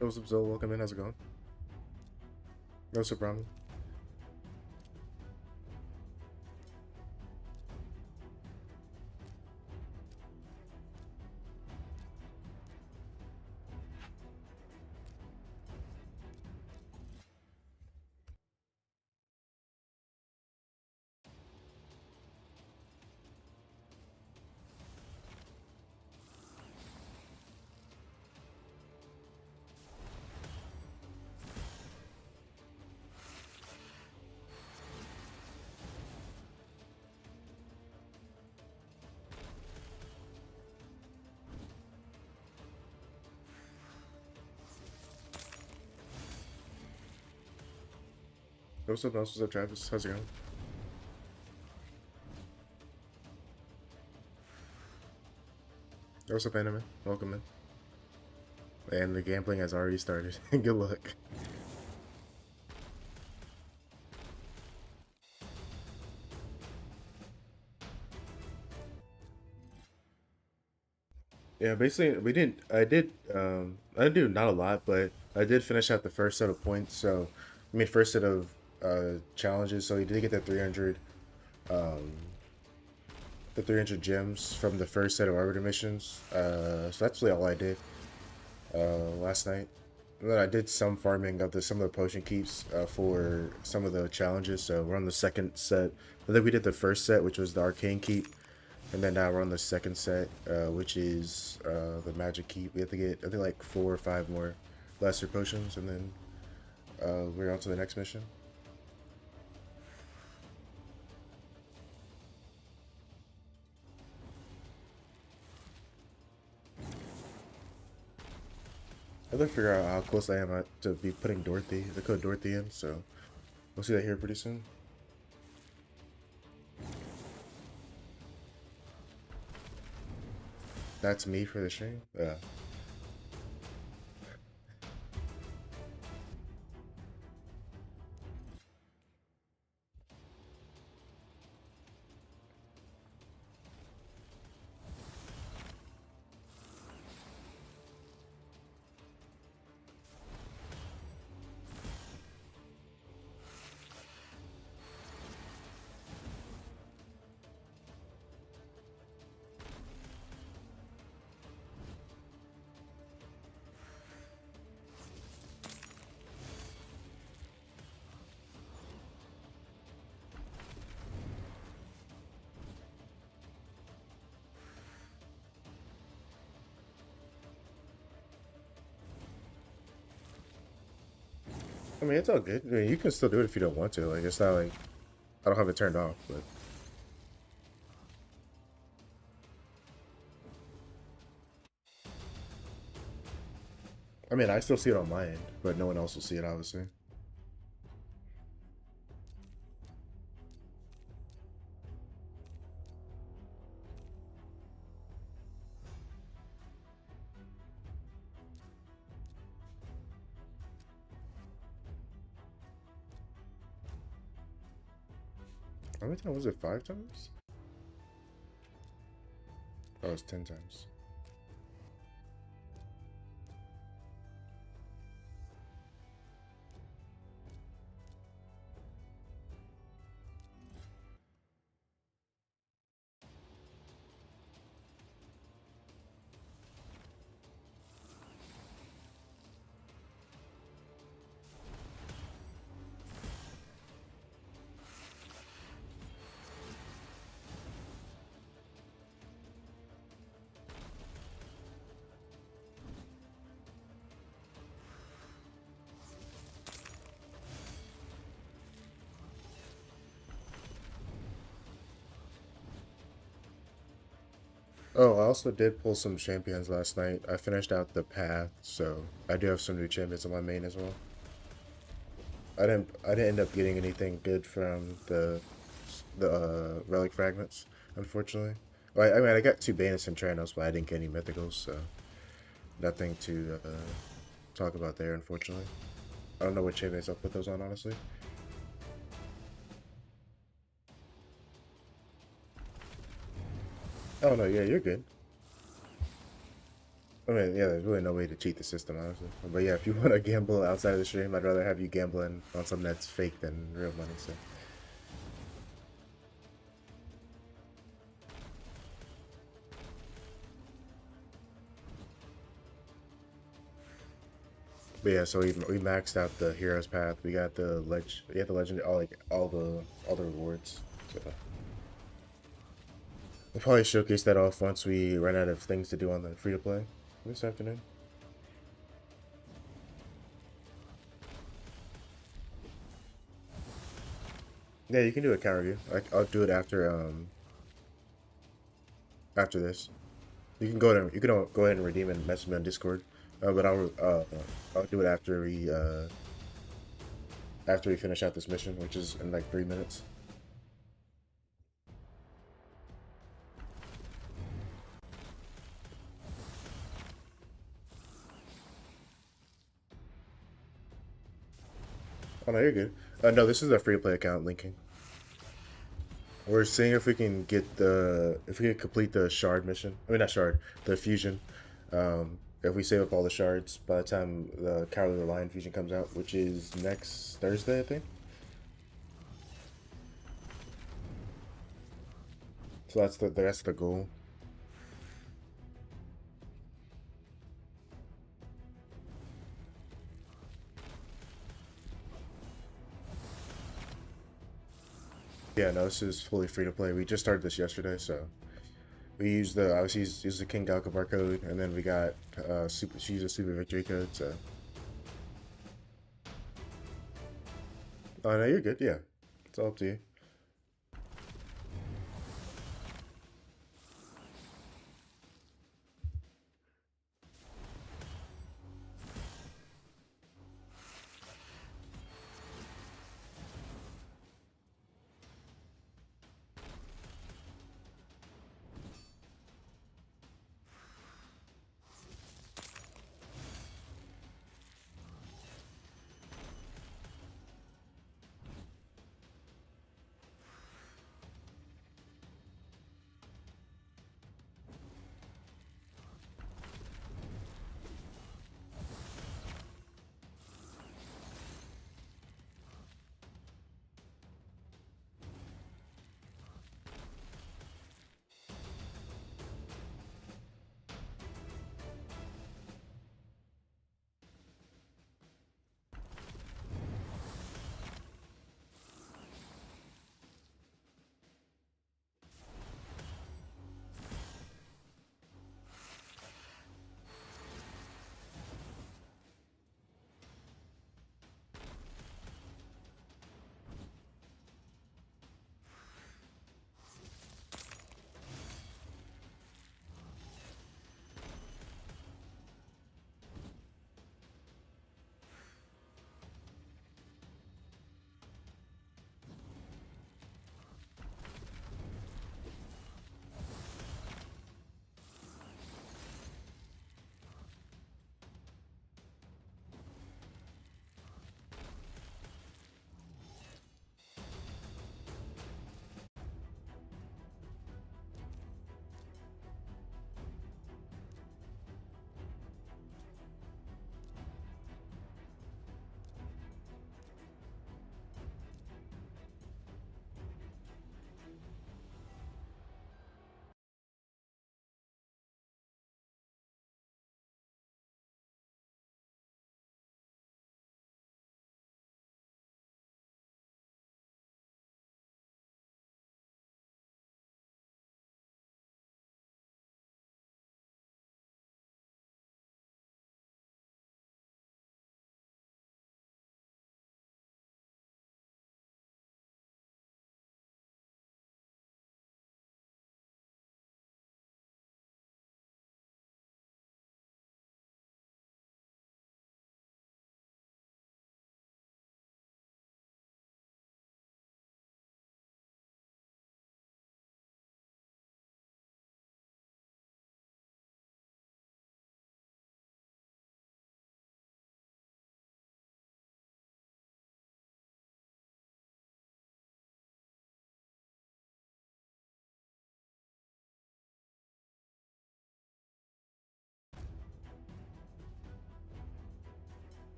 What's up, Zoe? Welcome in. How's it going? What's up, Ramen? What's up, What's up, Travis? How's it going? What's up, Anime? Welcome in. And the gambling has already started. Good luck. Yeah, basically, we didn't. I did do not a lot, but I did finish out the first set of points. So, I mean, first set of challenges. So, you did get um, the 300 gems from the first set of arbiter missions. So that's really all I did last night. And then I did some farming of some of the potion keeps for some of the challenges. So we're on the second set. I think we did the first set, which was the arcane keep, and then now we're on the second set, which is the magic keep. We have to get I think like 4 or 5 more lesser potions, and then we're on to the next mission. I have to figure out how close I am to be putting the code Dorothy in. So we'll see that here pretty soon. That's me for the stream. Yeah. I mean, it's all good. I mean, you can still do it if you don't want to. Like, it's not like I don't have it turned off, but I mean, I still see it on my end, but no one else will see it, obviously. How many times was it? 5 times? Oh, it's 10 times. Oh, I also did pull some champions last night. I finished out the path, so I do have some new champions on my main as well. I didn't end up getting anything good from the relic fragments, unfortunately. Well, I mean, I got 2 Banus and Tranos, but I didn't get any mythicals, so nothing to talk about there, unfortunately. I don't know what champions I'll put those on, honestly. Oh no, yeah, you're good. I mean, yeah, there's really no way to cheat the system, honestly. But yeah, if you want to gamble outside of the stream, I'd rather have you gambling on something that's fake than real money. So, but yeah, so we maxed out the hero's path. We got the we got the legend, all the rewards. So we'll probably showcase that off once we run out of things to do on the free to play this afternoon. Yeah, you can do a counter review. I'll do it after this. You can go ahead and redeem and message me on Discord. But I'll do it after we finish out this mission, which is in like 3 minutes. Oh no, you're good. No, this is a free to play account linking. We're seeing if we can complete the shard mission. I mean, not shard, the fusion. If we save up all the shards by the time the Cowardly Lion fusion comes out, which is next Thursday, I think. So that's the goal. Yeah, no, this is fully free to play. We just started this yesterday, so we used the King Galkabar code, and then we got she used a super victory code. So, oh no, you're good. Yeah, it's all up to you.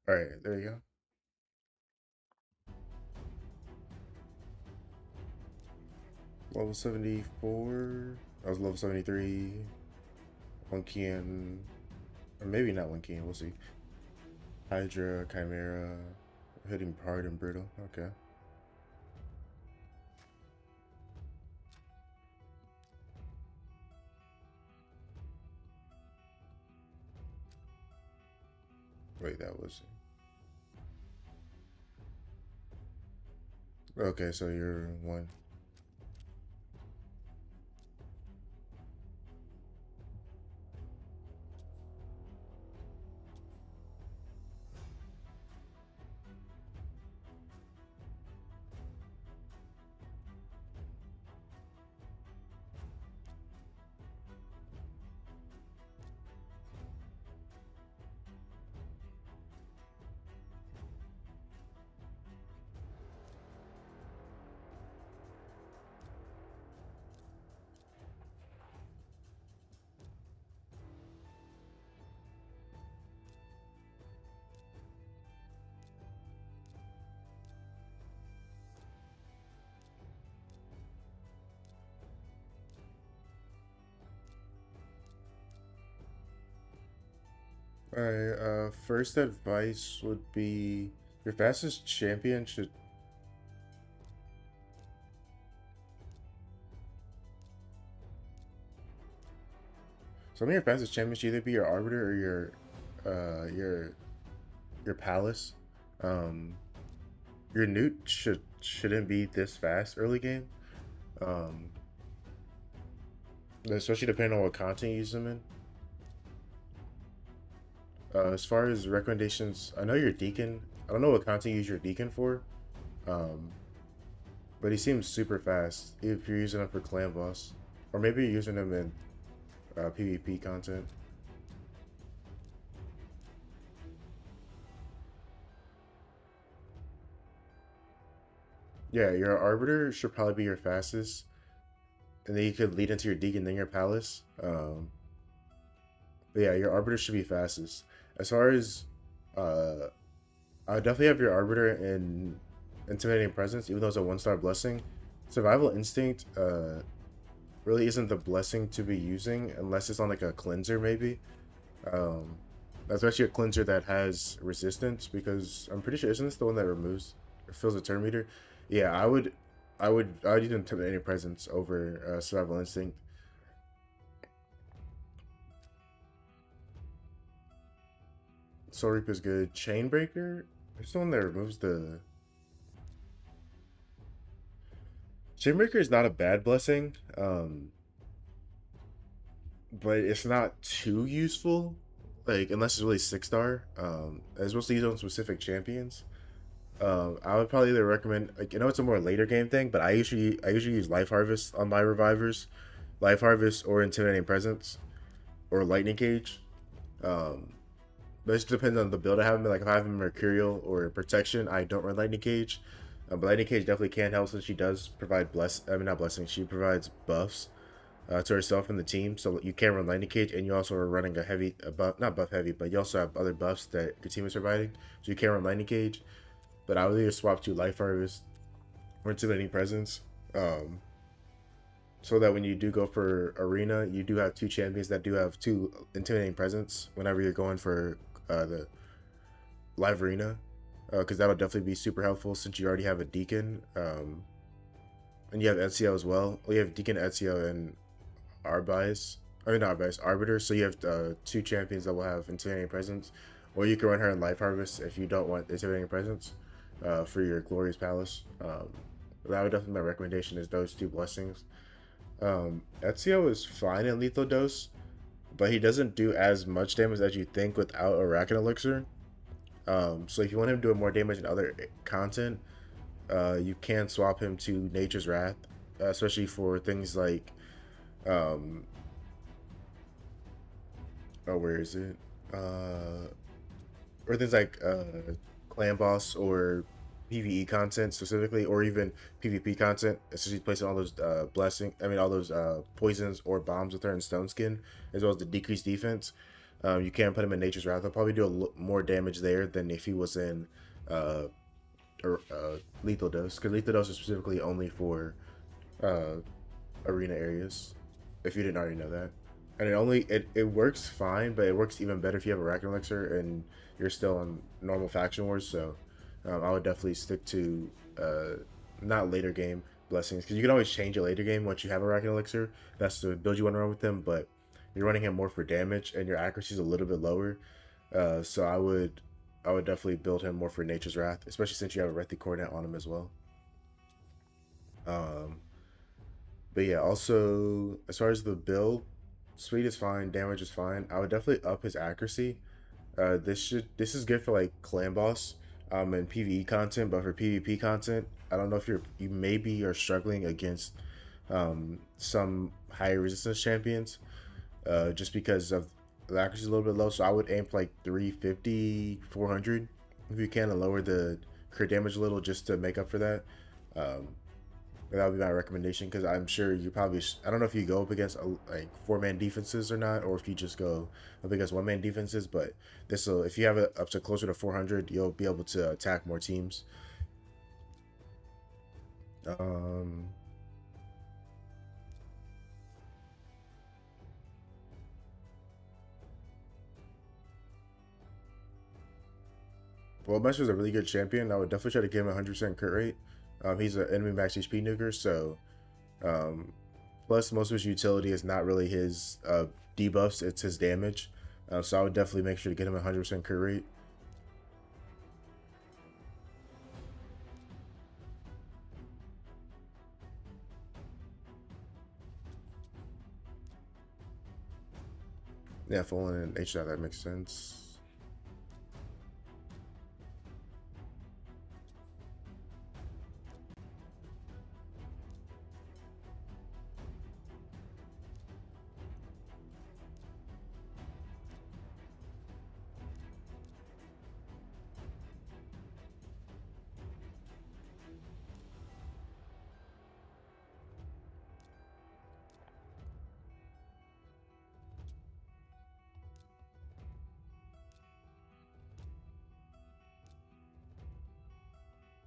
All right, there you go. Level 74. I was level 73. One key in, or maybe not one key in. We'll see. Hydra, Chimera, hitting hard and brutal. Okay. Wait, that was. Okay, so you're one. Alright, first advice would be your fastest champion should. Some of your fastest champions should either be your Arbiter or uh, your, your Palace. Um, your Newt shouldn't be this fast early game. Um, especially depending on what content you use them in. As far as recommendations, I know your Deacon. I don't know what content you use your Deacon for. Um, but he seems super fast if you're using him for clan boss, or maybe you're using him in PvP content. Yeah, your Arbiter should probably be your fastest, and then you could lead into your Deacon, then your Palace. But yeah, your Arbiter should be fastest. As far as, uh, I would definitely have your Arbiter in Intimidating Presence, even though it's a one-star blessing. Survival Instinct really isn't the blessing to be using unless it's on like a cleanser, maybe. Um, Especially a cleanser that has resistance, because I'm pretty sure isn't this the one that removes or fills a turn meter? Yeah, I would use Intimidating Presence over Survival Instinct. Soul Reap is good. Chainbreaker, it's the one that removes the. Chainbreaker is not a bad blessing, but it's not too useful. Like unless it's really 6 star. It's mostly used on specific champions. I would probably either recommend, like, it's a more later game thing, but I usually use Life Harvest on my revivers, Life Harvest or Intimidating Presence or Lightning Cage. Um, but it just depends on the build I have. Like if I have Mercurial or Protection, I don't run Lightning Cage. But Lightning Cage definitely can help since she does provide I mean not blessings. She provides buffs to herself and the team. So you can run Lightning Cage, and you also are running a buff, not buff heavy, but you also have other buffs that your team is providing. So you can run Lightning Cage. But I would either swap to Life Harvest or Intimidating Presence. So that when you do go for Arena, you do have two champions that do have two Intimidating Presence whenever you're going for the live arena, because that would definitely be super helpful since you already have a Deacon, and you have Ezio as well. Well, you have Deacon, Ezio, and Arbice. I mean, not Arbice, Arbiter. So you have two champions that will have Intimidating Presence, or you can run her in Life Harvest if you don't want Intimidating Presence for your Glorious Palace. That would definitely be my recommendation is those two blessings. Ezio is fine in lethal dose, but he doesn't do as much damage as you think without a Racket Elixir. So if you want him doing more damage in other content, you can swap him to Nature's Wrath, especially for things like, um, oh, where is it? Or things like Clan Boss or PVE content specifically, or even PvP content, especially placing all those all those poisons or bombs with her in Stone Skin, as well as the decreased defense. You can put him in Nature's Wrath. He'll probably do more damage there than if he was in uh, Lethal Dose, because Lethal Dose is specifically only for uh, arena areas. If you didn't already know that, and it works fine, but it works even better if you have a Racking Elixir and you're still on normal faction wars. So I would definitely stick to not later game blessings, because you can always change a later game once you have a Racking Elixir. That's the build you want to run with them, but you're running him more for damage and your accuracy is a little bit lower. So I would definitely build him more for Nature's Wrath, especially since you have a Rethy Coronet on him as well. Um, but yeah, also as far as the build, speed is fine, damage is fine. I would definitely up his accuracy. This is good for like clan boss and PvE content, but for PvP content, I don't know if you maybe are struggling against some higher resistance champions, just because of the accuracy is a little bit low. So I would aim for like 350, 400 if you can, and lower the crit damage a little just to make up for that. Um, that would be my recommendation, because I'm sure you probably I don't know if you go up against like 4-man defenses or not, or if you just go up against 1-man defenses. But this will, if you have it up to closer to 400, you'll be able to attack more teams. Um, well, Mesh is a really good champion. I would definitely try to give him a 100% crit rate. He's an enemy max HP nuker, so um, plus most of his utility is not really his debuffs; it's his damage. So I would definitely make sure to get him a 100% crit rate. Yeah, falling in H that makes sense.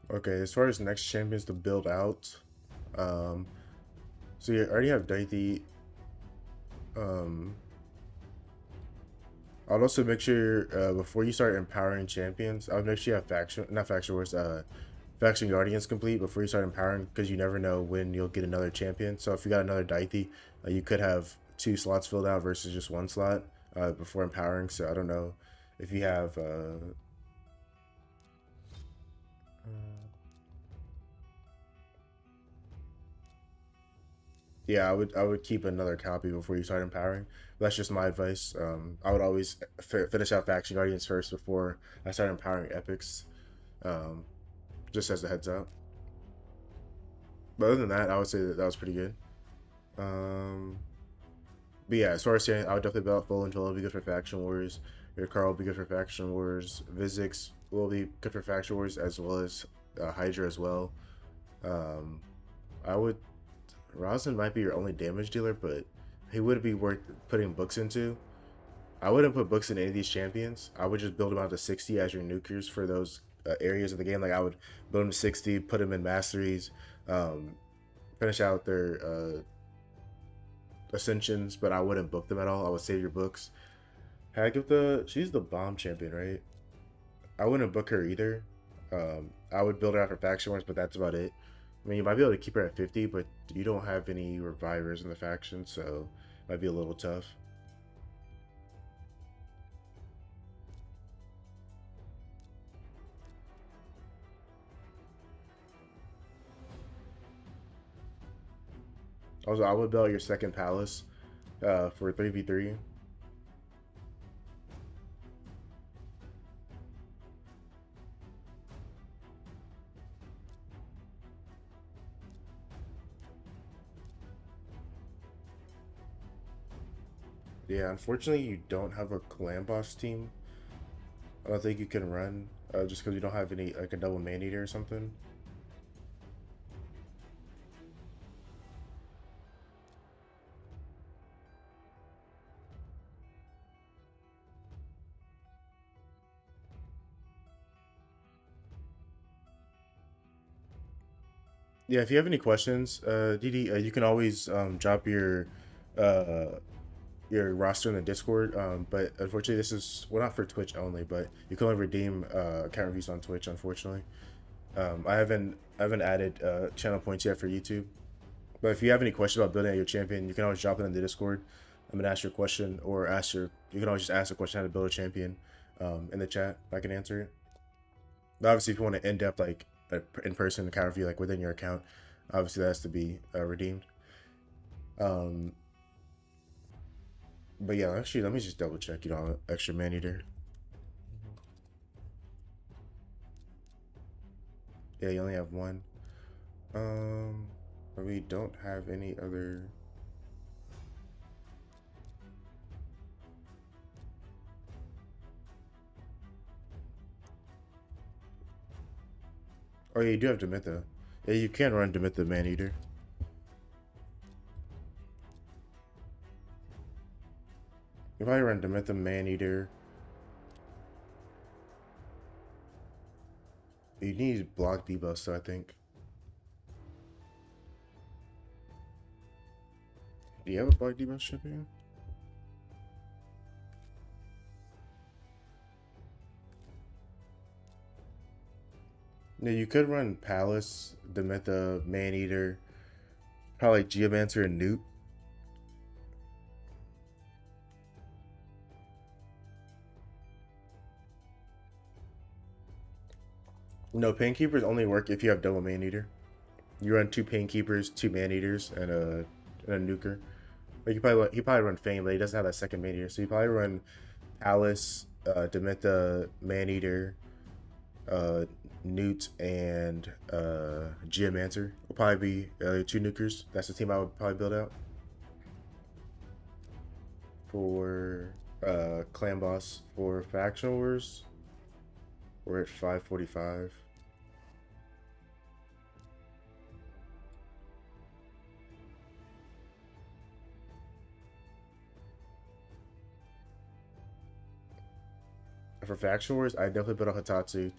Okay, as far as next champions to build out, um, so you already have Daithi. Um, I'll also make sure before you start empowering champions, I'll make sure you have not faction wars, faction guardians complete before you start empowering, because you never know when you'll get another champion. So if you got another Daithi, you could have 2 slots filled out versus just 1 slot before empowering. So I don't know if you have. Yeah, I would keep another copy before you start empowering. That's just my advice. I would always finish out faction guardians first before I start empowering epics. Um, just as a heads up. But other than that, I would say that was pretty good. Um, but yeah, as far as saying, I would definitely build out Full Angel. Will be good for faction wars. Your Carl will be good for faction wars. Vizix will be good for faction wars, as well as Hydra as well. Um, I would Rosin might be your only damage dealer, but he would be worth putting books into. I wouldn't put books in any of these champions. I would just build them out to 60 as your nukers for those areas of the game. Like I would build them to 60, put them in masteries, um, finish out their ascensions, but I wouldn't book them at all. I would save your books. She's the bomb champion, right? I wouldn't book her either. I would build her after faction wars, but that's about it. I mean, you might be able to keep her at 50, but you don't have any revivers in the faction, so it might be a little tough. Also, I would build your second palace for 3v3. Yeah, unfortunately, you don't have a clan boss team. I don't think you can run just because you don't have any, like a double man eater or something. Yeah, if you have any questions, Didi, you can always drop uh your roster in the Discord. But unfortunately, this is well not for Twitch only, but you can only redeem account reviews on Twitch. Unfortunately, I haven't added channel points yet for YouTube. But if you have any questions about building out your champion, you can always drop it in the Discord. I'm gonna ask your question, or ask your. You can always just ask a question how to build a champion, in the chat. I can answer it. But obviously, if you want an in-depth like in-person account review like within your account, obviously that has to be redeemed. Um, but yeah, actually, let me just double check. You know, extra man eater. Yeah, you only have one. But we don't have any other. Oh yeah, you do have Demitha. Yeah, you can run Demitha man eater. You probably run Demitha man eater. You need block debuff, so I think. Do you have a block debuff champion? No, you could run Palace, Demitha, Man Eater, probably Geomancer and Newt. No, Painkeepers only work if you have double Man Eater. You run two Painkeepers, two Man Eaters, and a Nuker. Like he probably run Fame, but he doesn't have that second Man Eater, so you probably run Palace, Demitha, Man Eater, uh, Newt, and Geomancer will probably be two nukers. That's the team I would probably build out for Clan Boss. For Faction Wars, we're at 545. For Faction Wars, I definitely put a Hatatsu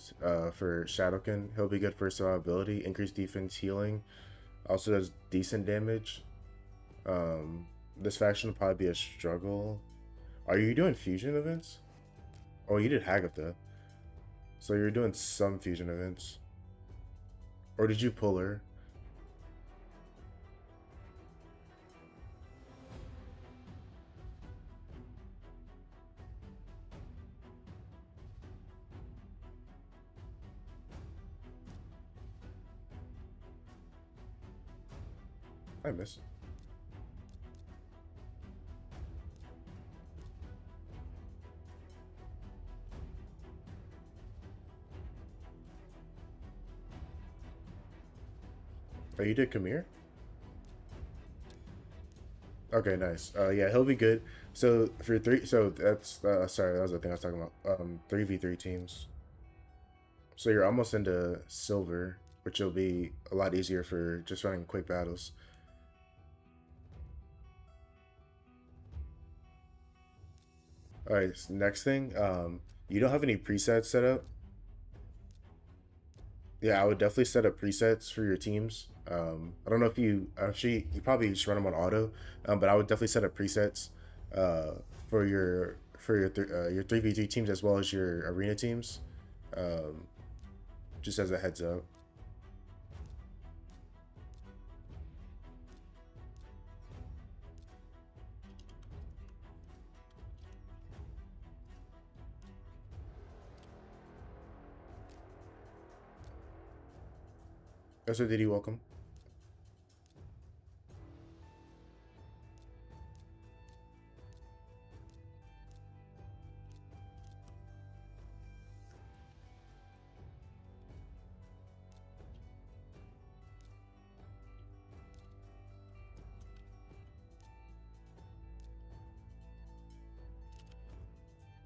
for Shadowkin. He'll be good for survivability, increased defense, healing. Also does decent damage. This faction will probably be a struggle. Are you doing fusion events? Oh, you did Hagatha. So you're doing some fusion events. Or did you pull her? I missed. Oh, you did Kamir? Okay, nice. Yeah, he'll be good. So for three, so that's sorry, that was the thing I was talking about. 3v3 teams. So you're almost into silver, which will be a lot easier for just running quick battles. All right, next thing. You don't have any presets set up. Yeah, I would definitely set up presets for your teams. I don't know if you actually you probably just run them on auto, but I would definitely set up presets uh, for your 3v3 teams as well as your arena teams. Um, just as a heads up. Also, did you welcome?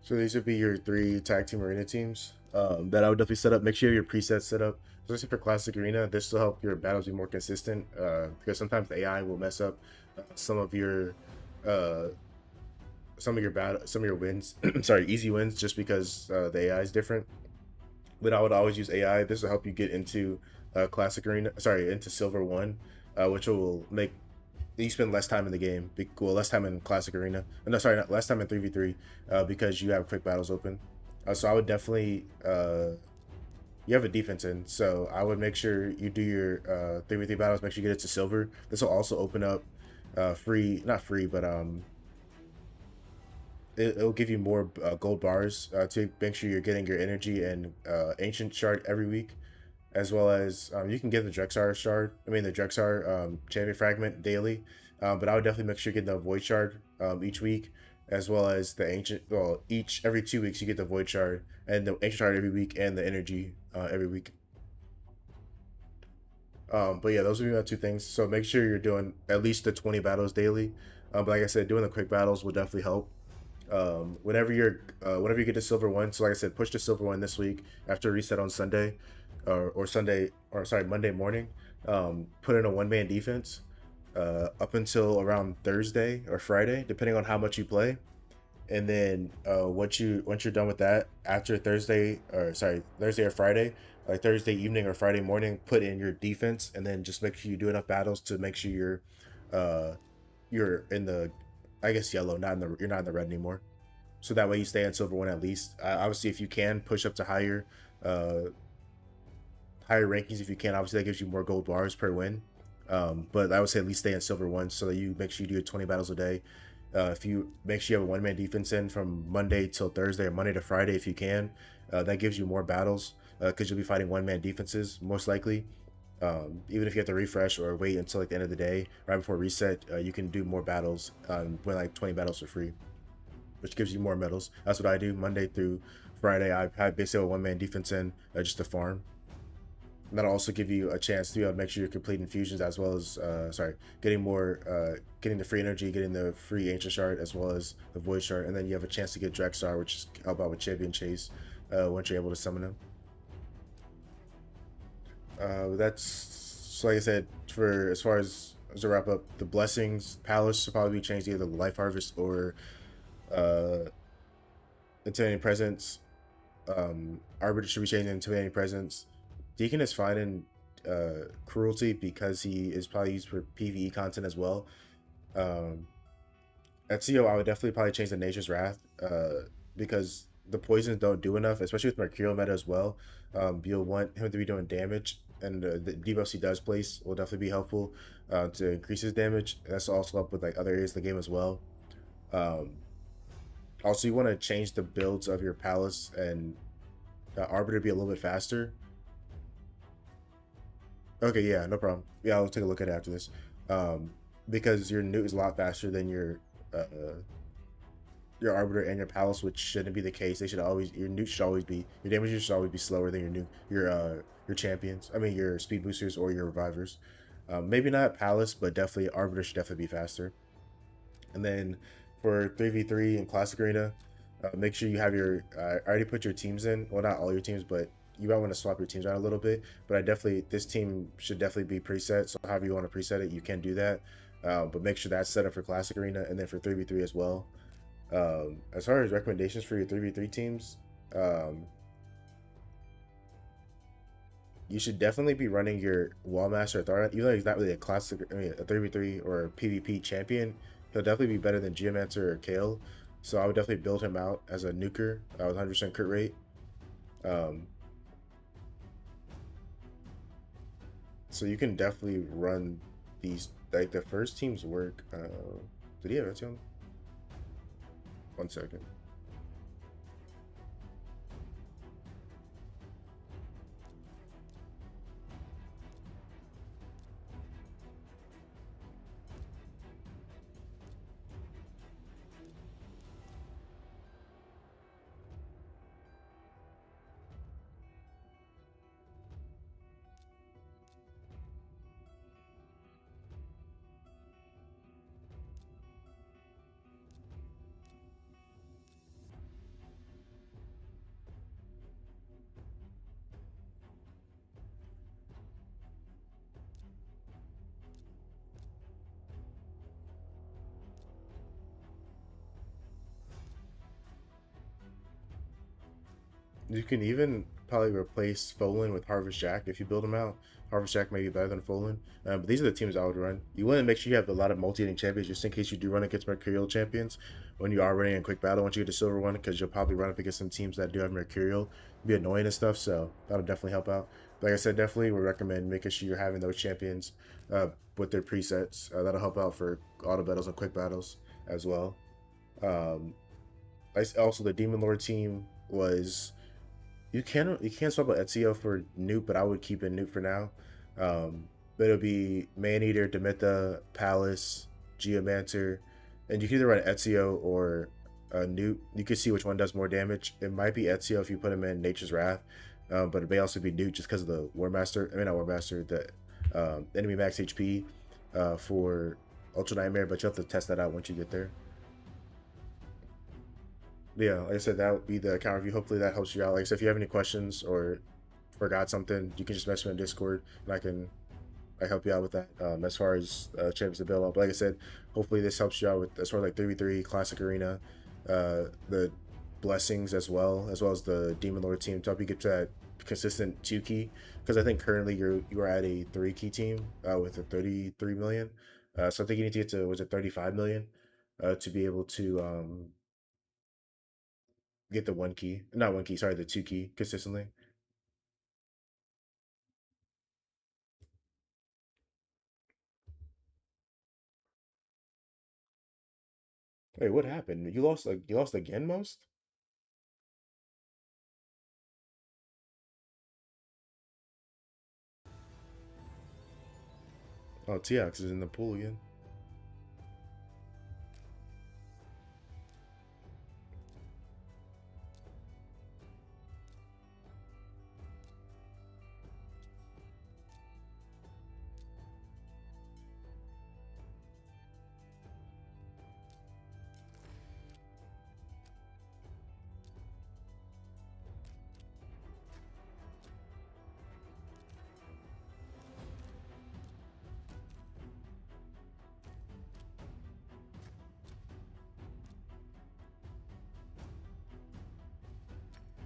So these would be your three tag team arena teams that I would definitely set up. Make sure you have your presets set up, especially for classic arena. This will help your battles be more consistent because sometimes the AI will mess up some of your uh, some of your wins. Sorry, easy wins just because the AI is different. But I would always use AI. This will help you get into classic arena, sorry, into silver 1, which will make you spend less time in the game, well, less time in classic arena. No, sorry, not less time in 3v3, because you have quick battles open. So I would definitely you have a defense in, so I would make sure you do your 3v3 battles. Make sure you get it to silver. This will also open up free, not free, but it'll give you more gold bars to make sure you're getting your energy and ancient shard every week, as well as you can get the Drexar shard. I mean the Drexar champion fragment daily, but I would definitely make sure you get the void shard each week, as well as the ancient. Well, each every 2 weeks you get the void shard and the ancient shard every week and the energy every week. But yeah, those would be my two things. So make sure you're doing at least the 20 battles daily. But like I said, doing the quick battles will definitely help. Whenever you get to silver 1, so like I said, push to silver 1 this week after reset on Sunday, or Sunday, or sorry, Monday morning. Put in a one-man defense up until around Thursday or Friday, depending on how much you play. And then once you're done with that, after Thursday or Friday, like Thursday evening or Friday morning, put in your defense, and then just make sure you do enough battles to make sure uh you're in the, I guess, yellow, not in the, you're not in the red anymore. So that way you stay on silver 1 at least. Obviously, if you can push up to uh higher rankings, if you can, obviously that gives you more gold bars per win. But I would say at least stay in silver 1 so that you make sure you do your 20 battles a day. If you make sure you have a one-man defense in from Monday till Thursday, or Monday to Friday if you can, that gives you more battles because you'll be fighting one-man defenses most likely. Even if you have to refresh or wait until like the end of the day, right before reset, you can do more battles, win like 20 battles for free, which gives you more medals. That's what I do Monday through Friday. I basically have a one-man defense in just to farm. And that'll also give you a chance to make sure you're completing fusions, as well as getting the free energy, getting the free ancient shard, as well as the void shard, and then you have a chance to get Drexar, which is help out with champion chase once you're able to summon him. That's, so like I said, for as far as a wrap up, the blessings palace should probably be changed either the life harvest or uh intimidating presence. Arbiter should be changed to intimidating presence. Deacon is fine in cruelty because he is probably used for PvE content as well. At CO, I would definitely probably change the Nature's Wrath because the poisons don't do enough, especially with Mercurial meta as well. You'll want him to be doing damage, and the debuffs he does place will definitely be helpful to increase his damage. That's also up with like other areas of the game as well. Um, Also, you want to change the builds of your palace and Arbiter be a little bit faster. Okay, yeah, no problem. Yeah, I'll take a look at it after this. Um, because your nuke is a lot faster than your Arbiter and your Palace, which shouldn't be the case. They should always, your nuke should always be, your damage should always be slower than your nuke, your champions. I mean your speed boosters or your revivers. Maybe not Palace, but definitely Arbiter should definitely be faster. And then for 3v3 in Classic Arena, make sure you have your, I already put your teams in. Well, not all your teams, but you might want to swap your teams out a little bit. But this team should definitely be preset. So however you want to preset it, you can do that. But make sure that's set up for Classic Arena and then for 3v3 as well. As far as recommendations for your 3v3 teams, you should definitely be running your Wallmaster Authority. Even though he's not really a classic, I mean, a 3v3 or a PvP champion, he'll definitely be better than Geomancer or Kale. So I would definitely build him out as a nuker with 100% crit rate. So you can definitely run these, like the first team's work. Did he have Etion? 1 second. You can even probably replace Folan with Harvest Jack if you build him out. Harvest Jack may be better than Folan. But these are the teams I would run. You want to make sure you have a lot of multi-hitting champions just in case you do run against Mercurial champions when you are running in quick battle once you get to Silver 1, because you'll probably run up against some teams that do have Mercurial. Be annoying and stuff, so that'll definitely help out. But like I said, definitely would recommend making sure you're having those champions with their presets. That'll help out for auto battles and quick battles as well. Um, also, the Demon Lord team was you can't swap out Ezio for Newt, but I would keep in Newt for now. But it'll be Maneater, Demitha, Palace, Geomancer, and you can either run Ezio or Newt. You can see which one does more damage. It might be Ezio if you put him in Nature's Wrath, but it may also be Newt just because of the War Master. I mean, not War Master, the enemy max HP for Ultra Nightmare. But you have to test that out once you get there. Yeah, like I said, that would be the account review. Hopefully that helps you out. Like I said, if you have any questions or forgot something, you can just message me on Discord and I help you out with that. As far as champions to build up. But like I said, hopefully this helps you out with as far as like 3v3 classic arena, the blessings as well as the Demon Lord team to help you get to that consistent 2 key. Because I think currently you are at a 3 key team with a 33 million. So I think you need to get to, was it 35 million to be able to get the 1 key, not 1 key, sorry, the 2 key consistently. Wait, what happened? You lost again, most? Oh, Tx is in the pool again.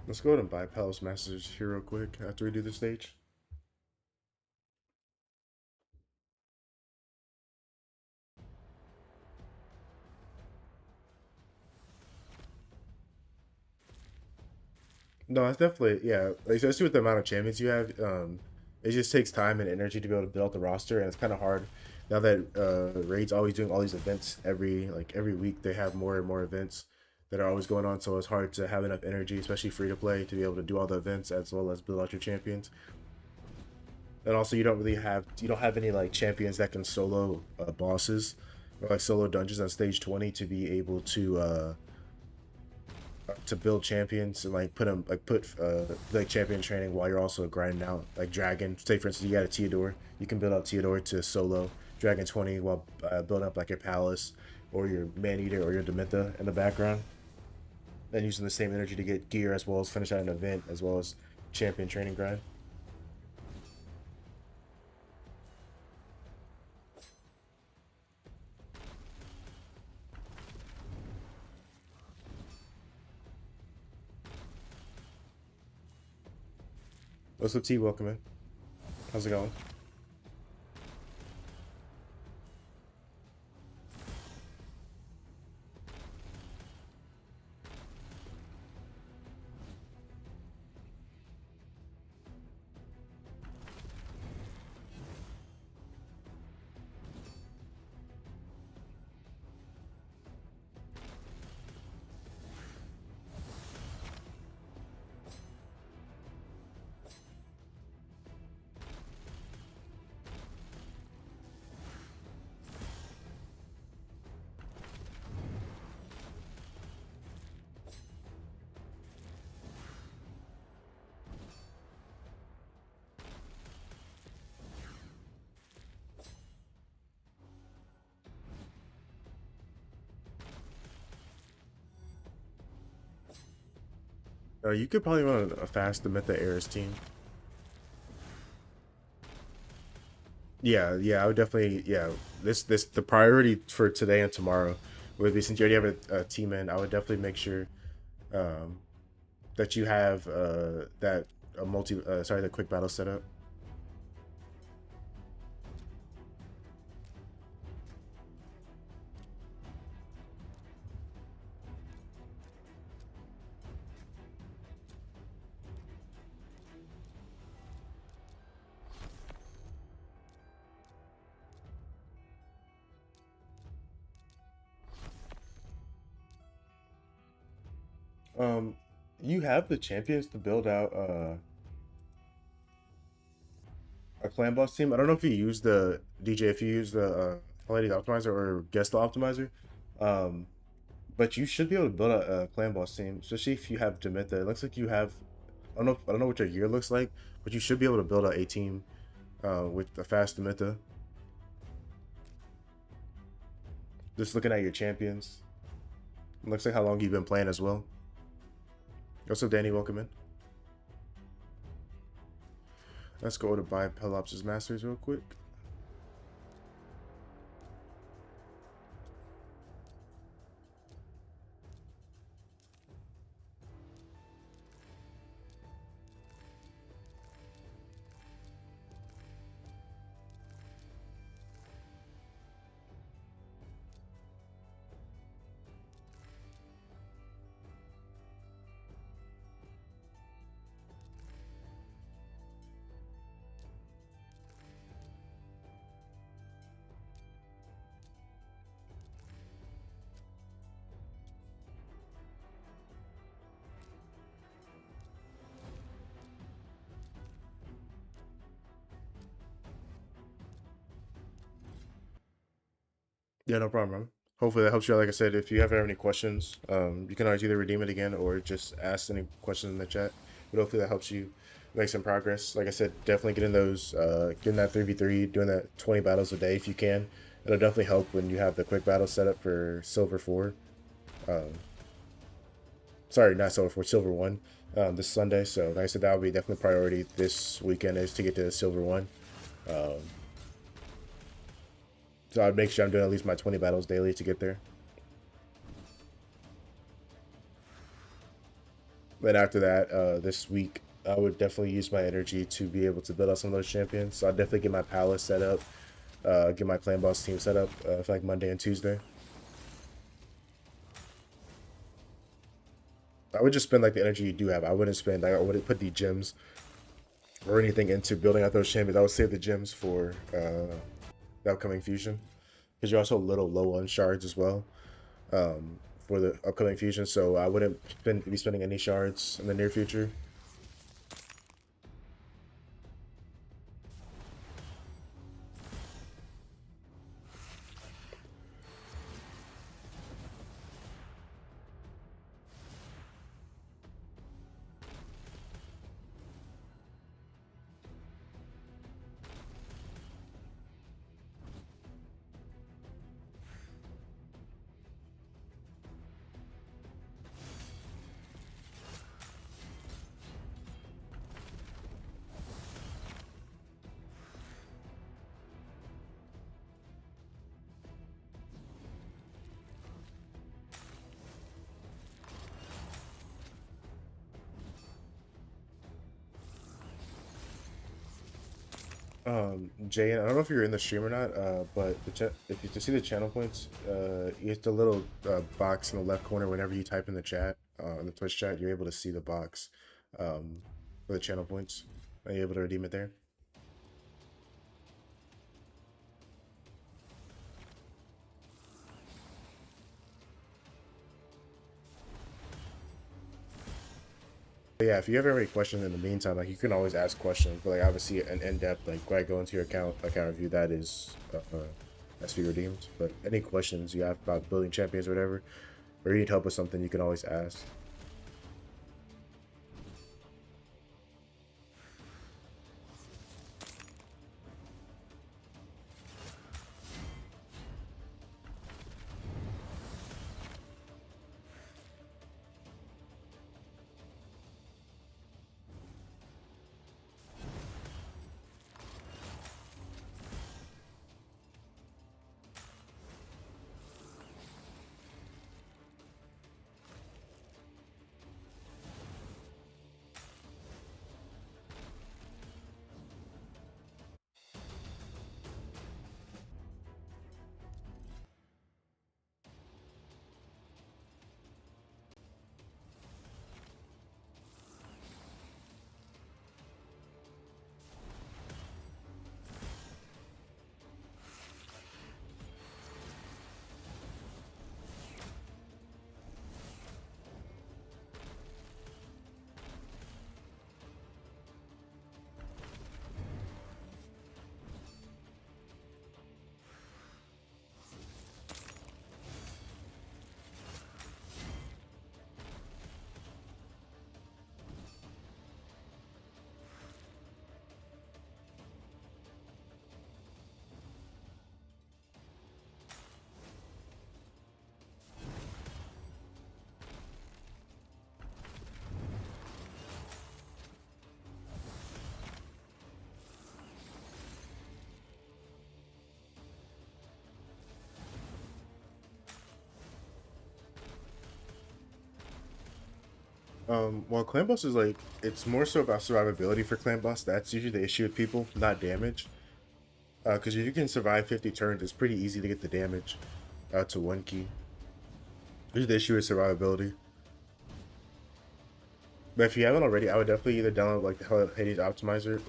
Let's go ahead and buy Palace Masters here real quick after we do the stage. No, it's definitely, yeah. Like, especially with the amount of champions you have, it just takes time and energy to be able to build up the roster, and it's kind of hard now that Raid's always doing all these events every week. They have more and more events that are always going on, so it's hard to have enough energy, especially free to play, to be able to do all the events as well as build out your champions. And also, you don't have any like champions that can solo bosses or like solo dungeons on stage 20 to be able to build champions and like put like champion training while you're also grinding out like Dragon. Say for instance, you got a Theodore, you can build up Theodore to solo Dragon 20 while building up like your Palace or your Maneater or your Demitha in the background, and using the same energy to get gear as well as finish out an event as well as champion training grind. What's up, T? Welcome in. How's it going? You could probably run a fast Demitha Eris team. Yeah, I would definitely. Yeah, this the priority for today and tomorrow would be, since you already have a team in, I would definitely make sure um, that you have that the quick battle setup. You have the champions to build out a clan boss team. I don't know if you use the DJ, if you use the Palladium optimizer or guess the optimizer, um, but you should be able to build a clan boss team, especially if you have Demitha. It looks like you have. I don't know what your gear looks like, but you should be able to build a team with a fast Demitha. Just looking at your champions, it looks like how long you've been playing as well. What's up, Danny? Welcome in. Let's go to buy Pelops' Masters real quick. Yeah, no problem, man. Hopefully that helps you out. Like I said, if you ever have any questions, you can always either redeem it again or just ask any questions in the chat. But hopefully that helps you make some progress. Like I said, definitely getting those, getting that 3v3, doing that 20 battles a day if you can. It'll definitely help when you have the quick battle set up for Silver 4. Sorry, not Silver 4, Silver 1 this Sunday. So like I said, that will be definitely priority this weekend is to get to the Silver 1. So I'd make sure I'm doing at least my 20 battles daily to get there. Then after that, this week, I would definitely use my energy to be able to build up some of those champions. So I'll definitely get my palace set up, get my clan boss team set up for like Monday and Tuesday. I would just spend like the energy you do have. I wouldn't spend, I wouldn't put the gems or anything into building out those champions. I would save the gems for the upcoming fusion, because you're also a little low on shards as well for the upcoming fusion. So I wouldn't be spending any shards in the near future. Jay, I don't know if you're in the stream or not, but if you see the channel points, you hit the little box in the left corner whenever you type in the chat, in the Twitch chat, you're able to see the box for the channel points. Are you able to redeem it there? But yeah, if you ever have any questions in the meantime, like you can always ask questions, but like obviously an in-depth, like when I go into your account review, that is has to be redeemed. But any questions you have about building champions or whatever, or you need help with something, you can always ask. Well, clan boss is like it's more so about survivability for clan boss. That's usually the issue with people, not damage. Because if you can survive 50 turns, it's pretty easy to get the damage to one key. Usually the issue is survivability. But if you haven't already, I would definitely either download like the Hades optimizer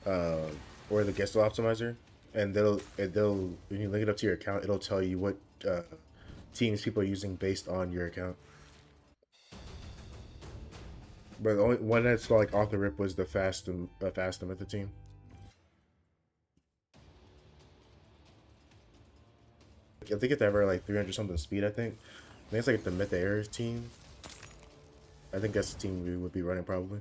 uh, or the Gesto optimizer, and they'll when you link it up to your account, it'll tell you what teams people are using based on your account. But the only one that's like off the rip was the Fastum at the team. I think it's ever like 300 something speed. I think it's like the Myth Air team. I think that's the team we would be running probably.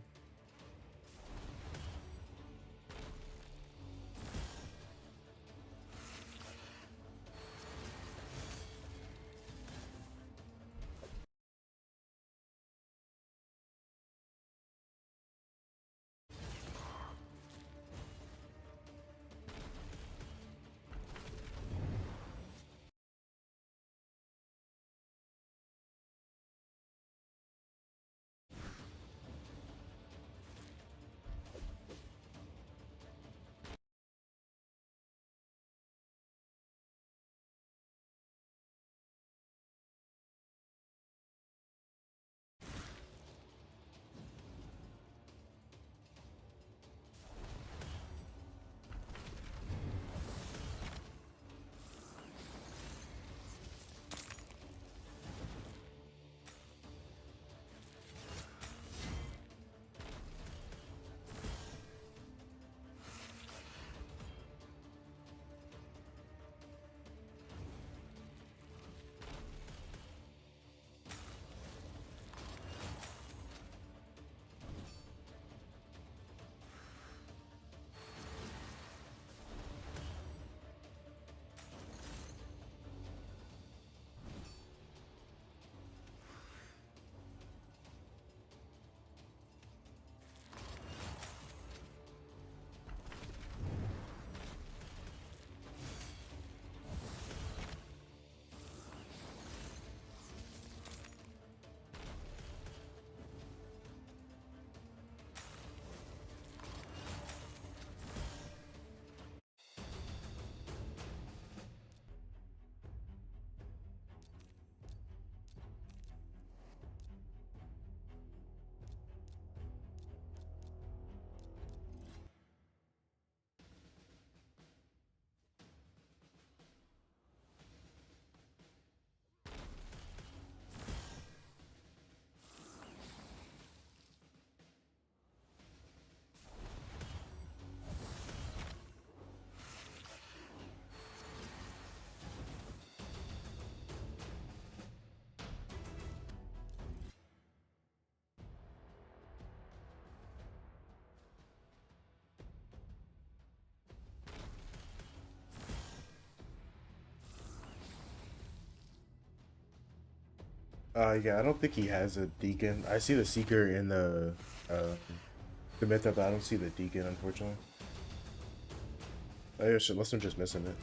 Yeah, I don't think he has a Deacon. I see the Seeker in uh, the Myth, but I don't see the Deacon, unfortunately. I guess unless I'm just missing it.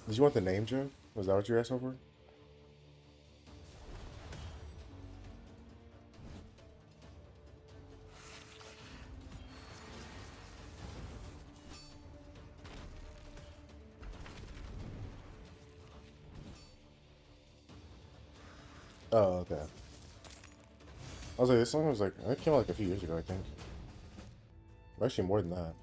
Did you want the name, Joe? Was that what you asked for? Oh, okay. I was like, this song was like, it came out like a few years ago, I think. Actually, more than that.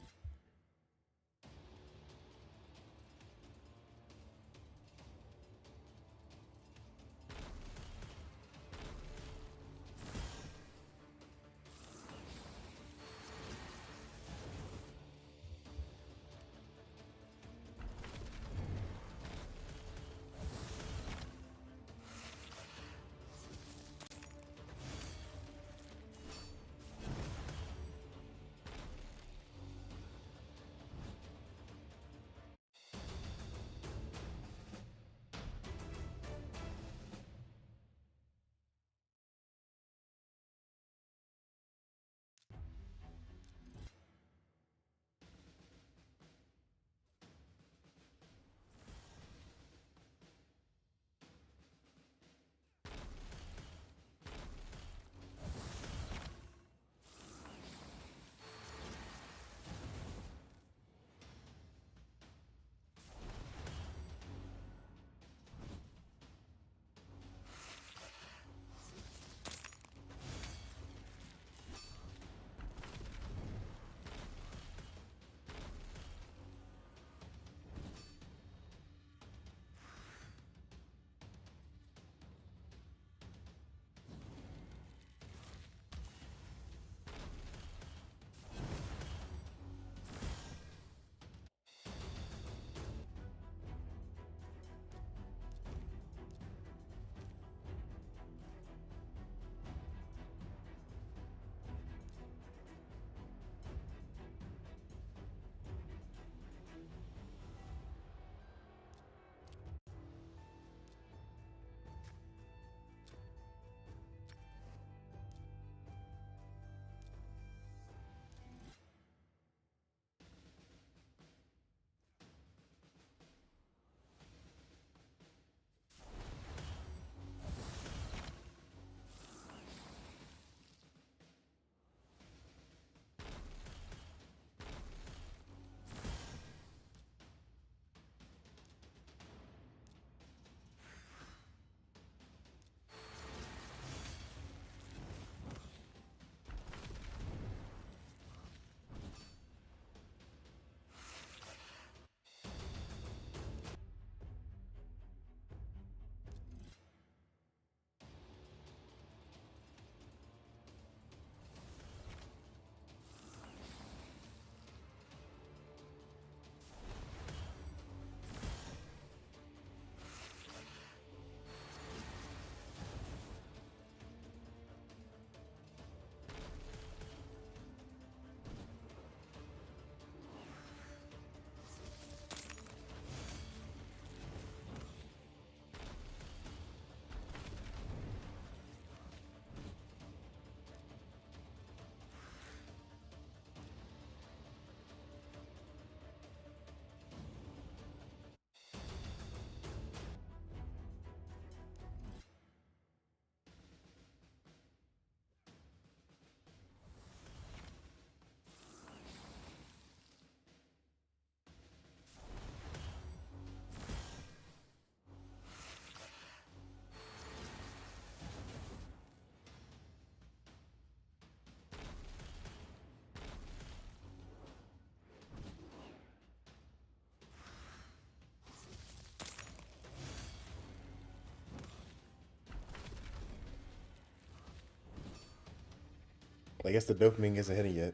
I guess the dopamine isn't hitting yet.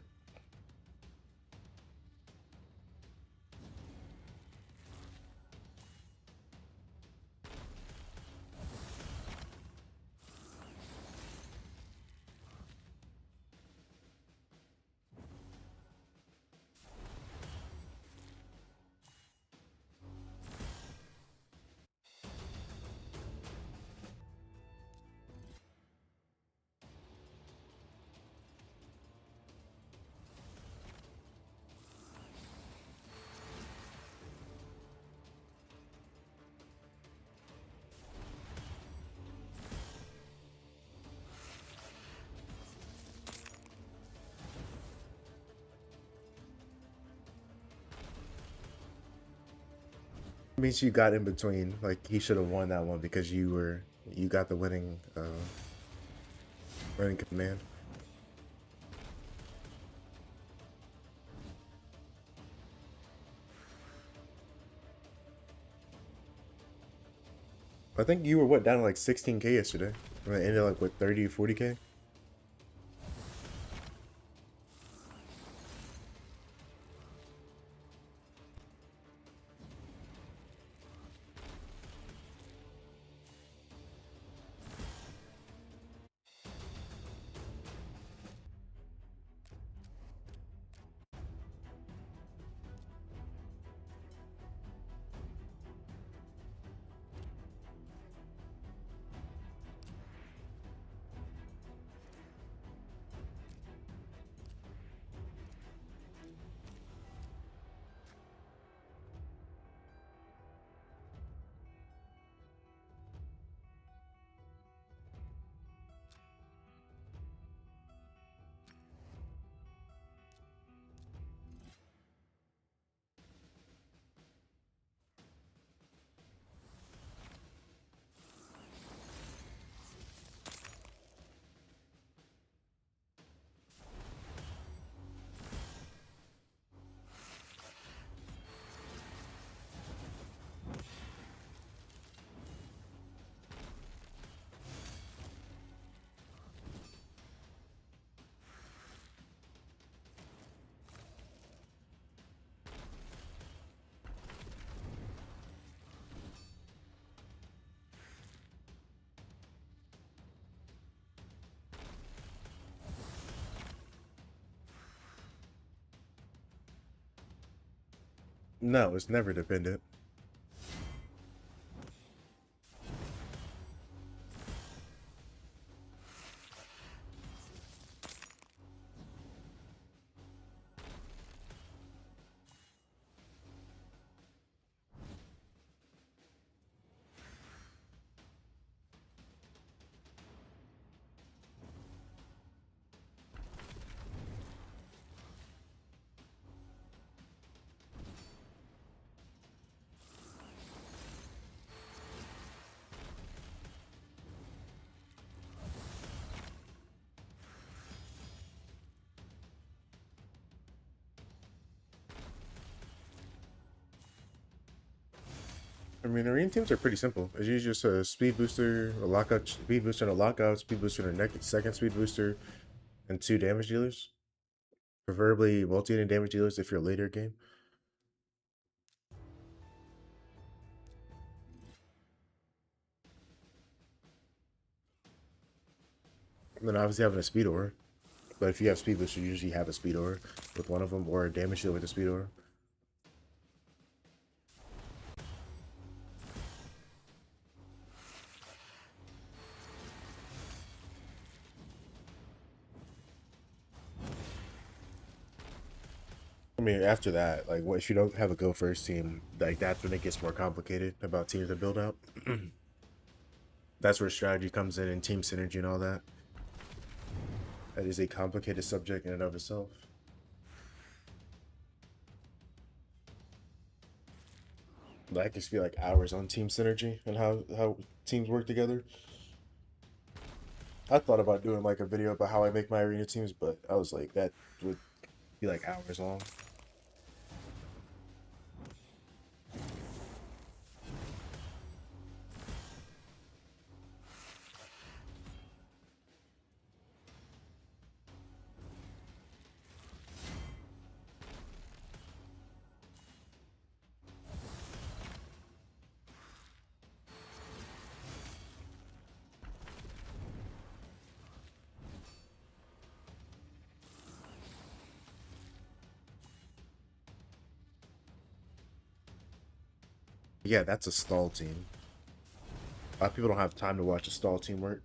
means you got in between. Like he should have won that one because you got the winning command. I think you were what down to like 16K yesterday. And it ended like what 30 or 40K. No, it's never dependent. I mean, arena teams are pretty simple. It's usually just a speed booster, a lockout, speed booster, and a lockout, speed booster, and a second speed booster, and 2 damage dealers. Preferably multi-unit damage dealers if you're a later game. And then obviously having a speed aura. But if you have speed booster, you usually have a speed aura with one of them, or a damage dealer with a speed aura. I mean, after that, like, what if you don't have a go first team? Like, that's when it gets more complicated about teams to build out. That's where strategy comes in and team synergy and all that. That is a complicated subject in and of itself. That could be like hours on team synergy and how teams work together. I thought about doing like a video about how I make my arena teams, but I was like, that would be like hours long. Yeah, that's a stall team. A lot of people don't have time to watch a stall team work.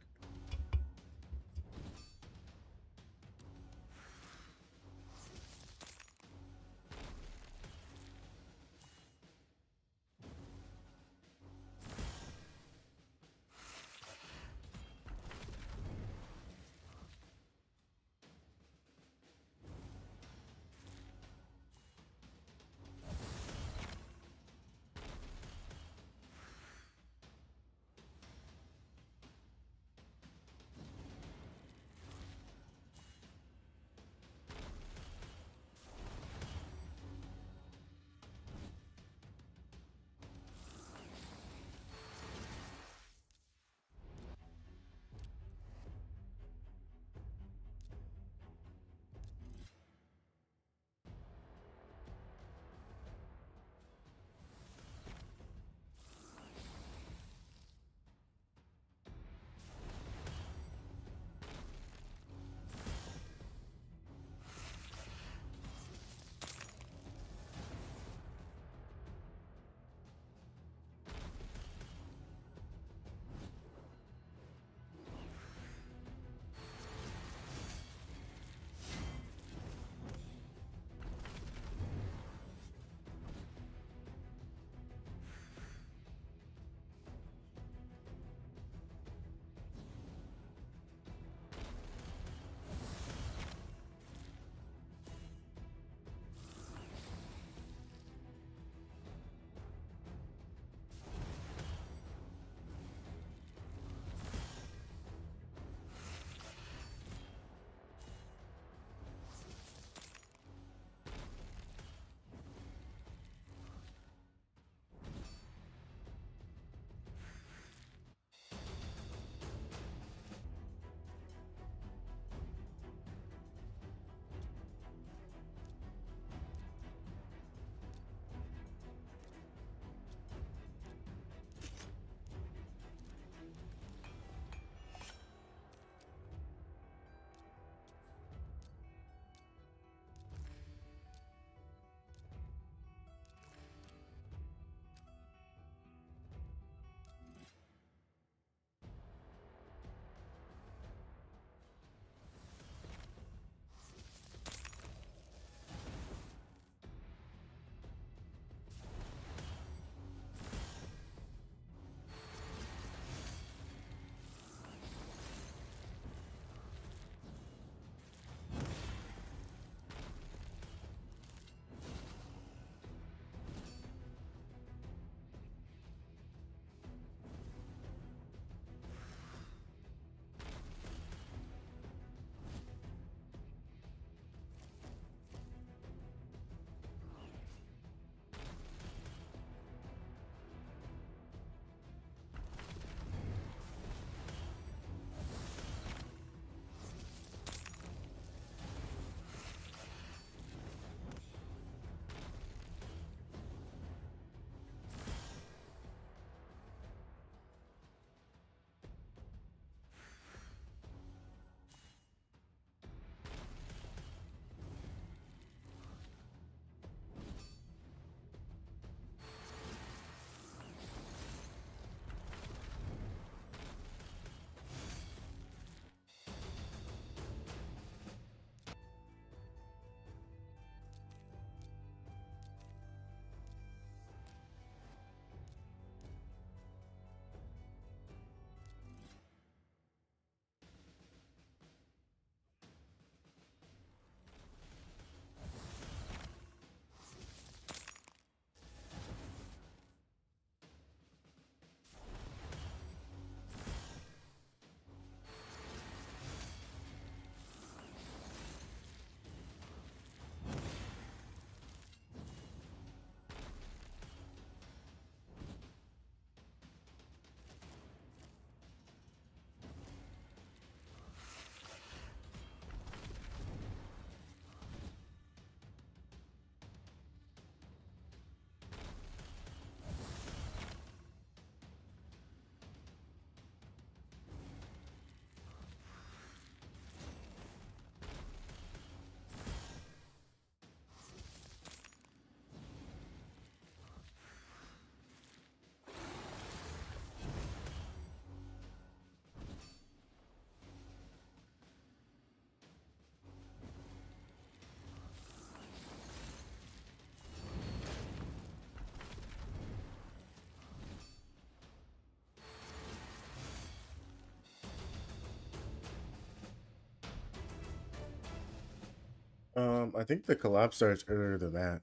I think the collab starts earlier than that.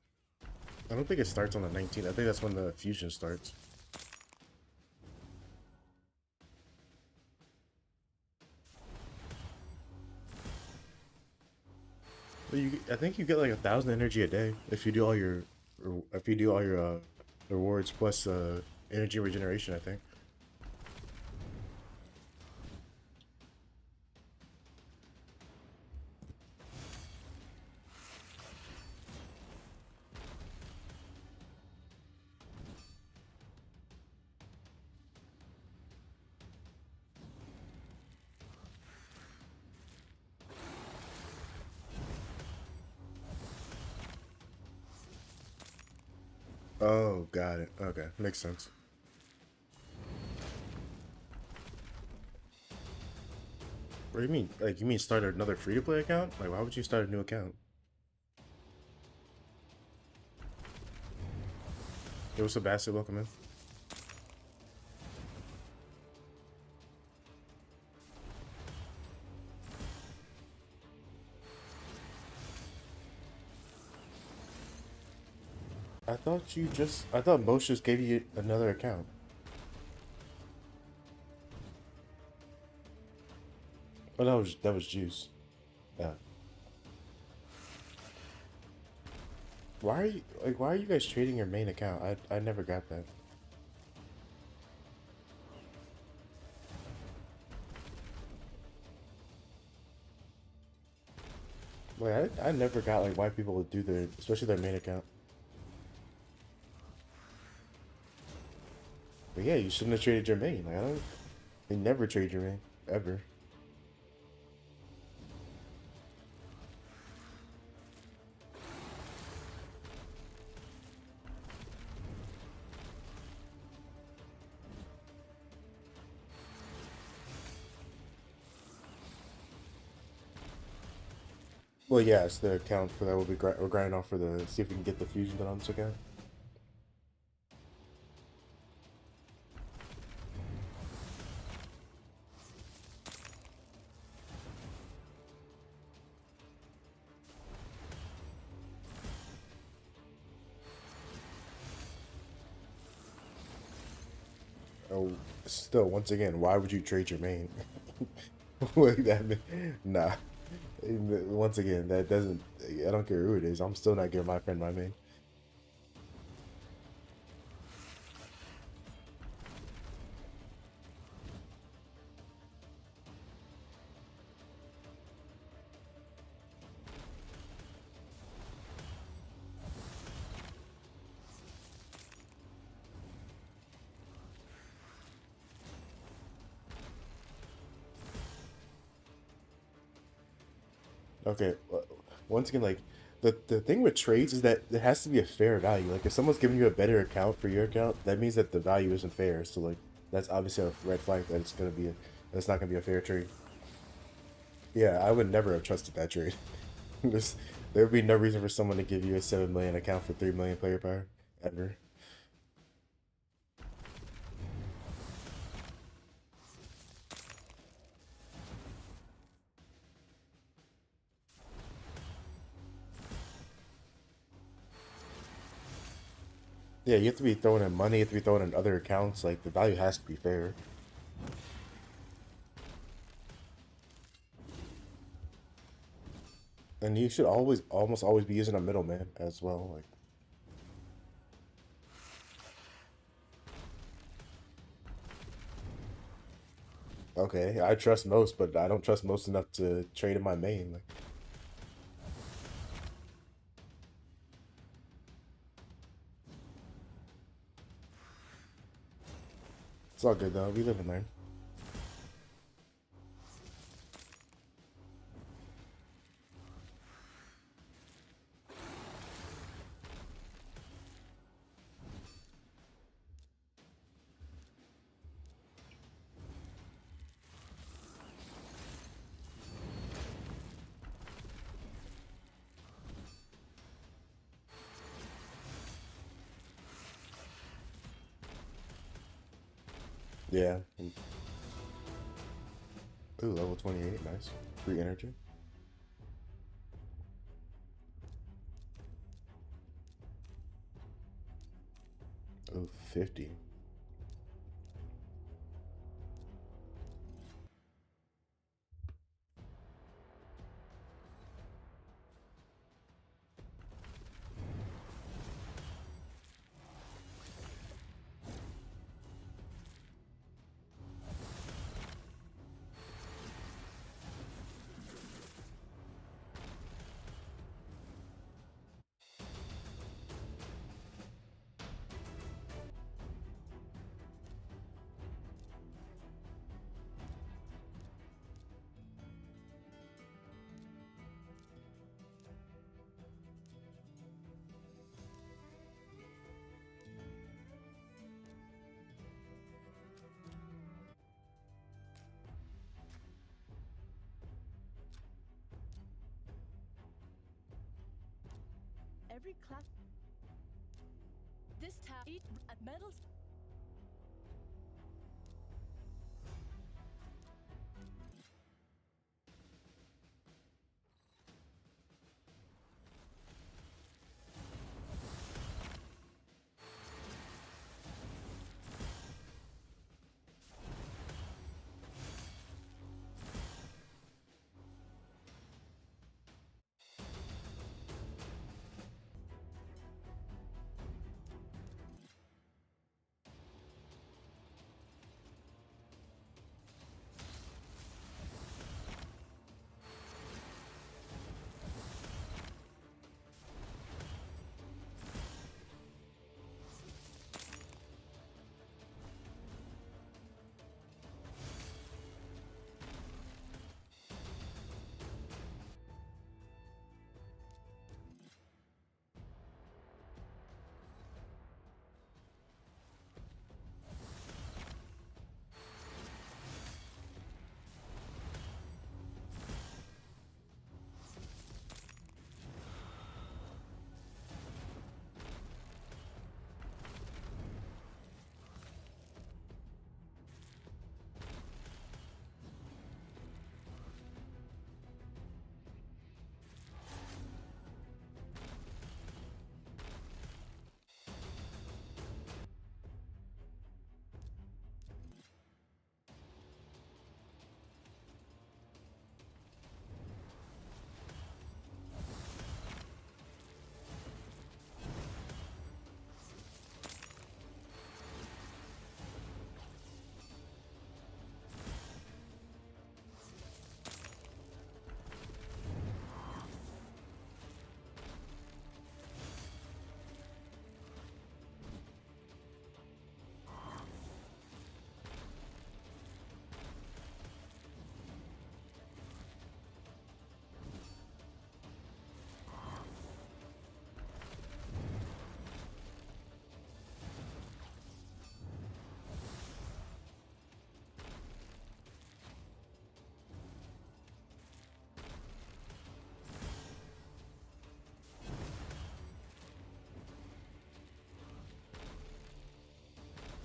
I don't think it starts on the 19th. I think that's when the fusion starts. But I think you get like 1,000 energy a day if you do all your, or if you do all your rewards plus energy regeneration. I think. Oh, got it. Okay, makes sense. What do you mean? Like, you mean start another free to play account? Like, why would you start a new account? It was Sebastian, welcome in. I thought Most just gave you another account. Oh, that was Juice. Yeah. Why are you guys trading your main account? I never got that. Like, I never got like why people would do their, especially their main account. But yeah, you shouldn't have traded your main. Like, I don't, they never trade your main ever. Well, yeah, it's the account for that. We're grinding off for the see if we can get the fusion done on this account. Oh, still, once again, why would you trade your main? Like that, nah. Once again, that doesn't. I don't care who it is. I'm still not giving my friend my main. Okay, once again, like the thing with trades is that there has to be a fair value. Like if someone's giving you a better account for your account, that means that the value isn't fair. So like that's obviously a red flag that it's not gonna be a fair trade. Yeah, I would never have trusted that trade. There's there would be no reason for someone to give you a 7 million account for 3 million player power ever. Yeah, you have to be throwing in money, you have to be throwing in other accounts. Like the value has to be fair. And you should almost always be using a middleman as well. Like, okay, I trust most, but I don't trust most enough to trade in my main. Like, it's all good though. We live and learn. Yeah. Ooh, level 28, nice. Free energy. Oh, 50. Every class. This tab each medals.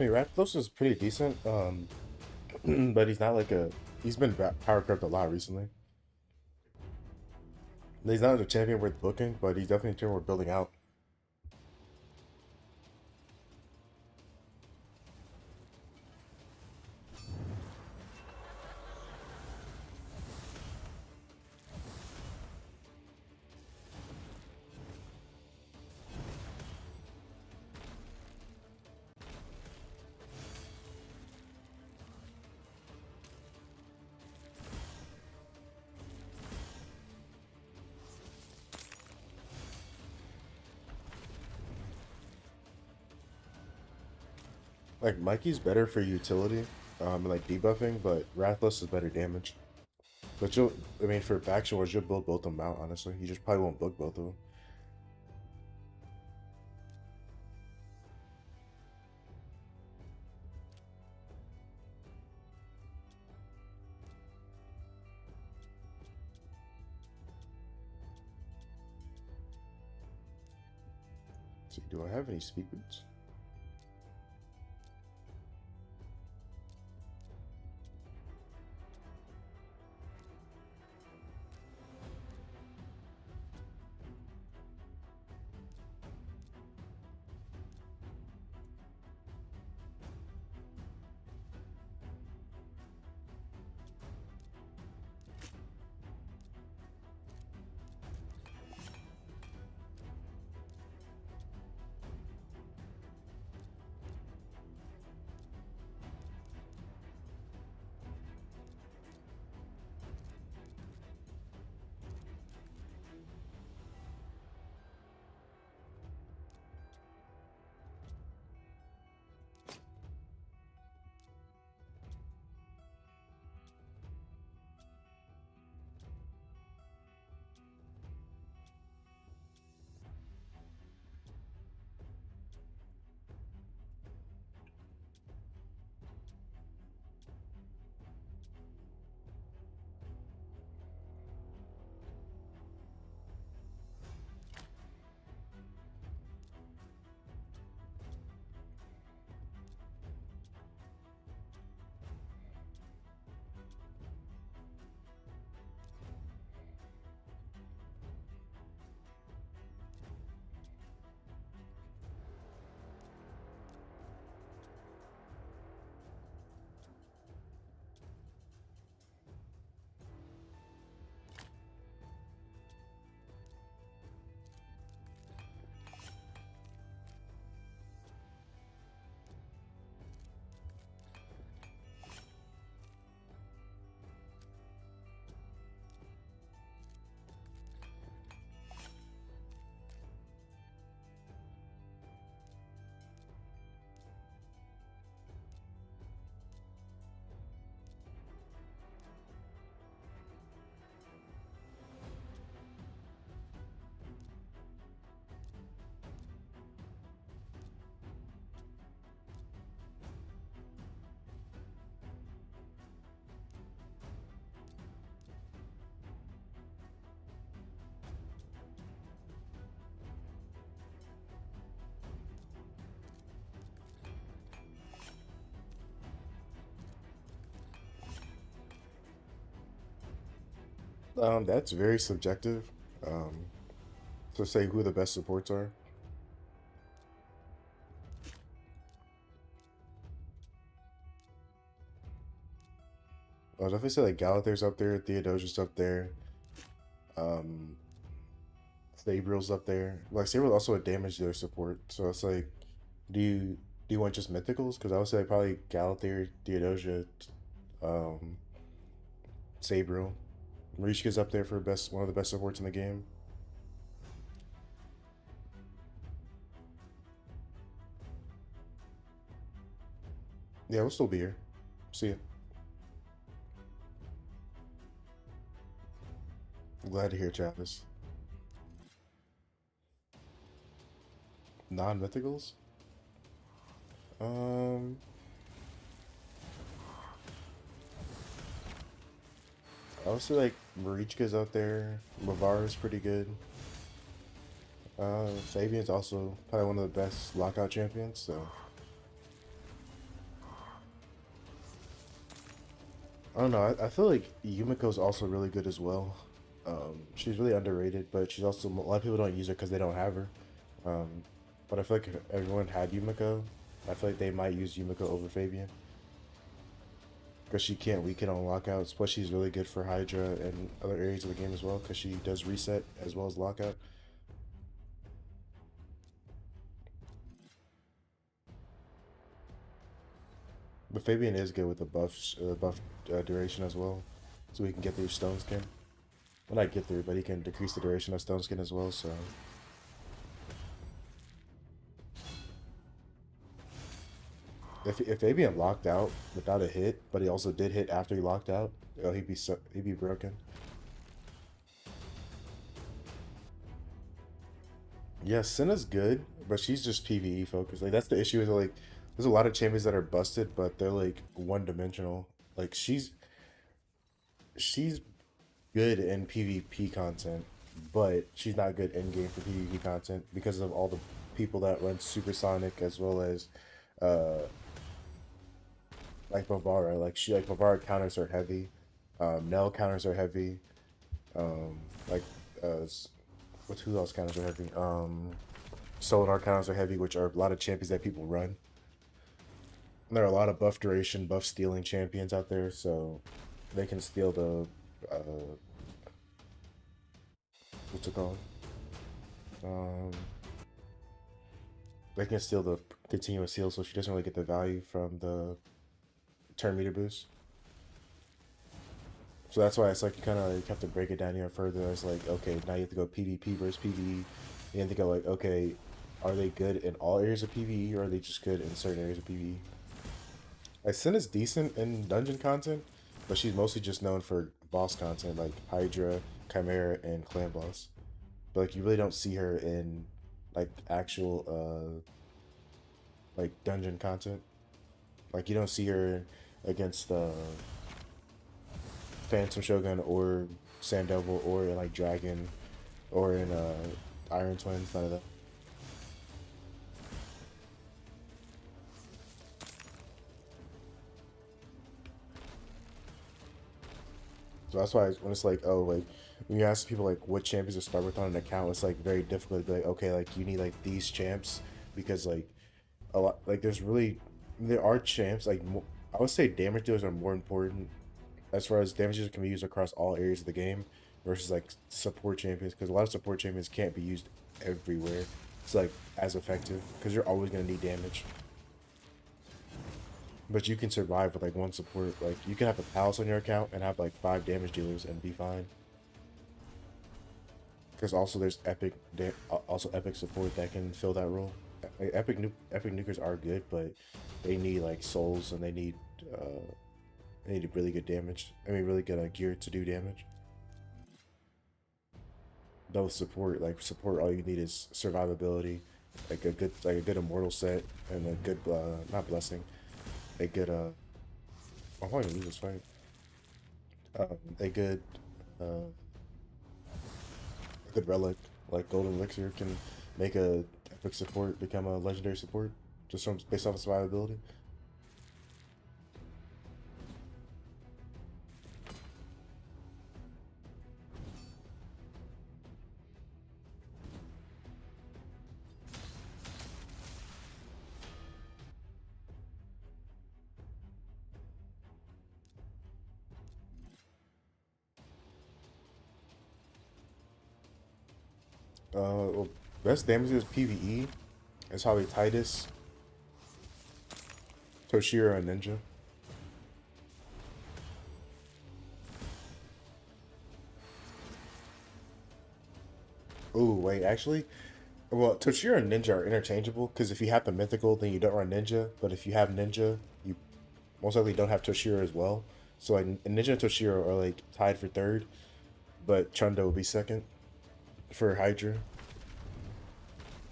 I mean, Rathalos is pretty decent. But he's not like a. He's been power crept a lot recently. He's not a champion worth booking, but he's definitely a champion worth building out. Like Mikey's better for utility, like debuffing, but Rathalos is better damage. But you'll, I mean, for faction wars, you'll build both of them out. Honestly, you just probably won't book both of them. Let's see, do I have any speed boots? That's very subjective. Um, to say who the best supports are. I'll definitely say like Galater's up there, Theodosia's up there, um, Sabril's up there. Like Sabril's also a damage dealer support, so it's like, do you do you want just mythicals? Because I would say probably Galater, Theodosia, um, Sabril. Marishka's up there for best one of the best supports in the game. Yeah, we'll still be here. See ya. I'm glad to hear, Travis. Non-mythicals? Um, I would say like Marichka's up there. Lavara's pretty good. Fabian's also probably one of the best lockout champions. So I don't know. I feel like Yumiko's also really good as well. She's really underrated, but she's also a lot of people don't use her because they don't have her. Um, but I feel like if everyone had Yumiko, I feel like they might use Yumiko over Fabian because she can't weaken on lockouts. Plus, she's really good for Hydra and other areas of the game as well because she does reset as well as lockout. But Fabian is good with the buff duration as well, so he can get through Stone Skin. Well, not get through, but he can decrease the duration of Stone Skin as well. So if Fabian locked out without a hit, but he also did hit after he locked out, oh, he'd be broken. Yeah, Senna's good, but she's just PvE focused. Like that's the issue is like there's a lot of champions that are busted, but they're like one dimensional. Like she's good in PvP content, but she's not good in game for PvP content because of all the people that run Supersonic as well as uh like Bavara. Like Bavara counters are heavy. Nell counters are heavy. Like what who else counters are heavy? Solar counters are heavy, which are a lot of champions that people run. And there are a lot of buff duration, buff stealing champions out there, so they can steal the what's it called? Um, they can steal the continuous heal, so she doesn't really get the value from the turn meter boost. So that's why it's like you kind of have to break it down here further. It's like okay, now you have to go PvP versus PvE. You have to go like okay, are they good in all areas of PvE or are they just good in certain areas of PvE? Sin is decent in dungeon content, but she's mostly just known for boss content like Hydra, Chimera, and Clan Boss. But like you really don't see her in like actual like dungeon content. Like you don't see her against Phantom Shogun or Sand Devil or in like Dragon or in Iron Twins. None of that. So that's why when it's like, oh, like when you ask people like what champions to start with on an account, it's like very difficult to be like, okay, like you need like these champs because like a lot like there are champs like I would say damage dealers are more important as far as damage dealers can be used across all areas of the game versus like support champions because a lot of support champions can't be used everywhere. It's like as effective because you're always gonna need damage. But you can survive with like one support. Like you can have a palace on your account and have like 5 damage dealers and be fine. Because also there's also epic support that can fill that role. Like, epic nukers are good, but they need like souls and they need really good damage. I mean, really good gear to do damage. Though support, like support, all you need is survivability, like a good immortal set and a good not blessing, a good I'm probably gonna lose this fight. A good uh a good relic like golden elixir can make a epic support become a legendary support just from based off of survivability. Well, best damage is PvE. It's probably Titus, Toshiro, and Ninja. Ooh, wait, actually, well, Toshiro and Ninja are interchangeable because if you have the mythical, then you don't run Ninja. But if you have Ninja, you most likely don't have Toshiro as well. So like Ninja and Toshiro are like tied for third, but Chunda will be second for Hydra.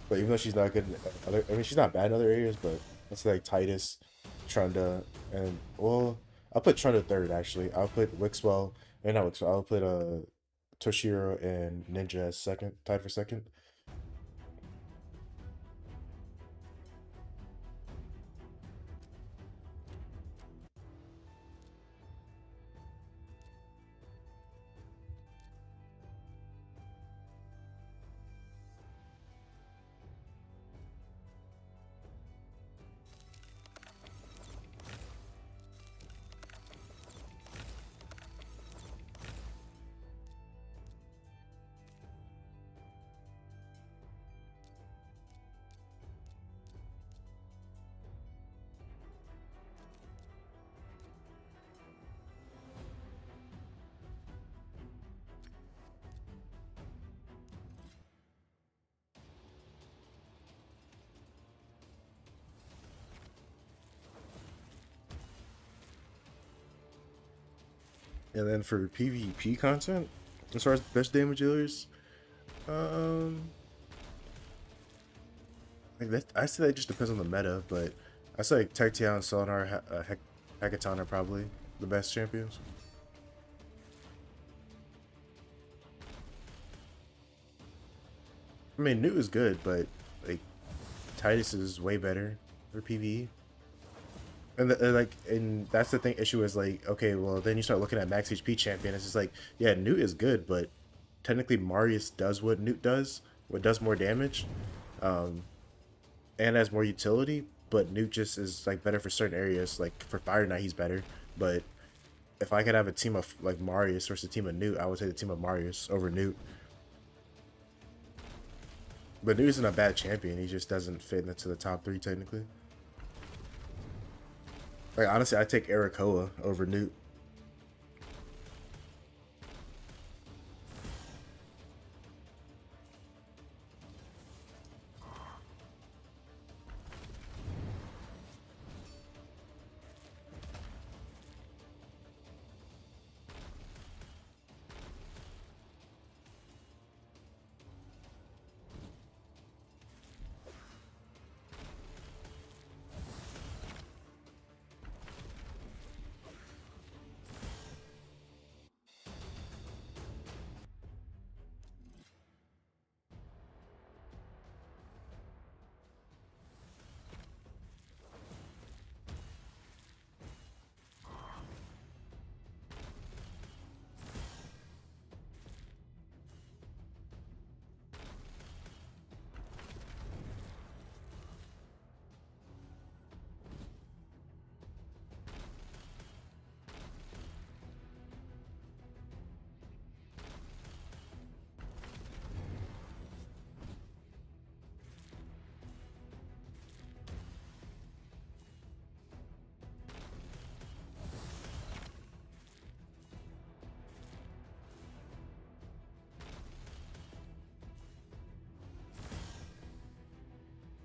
But even though she's not good in other, I mean, she's not bad in other areas, but let's say like Titus, Trunda, and well, I'll put Trunda third actually. I'll put Wixwell, and not Wixwell. I'll put Toshiro and Ninja as second, tied for second. And then for PvP content, as far as best damage dealers, um, like that, I say that just depends on the meta, but I say like Tecteon, Selenar, Hekaton are probably the best champions. I mean, Newt is good, but like Titus is way better for PvE. And that's the thing. Issue is like, okay, well, then you start looking at max HP champion. It's just like, yeah, Newt is good, but technically Marius does what Newt does, what does more damage, um, and has more utility. But Newt just is like better for certain areas. Like for Fire Knight, he's better. But if I could have a team of like Marius versus a team of Newt, I would take the team of Marius over Newt. But Newt isn't a bad champion. He just doesn't fit into the top three technically. Like honestly, I take Arakoa over Newt.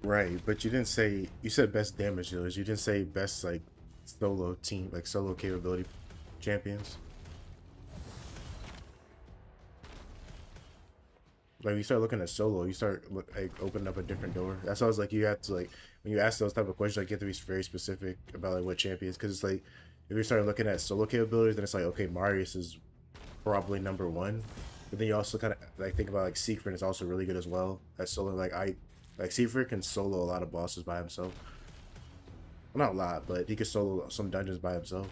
Right, but you didn't say you said best damage dealers. You didn't say best like solo team, like solo capability champions. Like you start looking at solo, you start like opening up a different door. That's why I was like, you have to like when you ask those type of questions, like you have to be very specific about like what champions, because it's like if you start looking at solo capabilities, then it's like okay, Marius is probably number one, but then you also kind of like think about like Siegfried is also really good as well as solo. Like Siegfried can solo a lot of bosses by himself. Well, not a lot, but he could solo some dungeons by himself.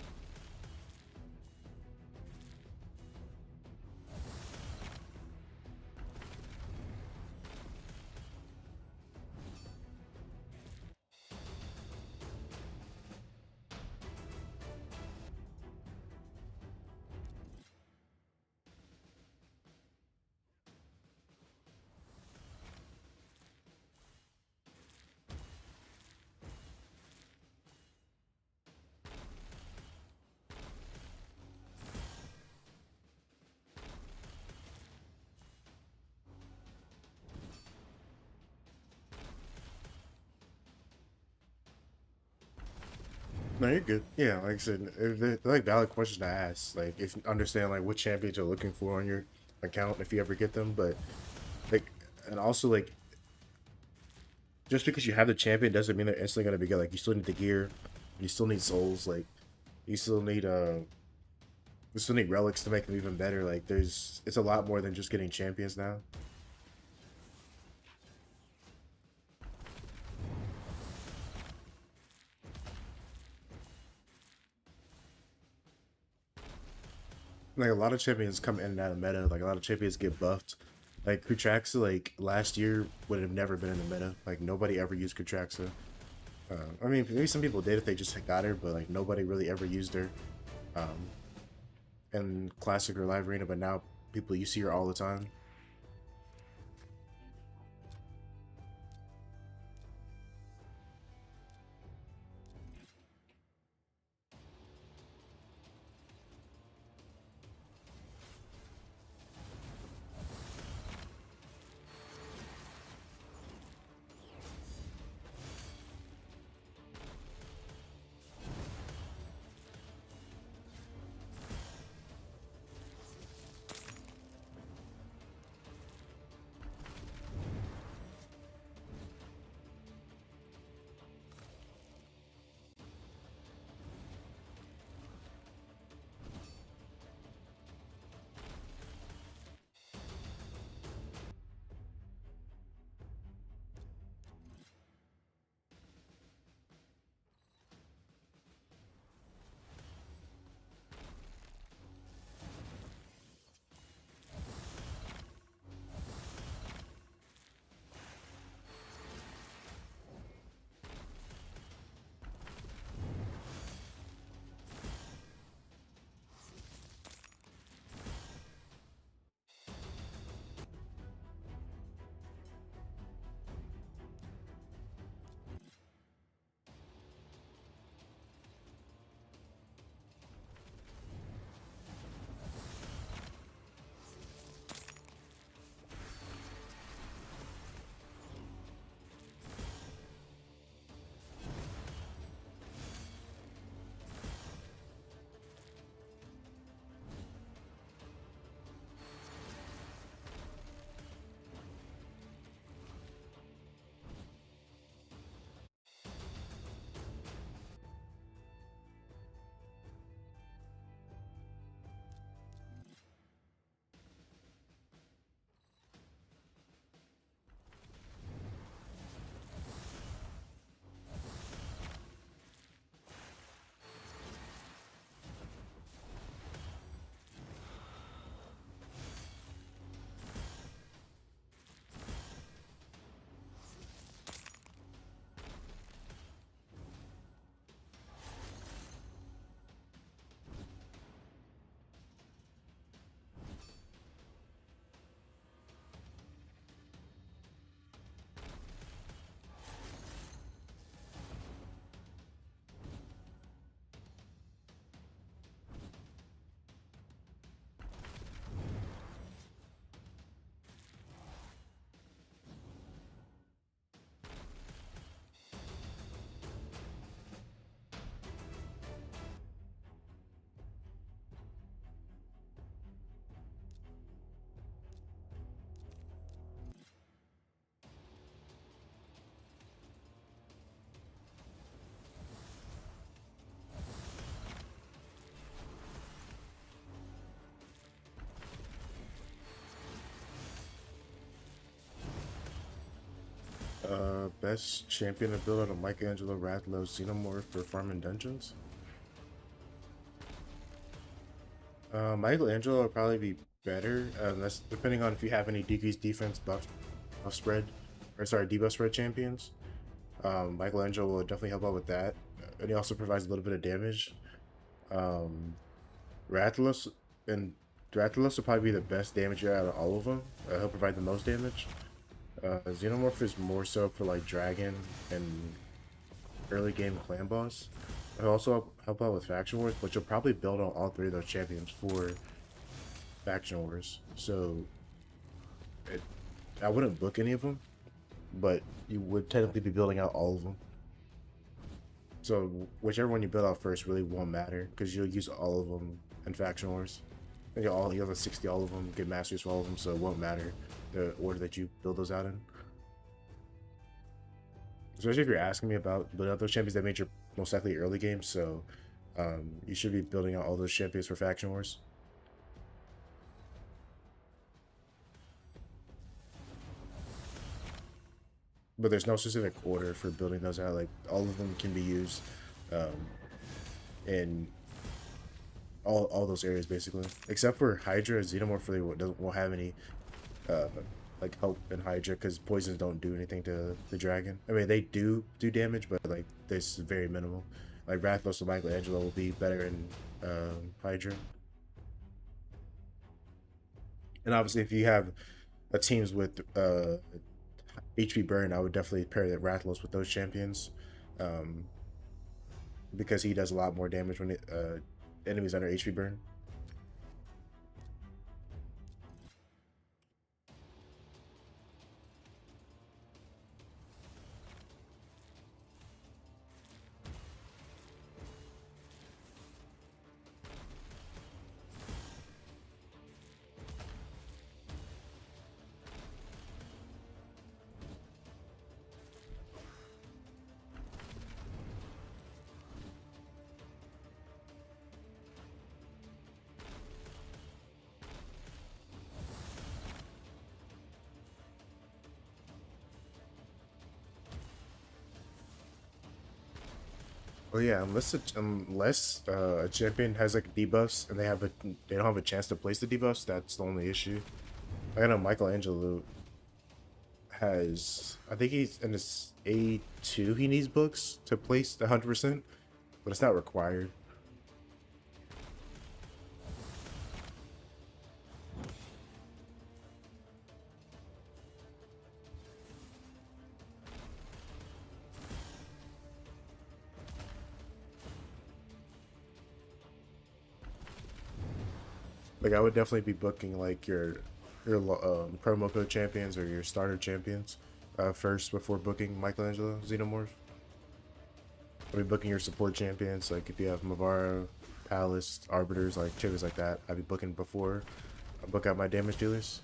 No, you're good. Yeah, like I said, they're like valid questions to ask. Like, if you understand like what champions you're looking for on your account, if you ever get them. But like, and also like, just because you have the champion doesn't mean they're instantly gonna be good. Like, you still need the gear, you still need souls. Like, you still need you still need relics to make them even better. Like, it's a lot more than just getting champions now. Like, a lot of champions come in and out of meta. Like, a lot of champions get buffed. Like, Kutraxa, like last year would have never been in the meta. Like, nobody ever used Kutraxa. I mean, maybe some people did if they just got her, but like nobody really ever used her um, in Classic or Live Arena. But now people, you see her all the time. Best champion to build on a Michelangelo Radlow Xenomorph for farming dungeons. Michelangelo would probably be better, unless depending on if you have any decreased defense buff spread, or sorry, debuff spread champions. Michelangelo will definitely help out with that, and he also provides a little bit of damage. Um, Rathalos and Rathalos will probably be the best damager out of all of them. He'll provide the most damage. Xenomorph is more so for like Dragon and early game clan boss. He'll also help out with faction wars, but you'll probably build on all three of those champions for faction wars. So it, I wouldn't book any of them, but you would technically be building out all of them. So whichever one you build out first really won't matter because you'll use all of them in faction wars. And you have a 60 all of them, get masters for all of them, so it won't matter the order that you build those out in. Especially if you're asking me about building out those champions, that made your most likely early game, so you should be building out all those champions for faction wars. But there's no specific order for building those out. Like all of them can be used in all those areas basically, except for Hydra. Xenomorph really won't have any like help in Hydra because poisons don't do anything to the dragon. I mean, they do damage, but like this is very minimal. Like Rathlos and Michelangelo will be better in Hydra. And obviously, if you have a teams with HP burn, I would definitely pair that Rathlos with those champions, um, because he does a lot more damage when enemies under HP burn. Oh yeah, unless a champion has like debuffs and they don't have a chance to place the debuffs, that's the only issue. I know Michelangelo has, I think he's in his A2, he needs books to place the 100%, but it's not required. Like I would definitely be booking like your promo code champions or your starter champions first before booking Michelangelo Xenomorph. I'd be booking your support champions, like if you have Mavara, Palace, Arbiters, like champions like that. I'd be booking before I book out my damage dealers.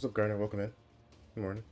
What's up, Garner? Welcome in. Good morning.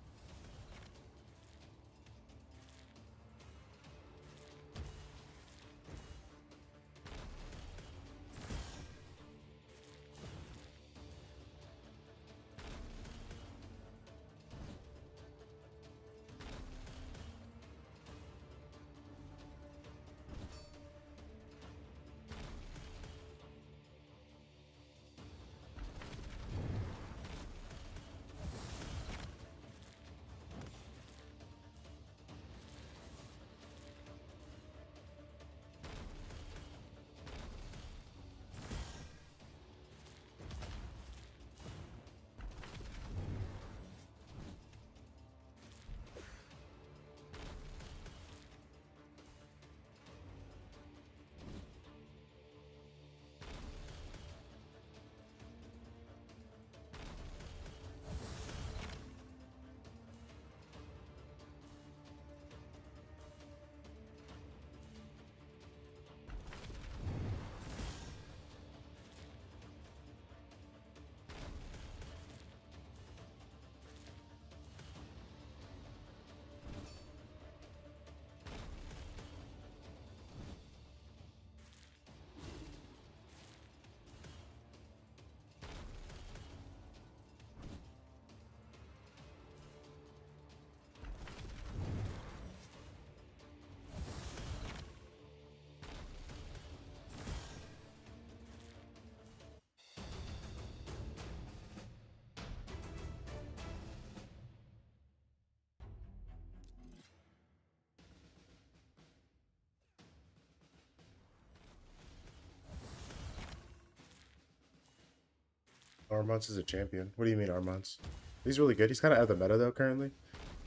Armance is a champion. What do you mean Armance? He's really good. He's kind of out of the meta though currently.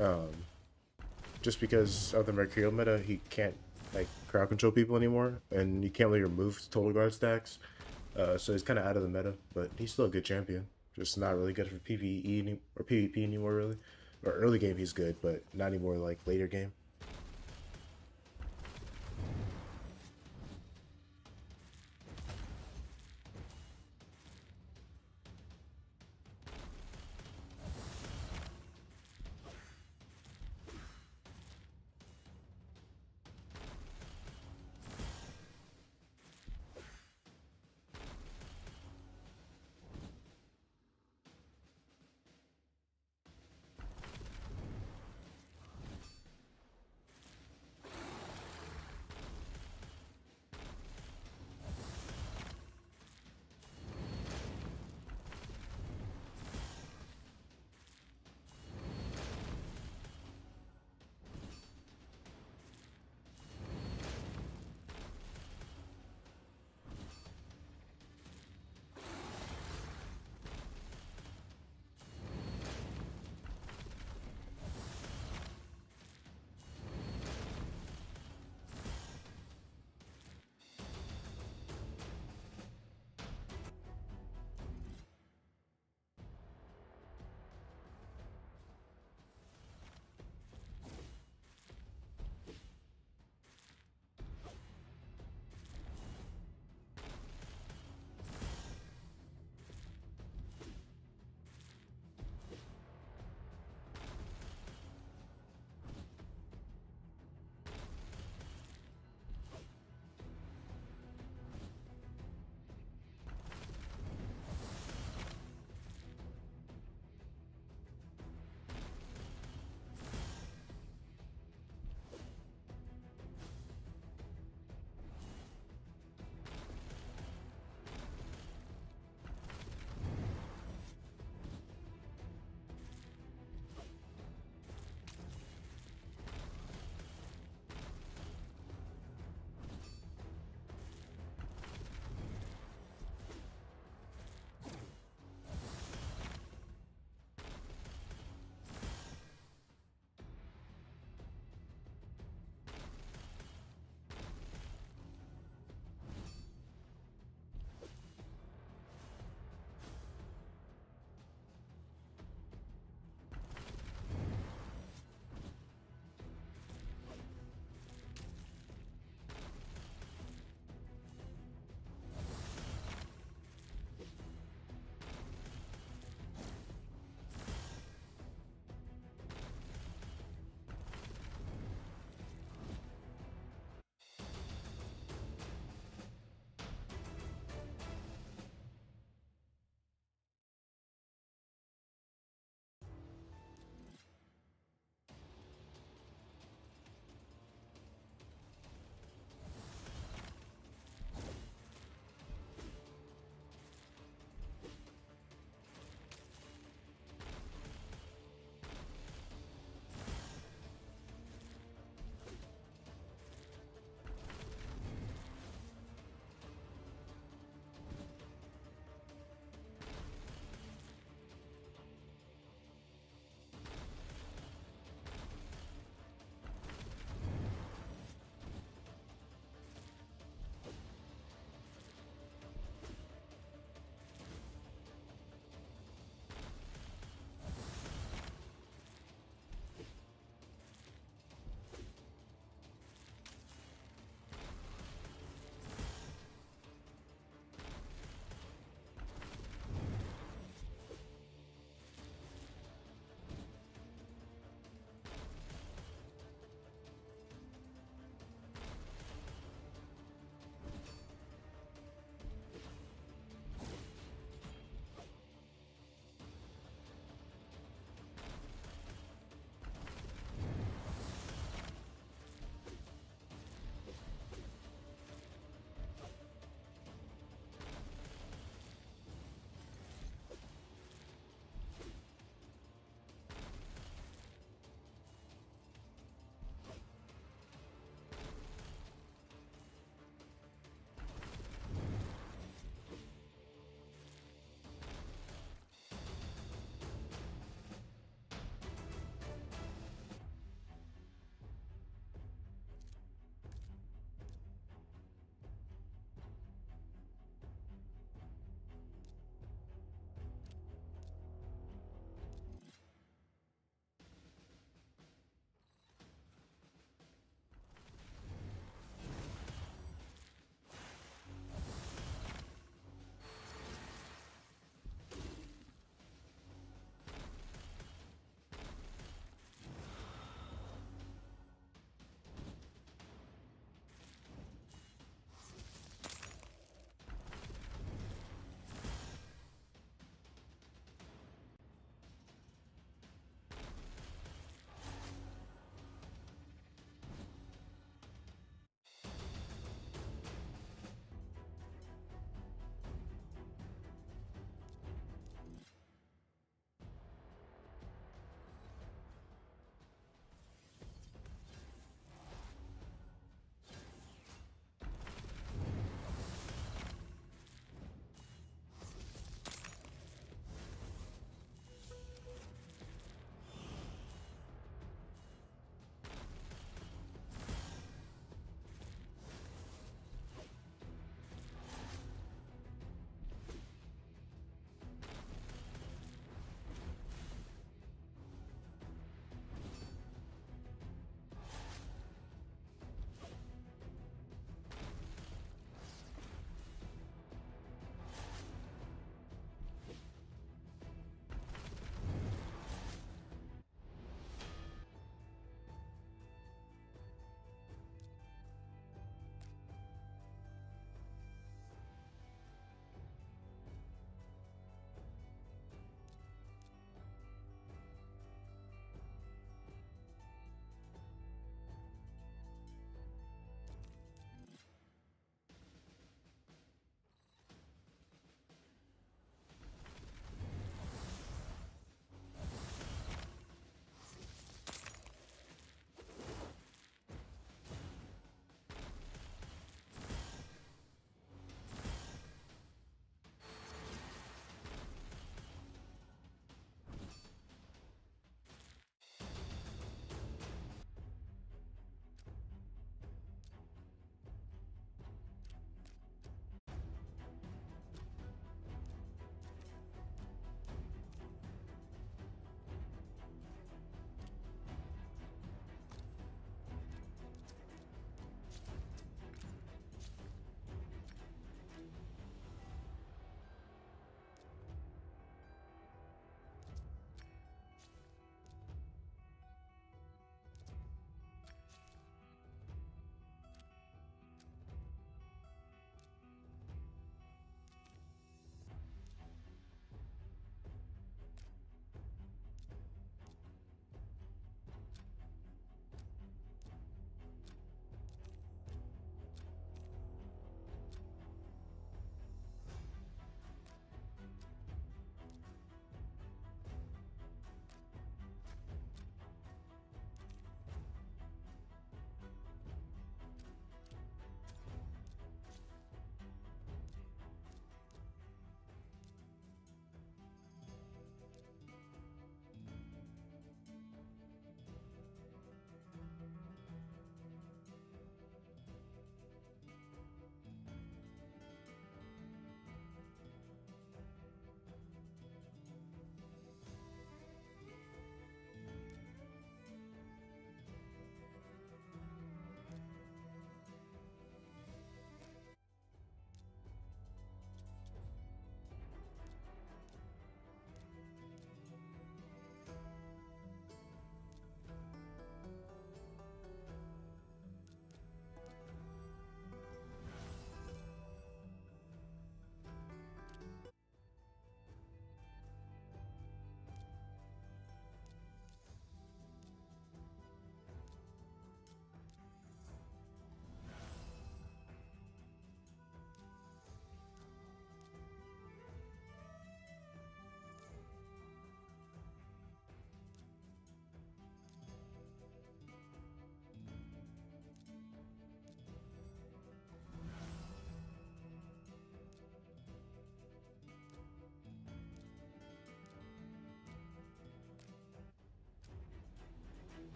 Um, just because of the Mercurial meta, he can't like crowd control people anymore, and you can't really remove total guard stacks. So he's kind of out of the meta, but he's still a good champion. Just not really good for PvE or PvP anymore, really. Or early game he's good, but not anymore like later game.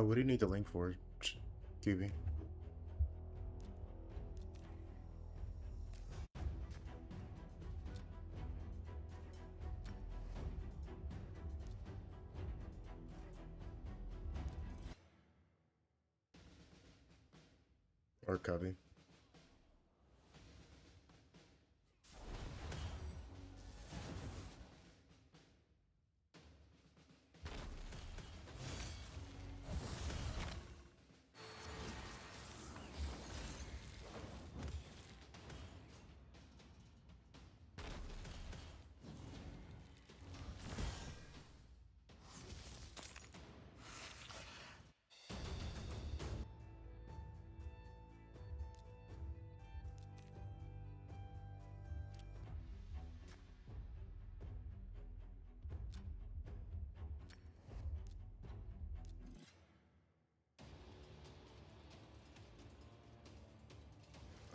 What do you need the link for, QB? Or copy?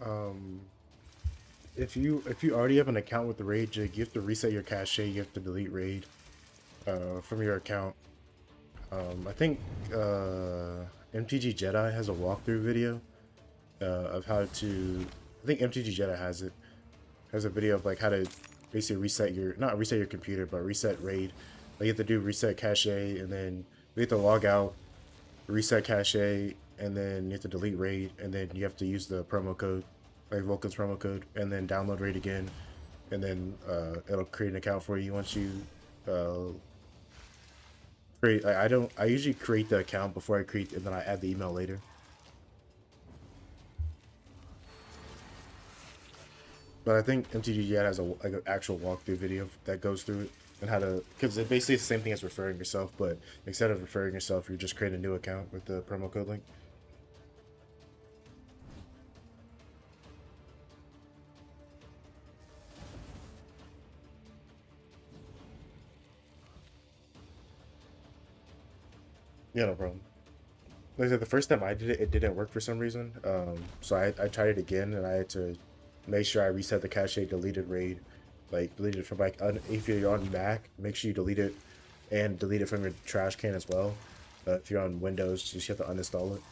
Um, if you already have an account with the raid jig, you have to reset your cache. You have to delete raid from your account. I think MTG Jedi has a walkthrough video of how to. I think MTG Jedi has a video of like how to basically reset your not reset your computer, but reset raid. Like you have to do reset cache, and then you have to log out, reset cache, and then you have to delete raid, and then you have to use the promo code, like Vulcan's promo code, and then download raid again, and then it'll create an account for you once you uh, create. I don't. I usually create the account before I create, and then I add the email later. But I think MTG Yet has a like an actual walkthrough video that goes through it and how to, because it basically it's the same thing as referring yourself, but instead of referring yourself, you just create a new account with the promo code link. Yeah, no problem. Like I said, the first time I did it, it didn't work for some reason. So I tried it again, and I had to make sure I reset the cache, deleted raid, like deleted it from like if you're on Mac, make sure you delete it, and delete it from your trash can as well. If you're on Windows, you just have to uninstall it.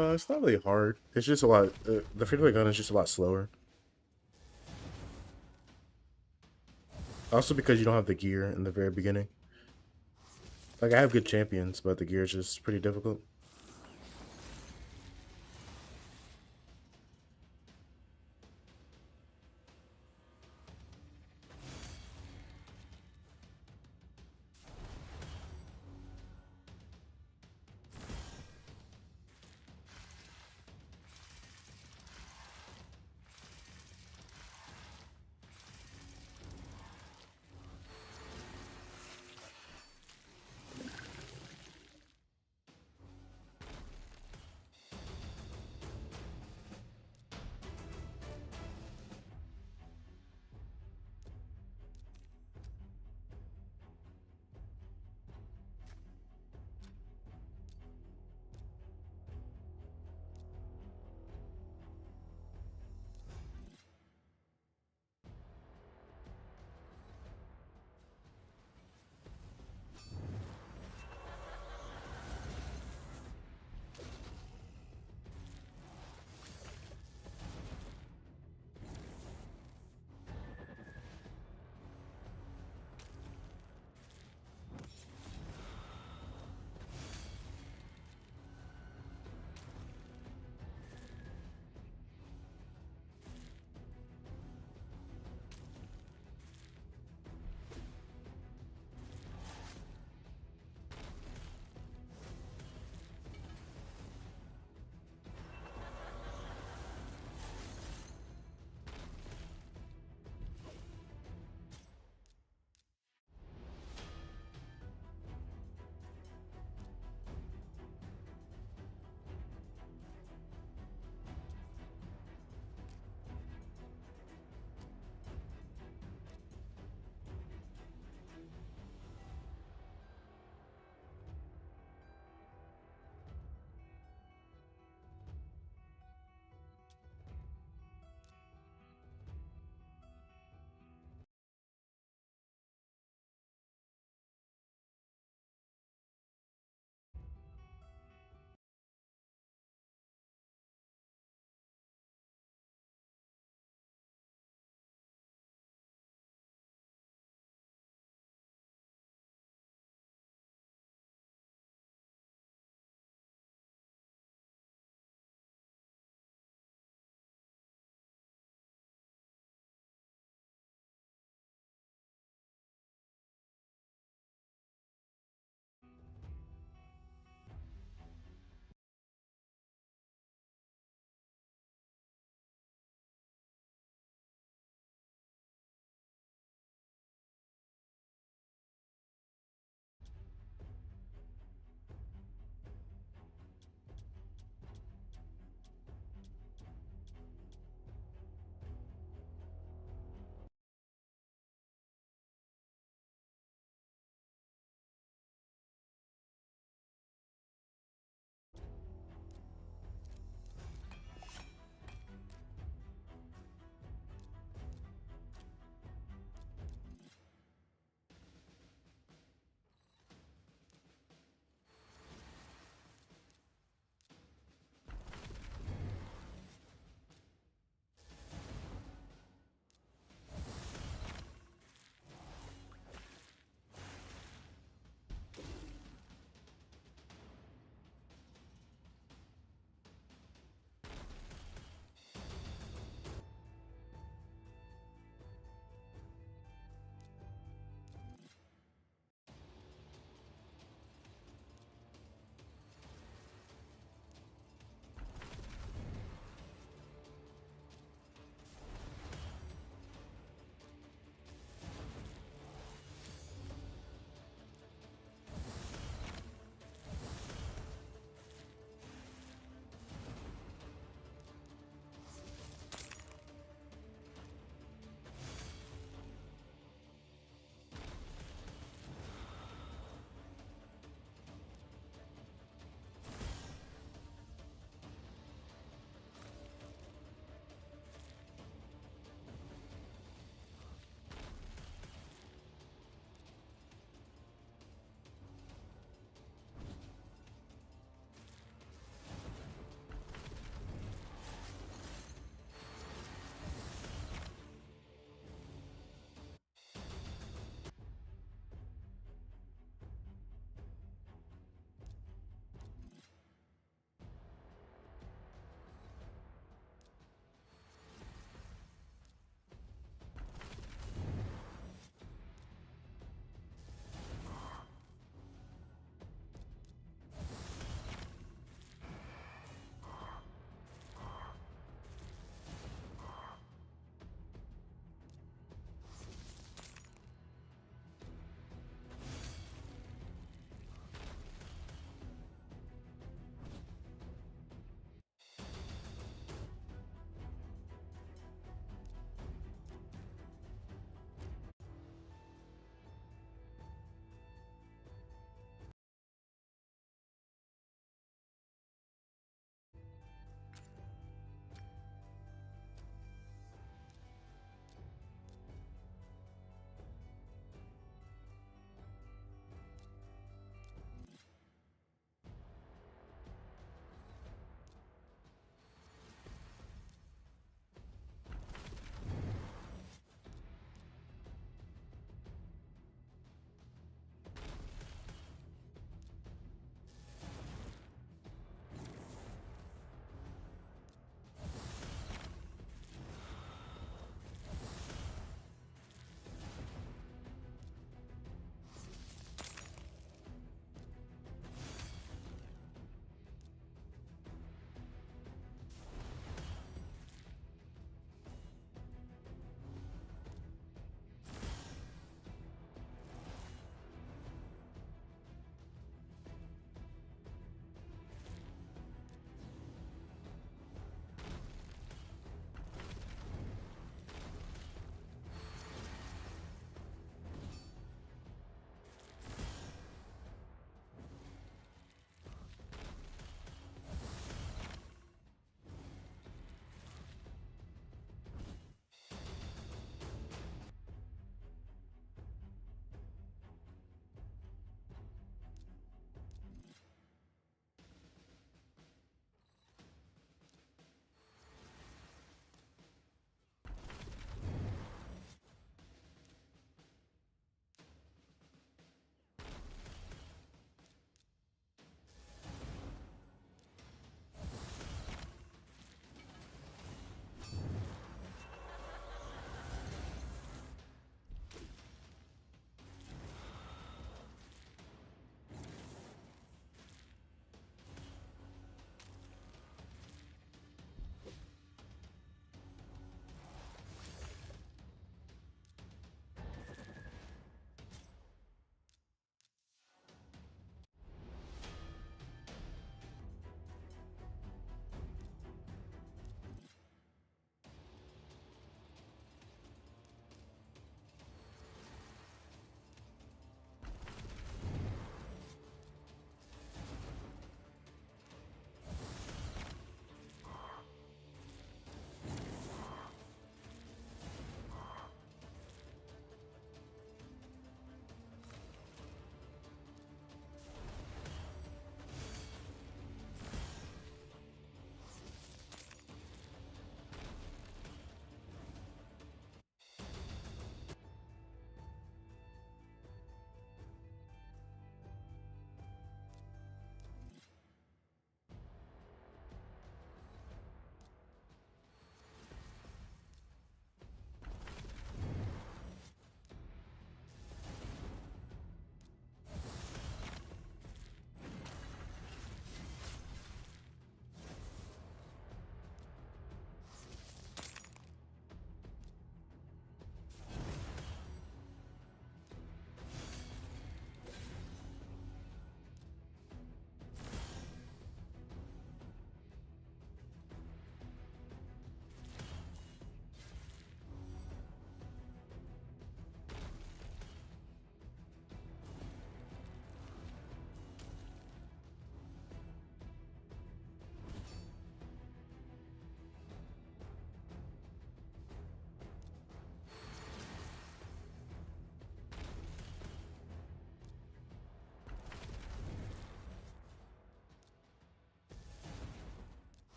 It's not really hard. It's just a lot. The free to play gun is just a lot slower. Also because you don't have the gear in the very beginning. Like I have good champions, but the gear is just pretty difficult.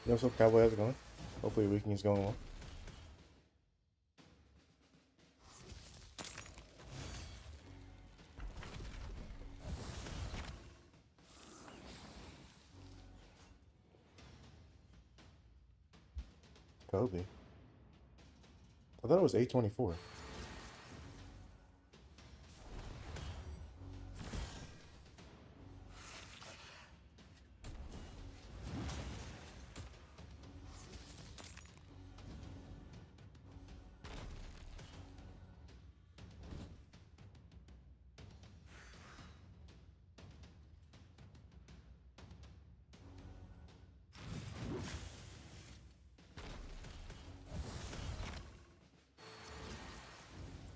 Yo, what's up, Cowboy? How's it going? Hopefully your weekend is going well. Kobe. I thought it was 824.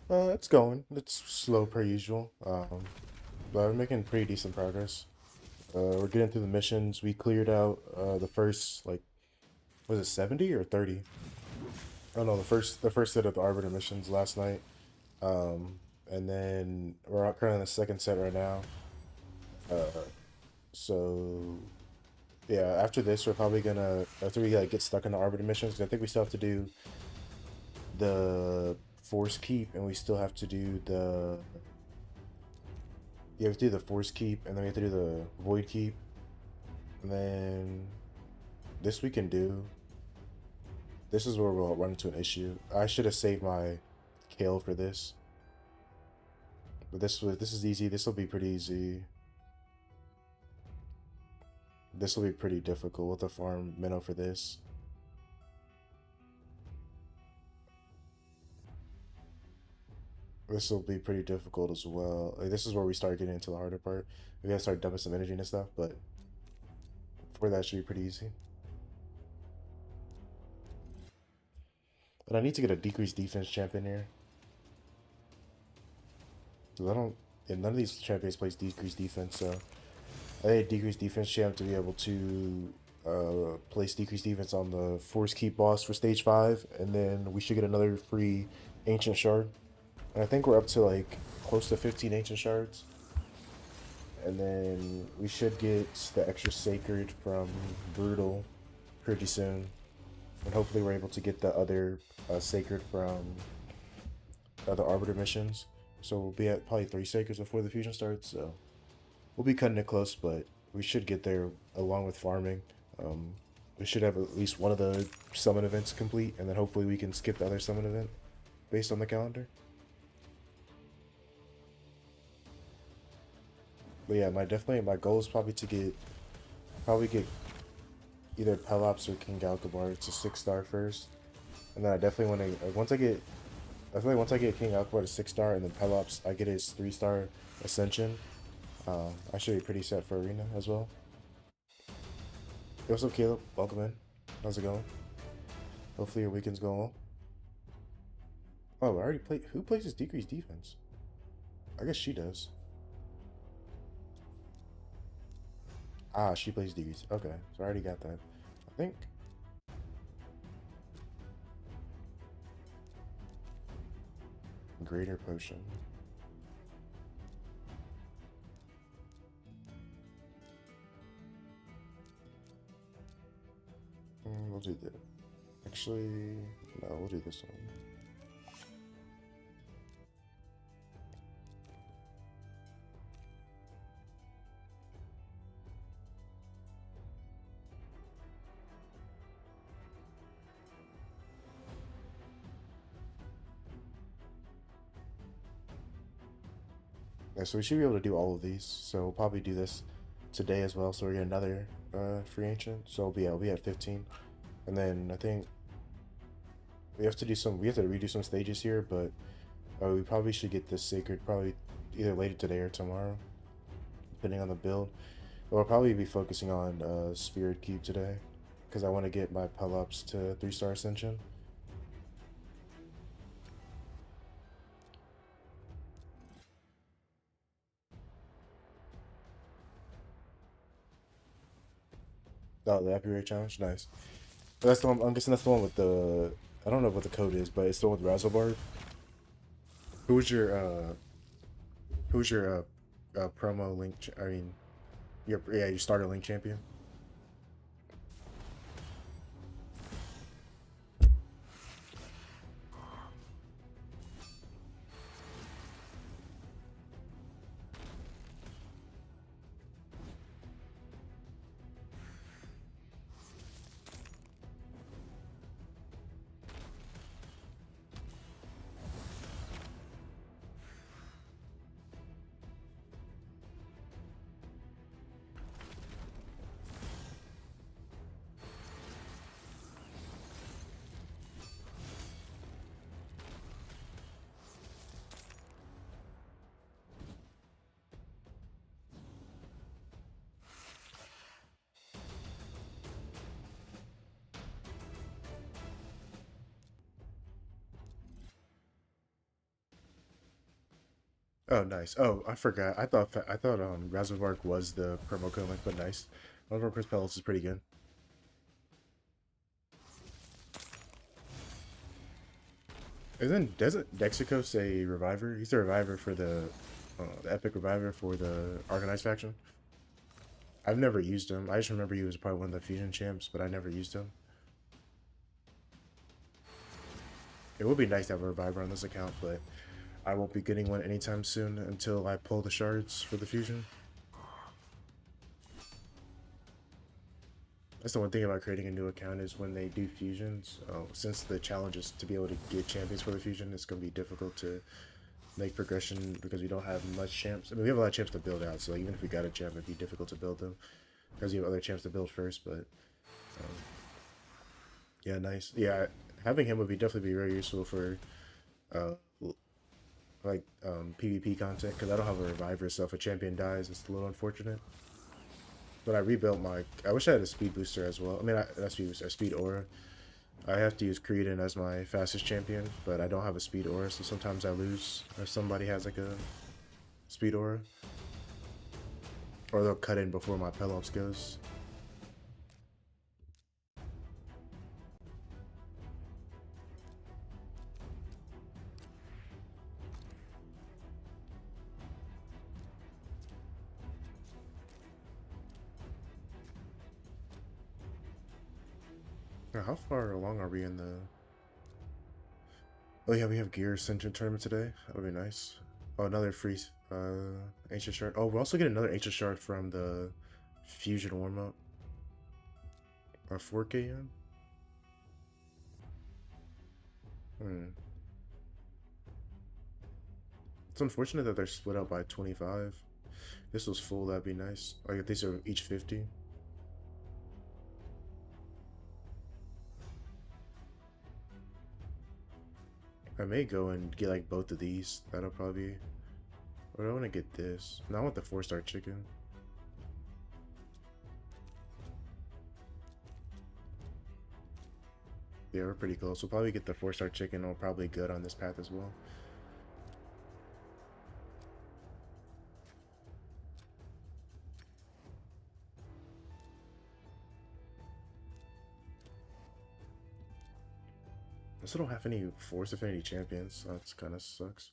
It's going. It's slow per usual. But we're making pretty decent progress. We're getting through the missions. We cleared out the first, like, was it 70 or 30? Oh no, the first set of the Arbiter missions last night. And then we're currently in the second set right now. So yeah, after this we're probably gonna, after we like get stuck in the Arbiter missions, 'cause I think we still have to do the Force Keep, and we still have to do the, you have to do the Force Keep, and then we have to do the Void Keep, and then this we can do. This is where we'll run into an issue. I should have saved my Kale for this, but this is easy. This will be pretty easy. This will be pretty difficult with the farm minnow for this. This will be pretty difficult as well. Like, this is where we start getting into the harder part. We gotta start dumping some energy and stuff, but for that should be pretty easy. But I need to get a decreased defense champion here. Cause I don't, yeah, none of these champions plays decreased defense, so I need a decreased defense champ to be able to place decreased defense on the Force Keep boss for stage 5, and then we should get another free Ancient Shard. And I think we're up to like close to 15 Ancient Shards. And then we should get the extra Sacred from Brutal pretty soon. And hopefully we're able to get the other Sacred from the Arbiter missions. So we'll be at probably 3 Sacreds before the fusion starts, so we'll be cutting it close, but we should get there along with farming. We should have at least one of the summon events complete, and then hopefully we can skip the other summon event based on the calendar. But yeah, my goal is probably to get either Pelops or King Galkabar to 6-star first, and then I definitely want to, I feel like once I get King Galkabar to 6-star and then Pelops I get his 3-star Ascension, I should be pretty set for Arena as well. Hey, what's up, Caleb? Welcome in. How's it going? Hopefully your weekend's going well. Oh, I already played. Who plays this decreased defense? I guess she does. Ah, she plays decreased. Okay, so I already got that. I think. Greater potion. We'll do that. Actually, no, we'll do this one. Yeah, so we should be able to do all of these. So we'll probably do this today as well. So we're getting another free ancient. So we'll be at 15. And then I think we have to redo some stages here, but we probably should get this sacred probably either later today or tomorrow, depending on the build. But I'll probably be focusing on Spirit Keep today, because I want to get my Pelops to 3-star Ascension. Oh, the Happy Ray Challenge? Nice. That's the one, I'm guessing that's the one with the, I don't know what the code is, but it's the one with Razzlebar. Who's your, promo link, I mean, your starter link champion? Oh, nice. Oh, I forgot. I thought Razovark was the promo code link, but nice. Razovark Chris Pellis is pretty good. Doesn't Dexico say Reviver? He's the Reviver for the Epic Reviver for the Organized faction. I've never used him. I just remember he was probably one of the Fusion champs, but I never used him. It would be nice to have a Reviver on this account, but I won't be getting one anytime soon until I pull the shards for the Fusion. That's the one thing about creating a new account is when they do fusions. Since the challenge is to be able to get champions for the fusion, it's going to be difficult to make progression because we don't have much champs. I mean, we have a lot of champs to build out, so even if we got a champ, it'd be difficult to build them because you have other champs to build first. But yeah, nice. Yeah, having him would be definitely be very useful for uh, PvP content because I don't have a reviver, so if a champion dies, it's a little unfortunate. But I rebuilt my. I wish I had a speed booster as well. I mean, not speed booster, a speed aura. I have to use Creedon as my fastest champion, but I don't have a speed aura, so sometimes I lose if somebody has like a speed aura, or they'll cut in before my Pelops goes. Now, how far along are we in the? Oh yeah, we have Gear Ascension tournament today. That'll be nice. Oh, another free ancient shard. Oh, we'll also get another ancient shard from the fusion warm up. 4K yen. Hmm. It's unfortunate that they're split up by 25. If this was full, that'd be nice. Like if these are each 50. I may go and get like both of these. That'll probably be. Or do I want to get this? No, I want the 4-star chicken. Yeah, we're pretty close. We'll probably get the 4-star chicken. Or probably good on this path as well. I also don't have any Force Affinity champions, so that's kind of sucks.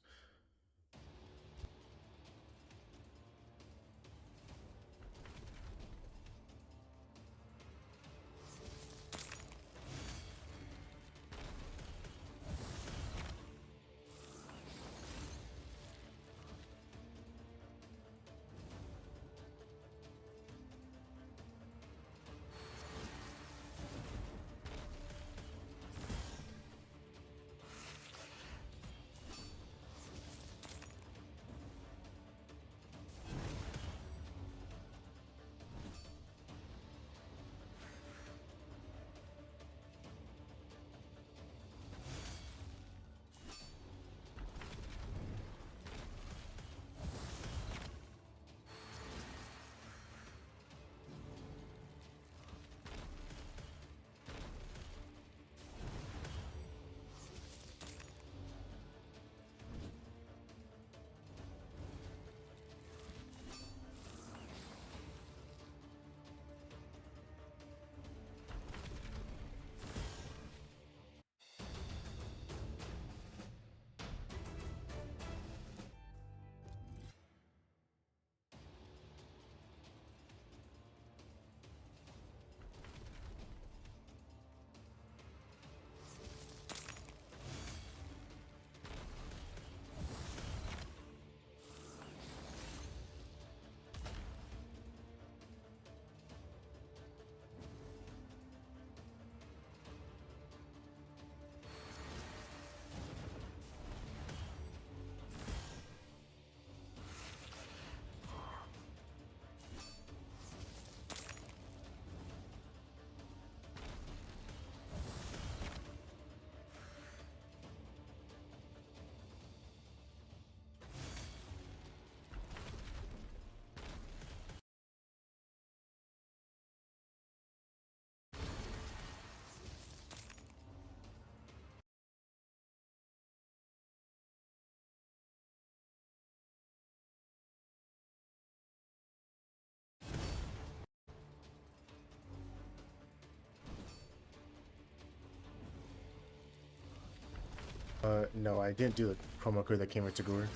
No, I didn't do the promo code that came with Tagore.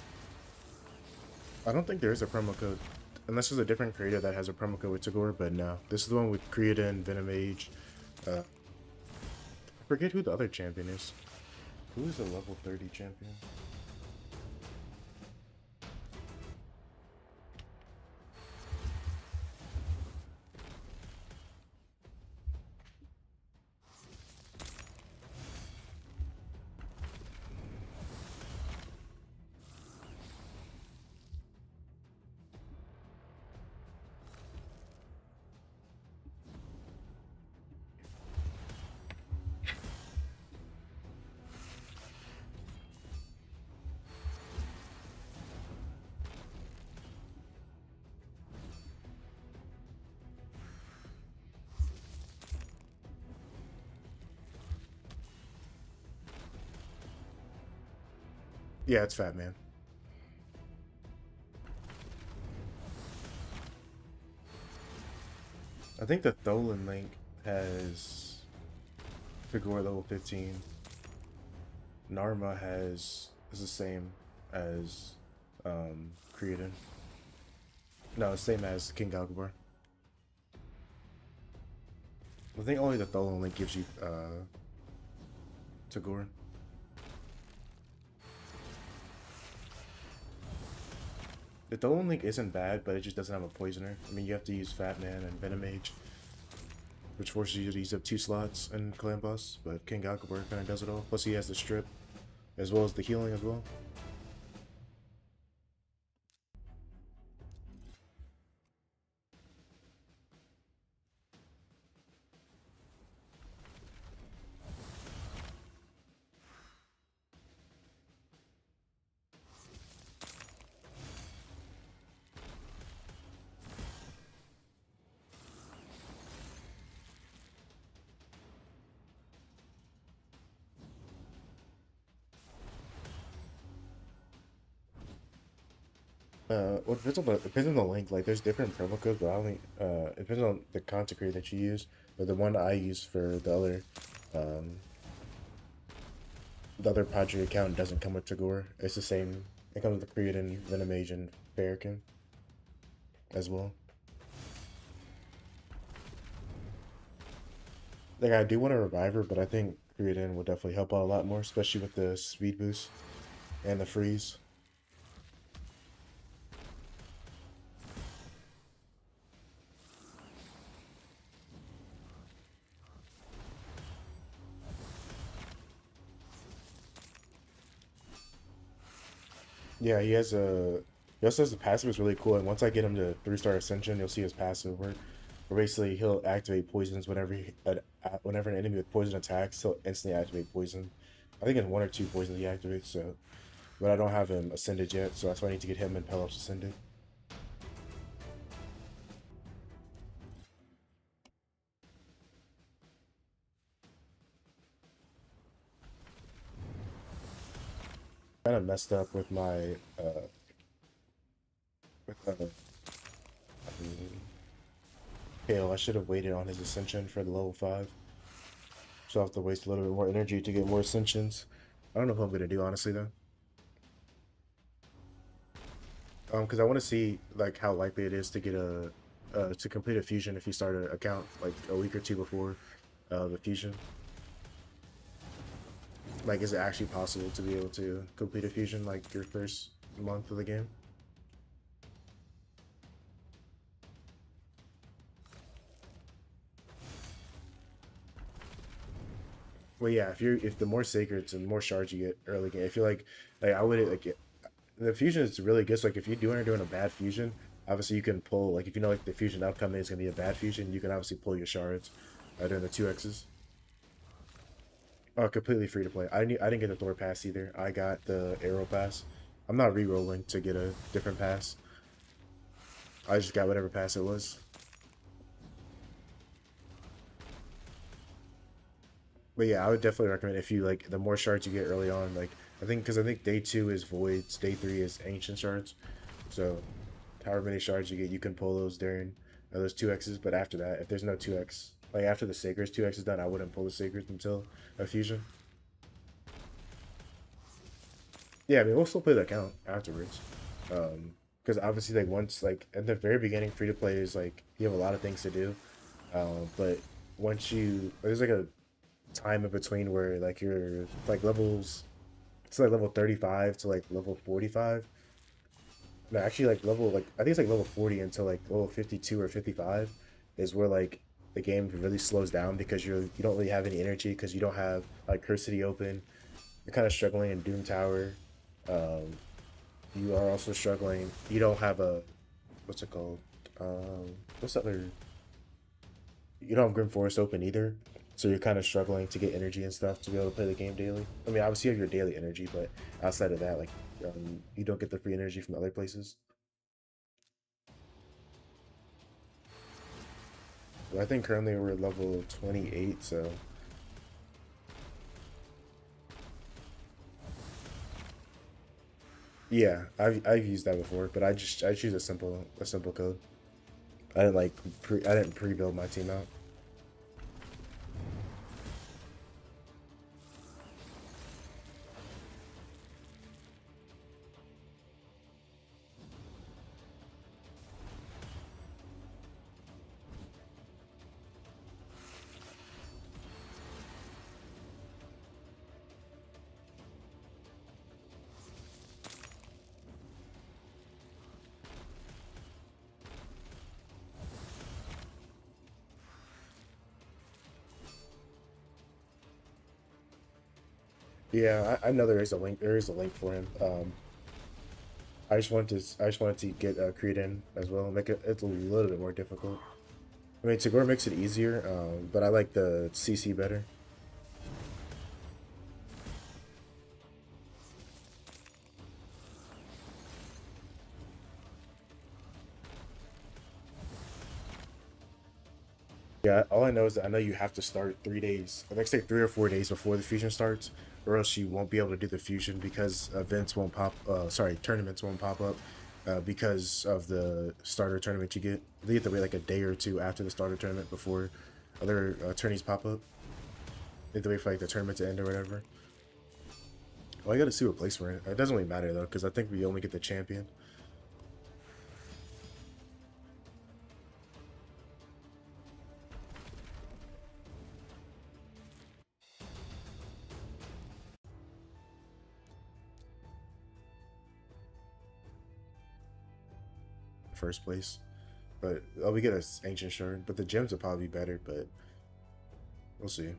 I don't think there is a promo code, unless there's a different creator that has a promo code with Tagore, but no. This is the one with Creedon, Venom Age. I forget who the other champion is. Who is the level 30 champion? Yeah, it's Fat Man. I think the Tholen link has Tagore level 15. Narma is the same as Creedon. No, same as King Galgabar. I think only the Tholen link gives you Tagore. The Tholen link isn't bad, but it just doesn't have a poisoner. I mean, you have to use Fat Man and Venom Age, which forces you to use up 2 slots in Clan Boss, but King Galgabar kind of does it all. Plus he has the strip, as well as the healing as well. Well, it depends on the link. Like, there's different promo codes, but I only it depends on the content creator that you use. But the one I use for um, the other Padre account doesn't come with Tagore. It's the same. It comes with Creedon, Venomage, and Farrakhan as well. Like, I do want a reviver, but I think Creedon will definitely help out a lot more, especially with the speed boost and the freeze. Yeah, he also has the passive is really cool, and once I get him to 3-star ascension, you'll see his passive work. Where basically he'll activate poisons whenever an enemy with poison attacks, he'll instantly activate poison. I think it's 1 or 2 poisons he activates, so but I don't have him ascended yet, so that's why I need to get him and Pelops ascended. Kind of messed up with my with Kale. I should have waited on his ascension for the level 5. So I have to waste a little bit more energy to get more ascensions. I don't know what I'm gonna do honestly though. Because I want to see like how likely it is to get a to complete a fusion if you start an account like a week or 2 before the fusion. Like, is it actually possible to be able to complete a fusion like your first month of the game? Well, yeah. If the more sacreds and more shards you get early game, I feel like I would like the fusion is really good. So like if you're doing a bad fusion, obviously you can pull like if you know like the fusion outcome is gonna be a bad fusion, you can obviously pull your shards during the 2x's. Oh, completely free to play. I didn't get the Thor pass either. I got the arrow pass. I'm not re-rolling to get a different pass. I just got whatever pass it was. But yeah, I would definitely recommend if you like the more shards you get early on. Like I think day 2 is voids, day 3 is ancient shards. So however many shards you get, you can pull those during those 2x's. But after that, if there's no 2x, like after the sacreds 2x is done, I wouldn't pull the sacreds until a fusion. Yeah, I mean, we'll still play the account afterwards. Because obviously, like once, like at the very beginning, free to play is like you have a lot of things to do. But once you, there's like a time in between where like you're like levels, it's like level 35 to like level 45. No, actually, like level like I think it's like level 40 until like level 52 or 55 is where like the game really slows down because you don't really have any energy because you don't have like Curse City open. You're kind of struggling in Doom Tower. Um, you are also struggling. You don't have a what's it called? What's the other? You don't have Grim Forest open either, so you're kind of struggling to get energy and stuff to be able to play the game daily. I mean, obviously you have your daily energy, but outside of that, like you don't get the free energy from other places. But I think currently we're level 28, so yeah, I've used that before, but I choose a simple code. I didn't like I didn't pre-build my team out. Yeah, I know there is a link. There is a link for him. I just wanted to get Creed in as well, make it it's a little bit more difficult. I mean, Tagore makes it easier, but I like the CC better. Yeah, all I know is that I know you have to start 3 days, the next day 3 or 4 days before the fusion starts, or else you won't be able to do the fusion because events won't pop. Sorry, tournaments won't pop up because of the starter tournament you get. You have to wait like a day or two after the starter tournament before other tourneys pop up. You have to wait for like the tournament to end or whatever. Well, I got to see what place we're in. It doesn't really matter though, because I think we only get the champion. First place. But oh, we get a ancient shard. But the gems will probably be better. But we'll see.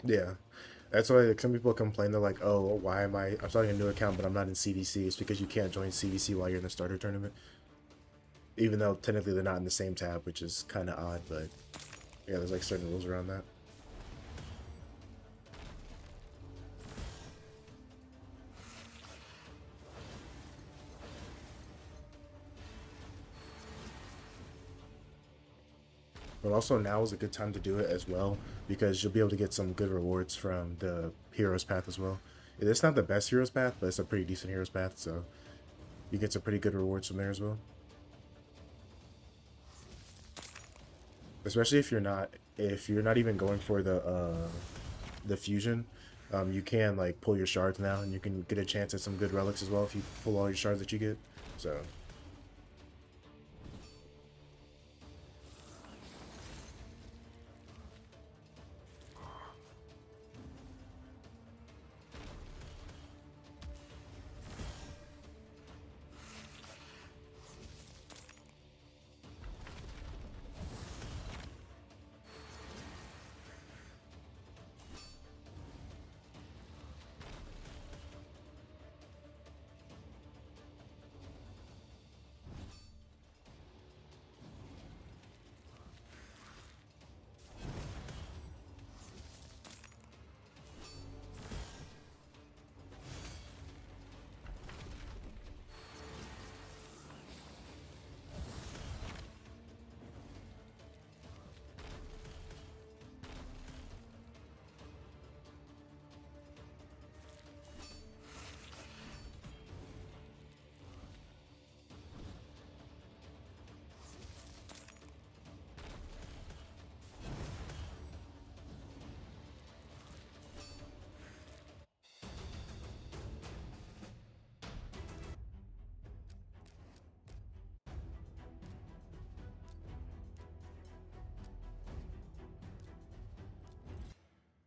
Yeah, that's why like, some people complain. They're like, "Oh, why am I? I'm starting a new account, but I'm not in CDC." It's because you can't join CDC while you're in the starter tournament, even though technically they're not in the same tab, which is kind of odd. But yeah, there's like certain rules around that. But also now is a good time to do it as well because you'll be able to get some good rewards from the hero's path as well. It's not the best hero's path, but it's a pretty decent hero's path, so you get some pretty good rewards from there as well. Especially if you're not even going for the fusion, you can like pull your shards now, and you can get a chance at some good relics as well if you pull all your shards that you get. So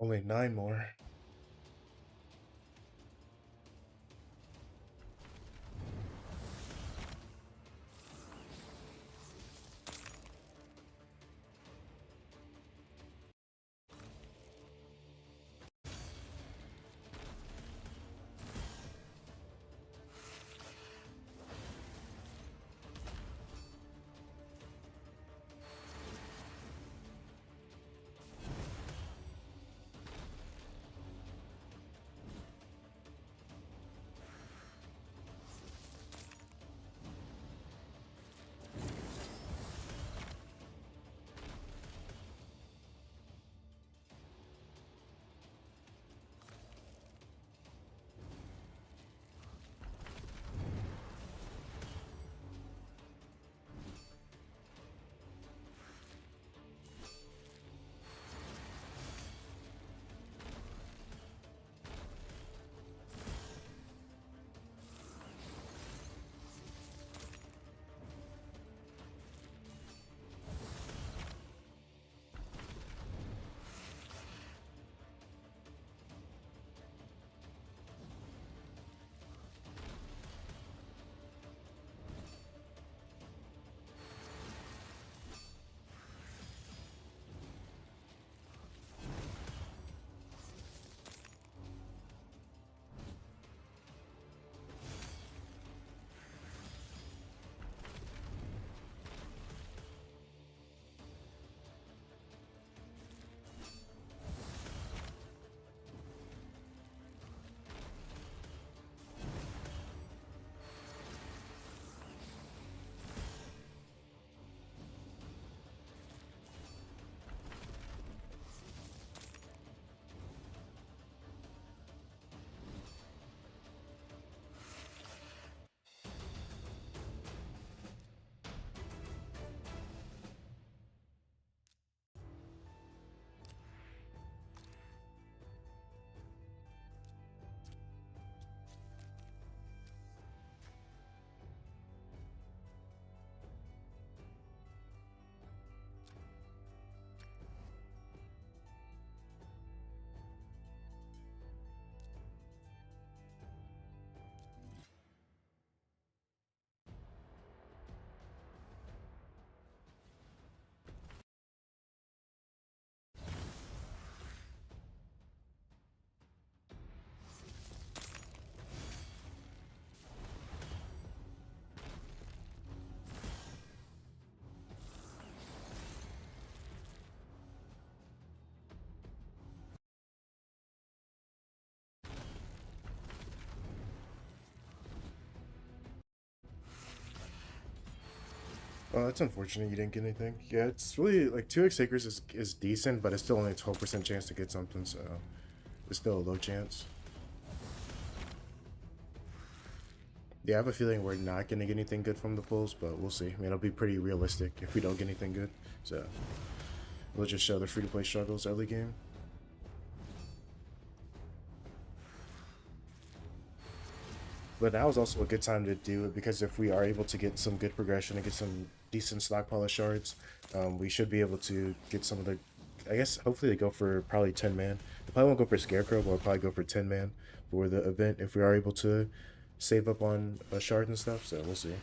Only 9 more. Oh, that's unfortunate you didn't get anything. Yeah, it's really like 2x acres is decent, but it's still only a 12% chance to get something, so it's still a low chance. Yeah, I have a feeling we're not gonna get anything good from the pulls, but we'll see. I mean, it'll be pretty realistic if we don't get anything good. So we'll just show the free-to-play struggles early game. But now is also a good time to do it because if we are able to get some good progression and get some decent stockpile of shards, we should be able to get some of the. I guess hopefully they go for probably 10 man. They probably won't go for Scarecrow, but we'll probably go for 10 man for the event if we are able to save up on shards and stuff. So we'll see.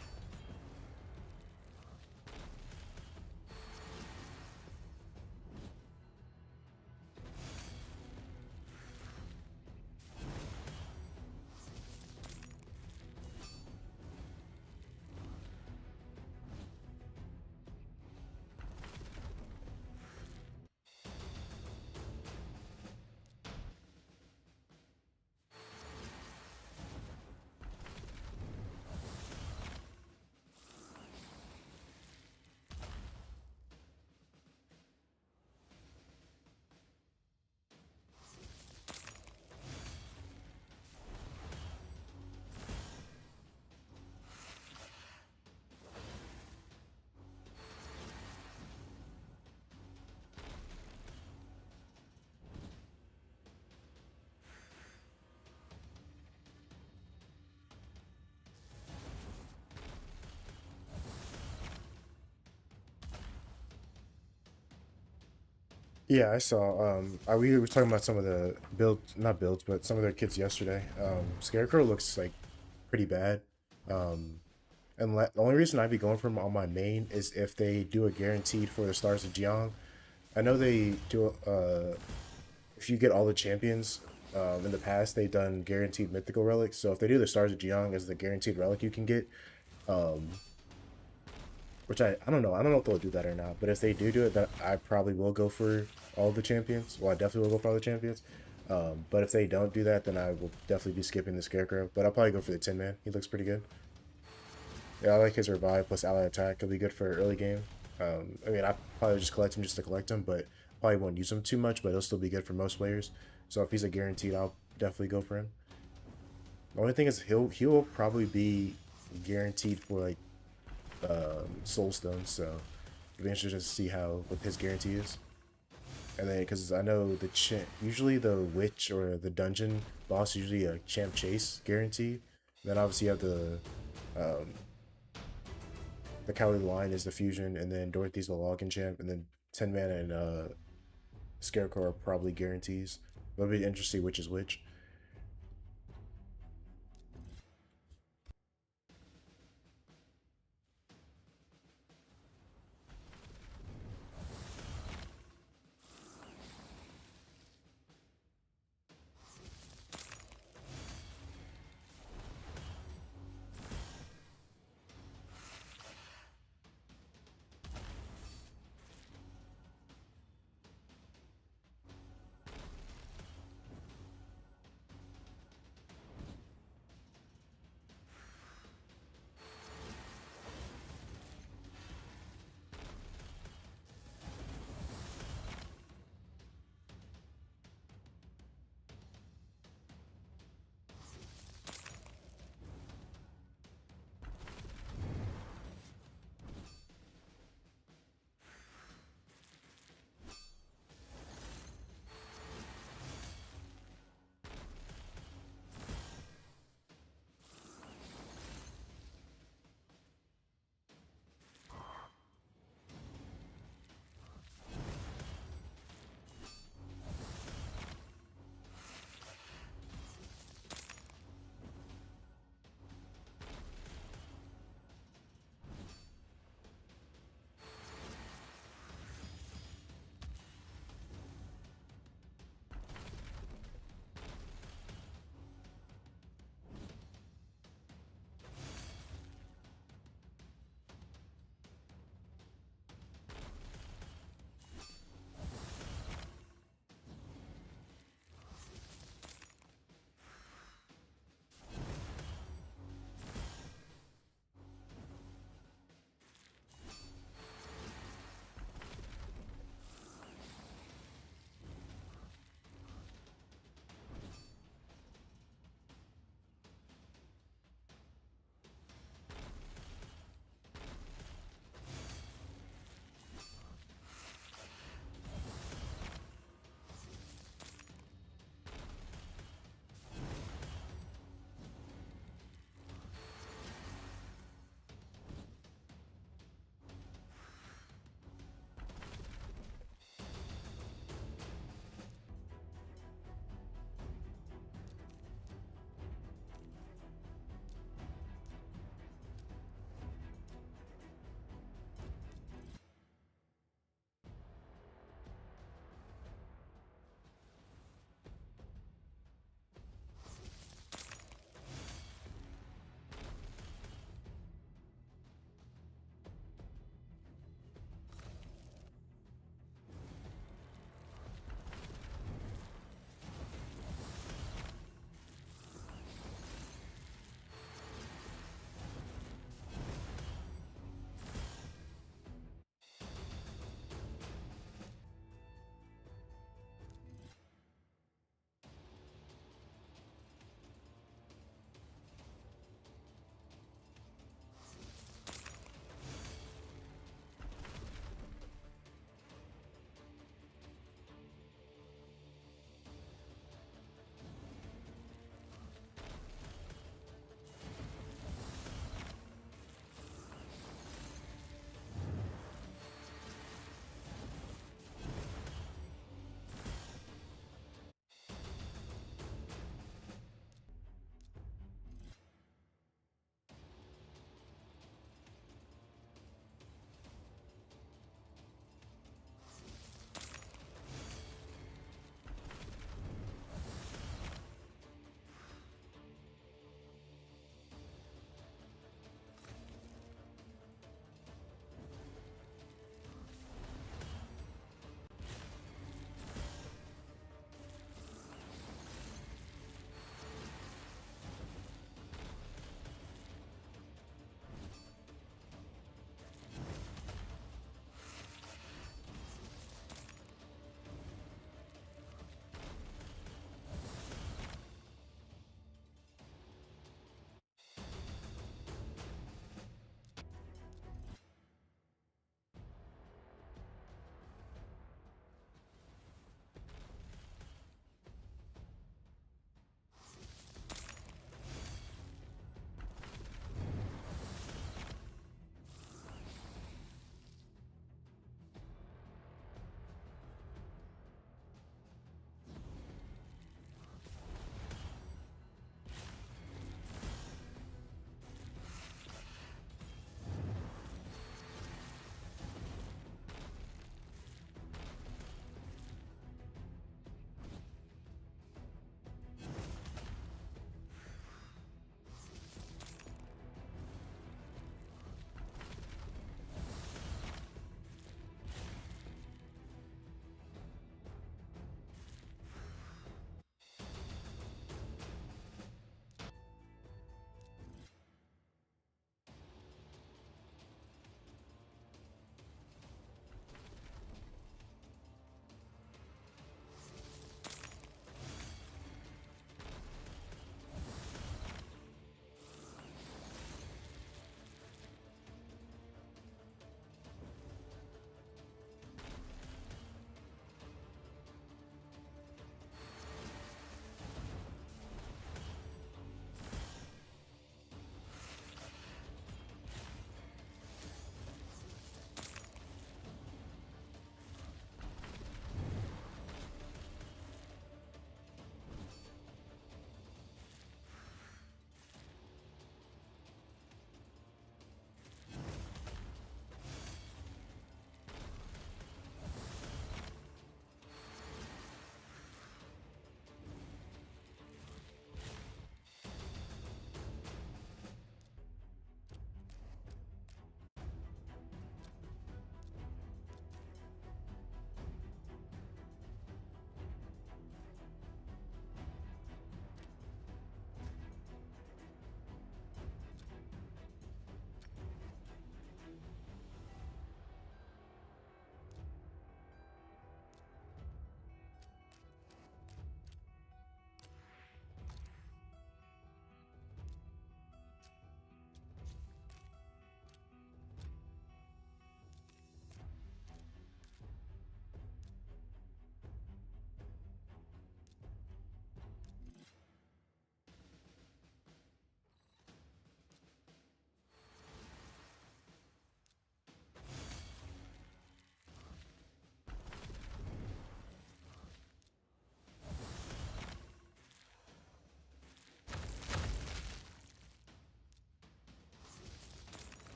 Yeah, I saw. We were talking about some of the builds, not builds, but some of their kits yesterday. Scarecrow looks like pretty bad. Um, and the only reason I'd be going for him on my main is if they do a guaranteed for the Stars of Jiang. I know they do. If you get all the champions, in the past they've done guaranteed mythical relics. So if they do the Stars of Jiang as the guaranteed relic you can get, um, which I don't know. I don't know if they'll do that or not. But if they do it, then I probably will go for all the champions. Well, I definitely will go for all the champions. But if they don't do that, then I will definitely be skipping the Scarecrow. But I'll probably go for the Tin Man. He looks pretty good. Yeah, I like his revive plus ally attack. It'll be good for early game. I mean, I probably just collect him just to collect him, but probably won't use him too much. But he'll still be good for most players. So if he's a guaranteed, I'll definitely go for him. The only thing is he will probably be guaranteed for like soulstone, so it'll be interesting to see how what his guarantee is. And then because I know usually the witch or the dungeon boss is usually a champ chase guarantee. Then obviously you have um, the Cowardly Lion is the fusion, and then Dorothy's the login champ, and then Tin Man and Scarecrow are probably guarantees. It'll be interesting which is which.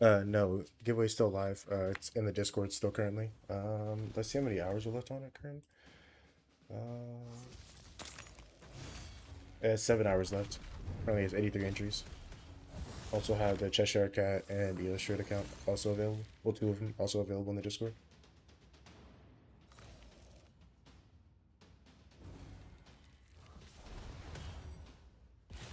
No, giveaway's still live. It's in the Discord still currently. Let's see how many hours are left on it currently. It has 7 hours left. Currently has 83 entries. Also have the Cheshire Cat and Illustrate account also available. Well, two of them also available in the Discord.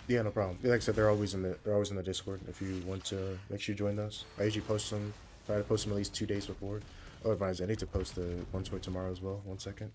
Yeah, no problem. Like I said, they're always in the Discord. If you want to, make sure you join those. I usually post them. Try to post them at least 2 days before. Otherwise, I need to post the ones for tomorrow as well. 1 second.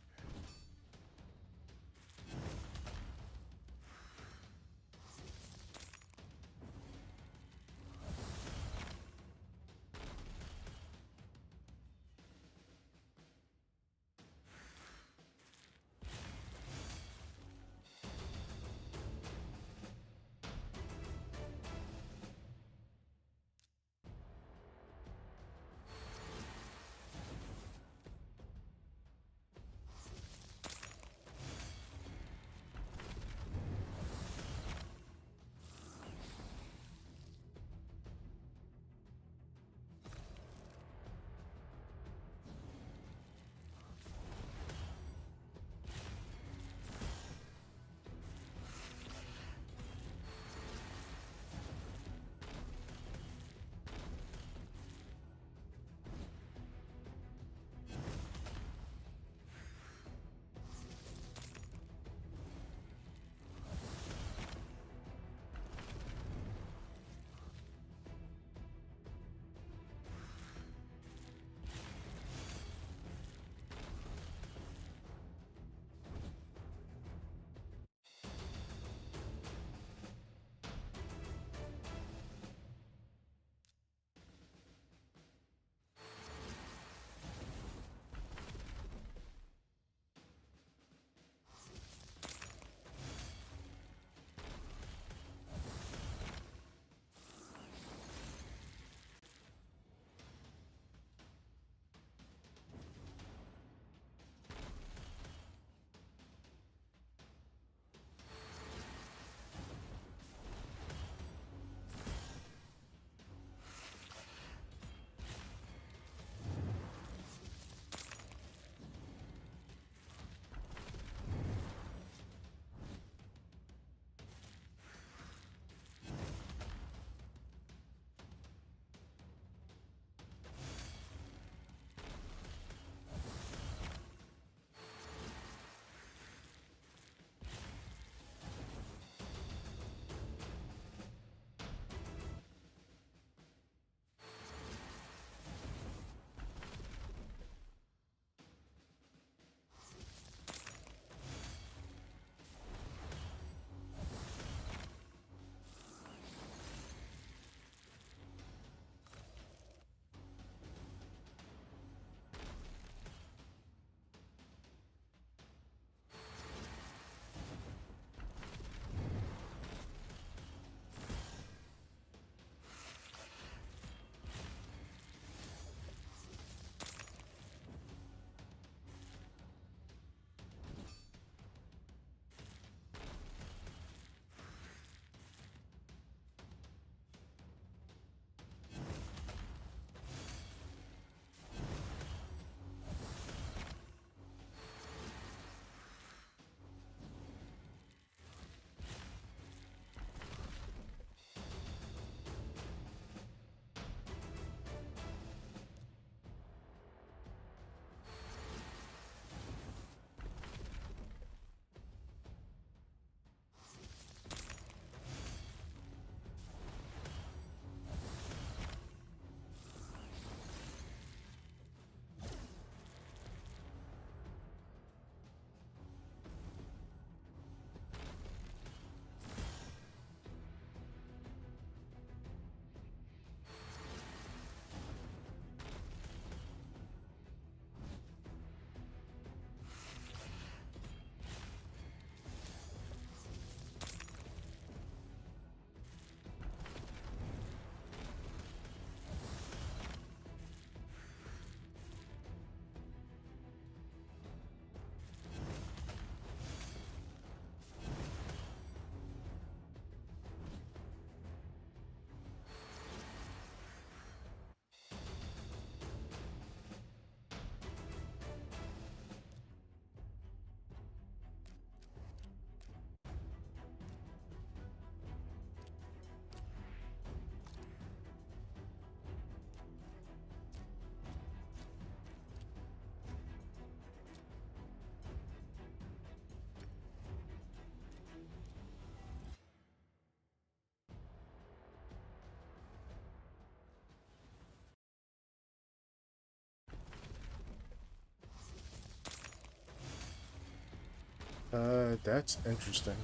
That's interesting.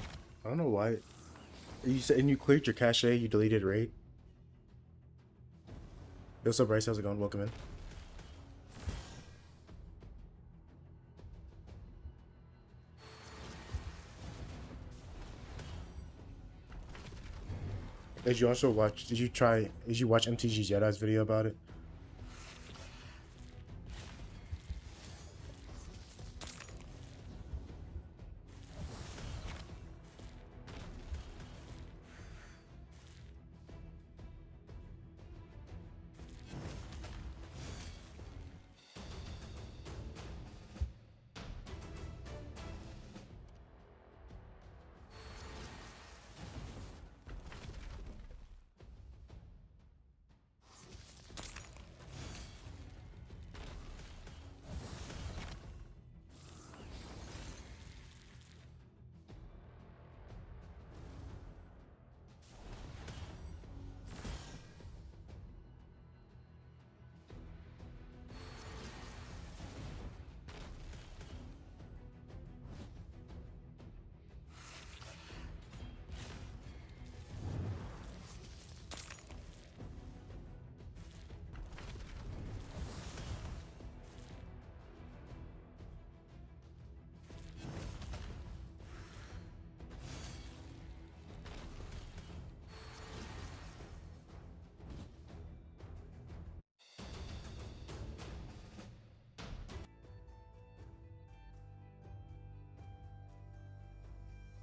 I don't know why. You said and you cleared your cache, you deleted raid. Yo, what's up, Bryce? How's it going? Welcome in. Did you also watch? Did you try? Did you watch MTG Jedi's video about it?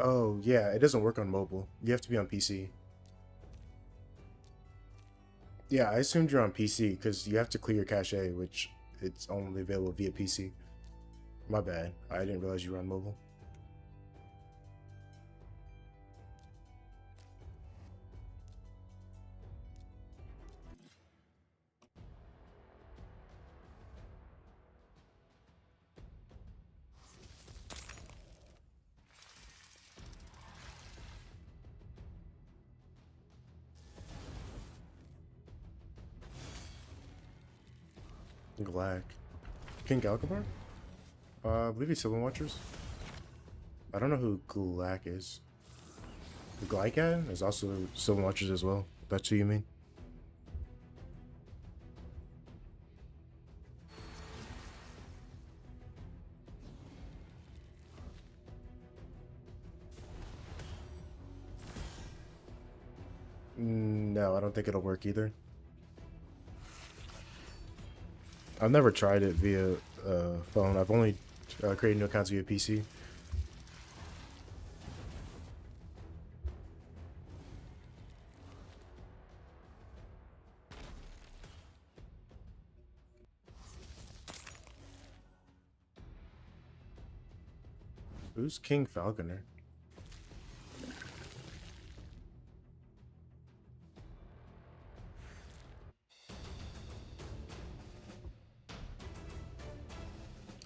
Oh yeah, it doesn't work on mobile. You have to be on PC. Yeah, I assumed you're on PC because you have to clear your cache, which it's only available via PC. My bad. I didn't realize you were on mobile. Glack. King Galgabar? I believe he's Sylvan Watchers. I don't know who Glack is. Glycan is also Sylvan Watchers as well. That's who you mean? No, I don't think it'll work either. I've never tried it via phone. I've only created new accounts via PC. Who's King Falconer?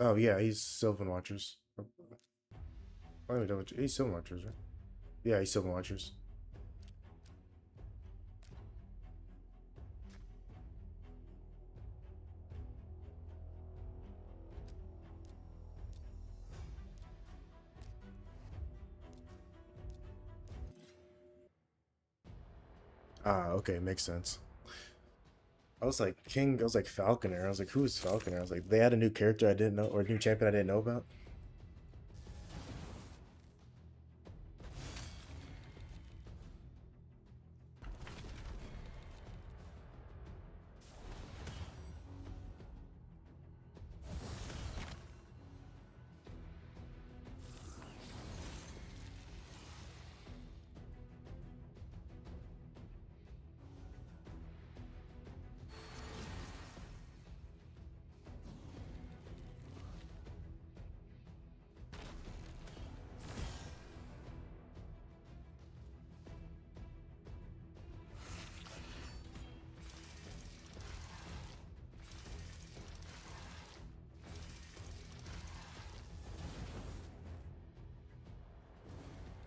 Oh yeah, he's Sylvan Watchers. Let me double check. He's Sylvan Watchers, right? Yeah, he's Sylvan Watchers. Ah, okay, makes sense. I was like King. I was like Falconer. I was like, who is Falconer? I was like, they had a new character I didn't know, or a new champion I didn't know about.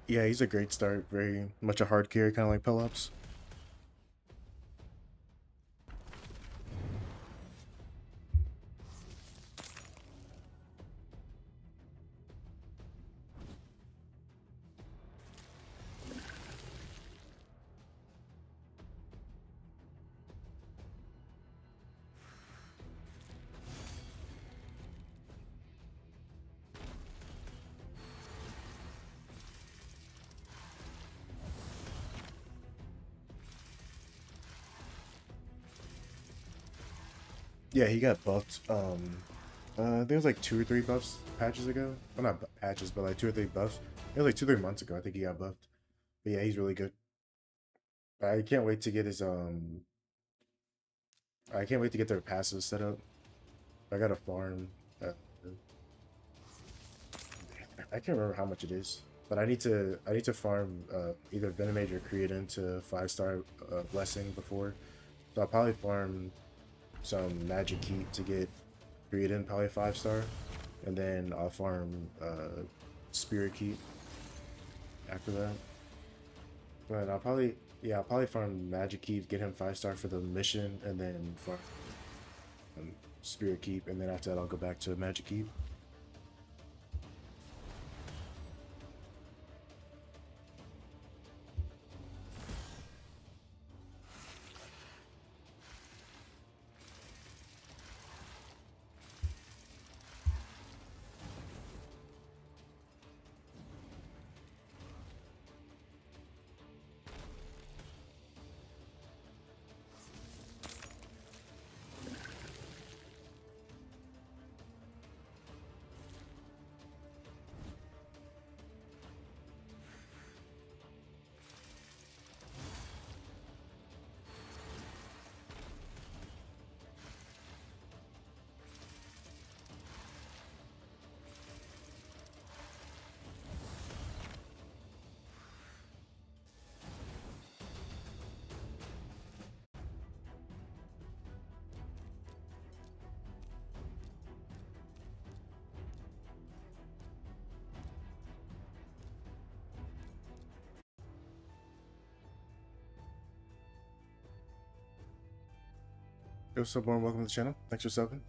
Yeah, he's a great start. Very much a hard carry, kind of like Pelops. Yeah, he got buffed. I think it was like 2 or 3 buffs patches ago. Well, not patches, but like 2 or 3 buffs. It was like 2 or 3 months ago. I think he got buffed. But yeah, he's really good. I can't wait to get his I can't wait to get their passive set up. I gotta farm. Uh, I can't remember how much it is, but I need to farm either Venomage or Create into 5-star blessing before. So I'll probably farm some Magic Keep to get Create in probably 5-star, and then I'll farm Spirit Keep after that. But I'll probably farm Magic Keep, get him 5-star for the mission, and then farm Spirit Keep, and then after that I'll go back to Magic Keep. Yo, what's up, Born? Welcome to the channel. Thanks for subbing.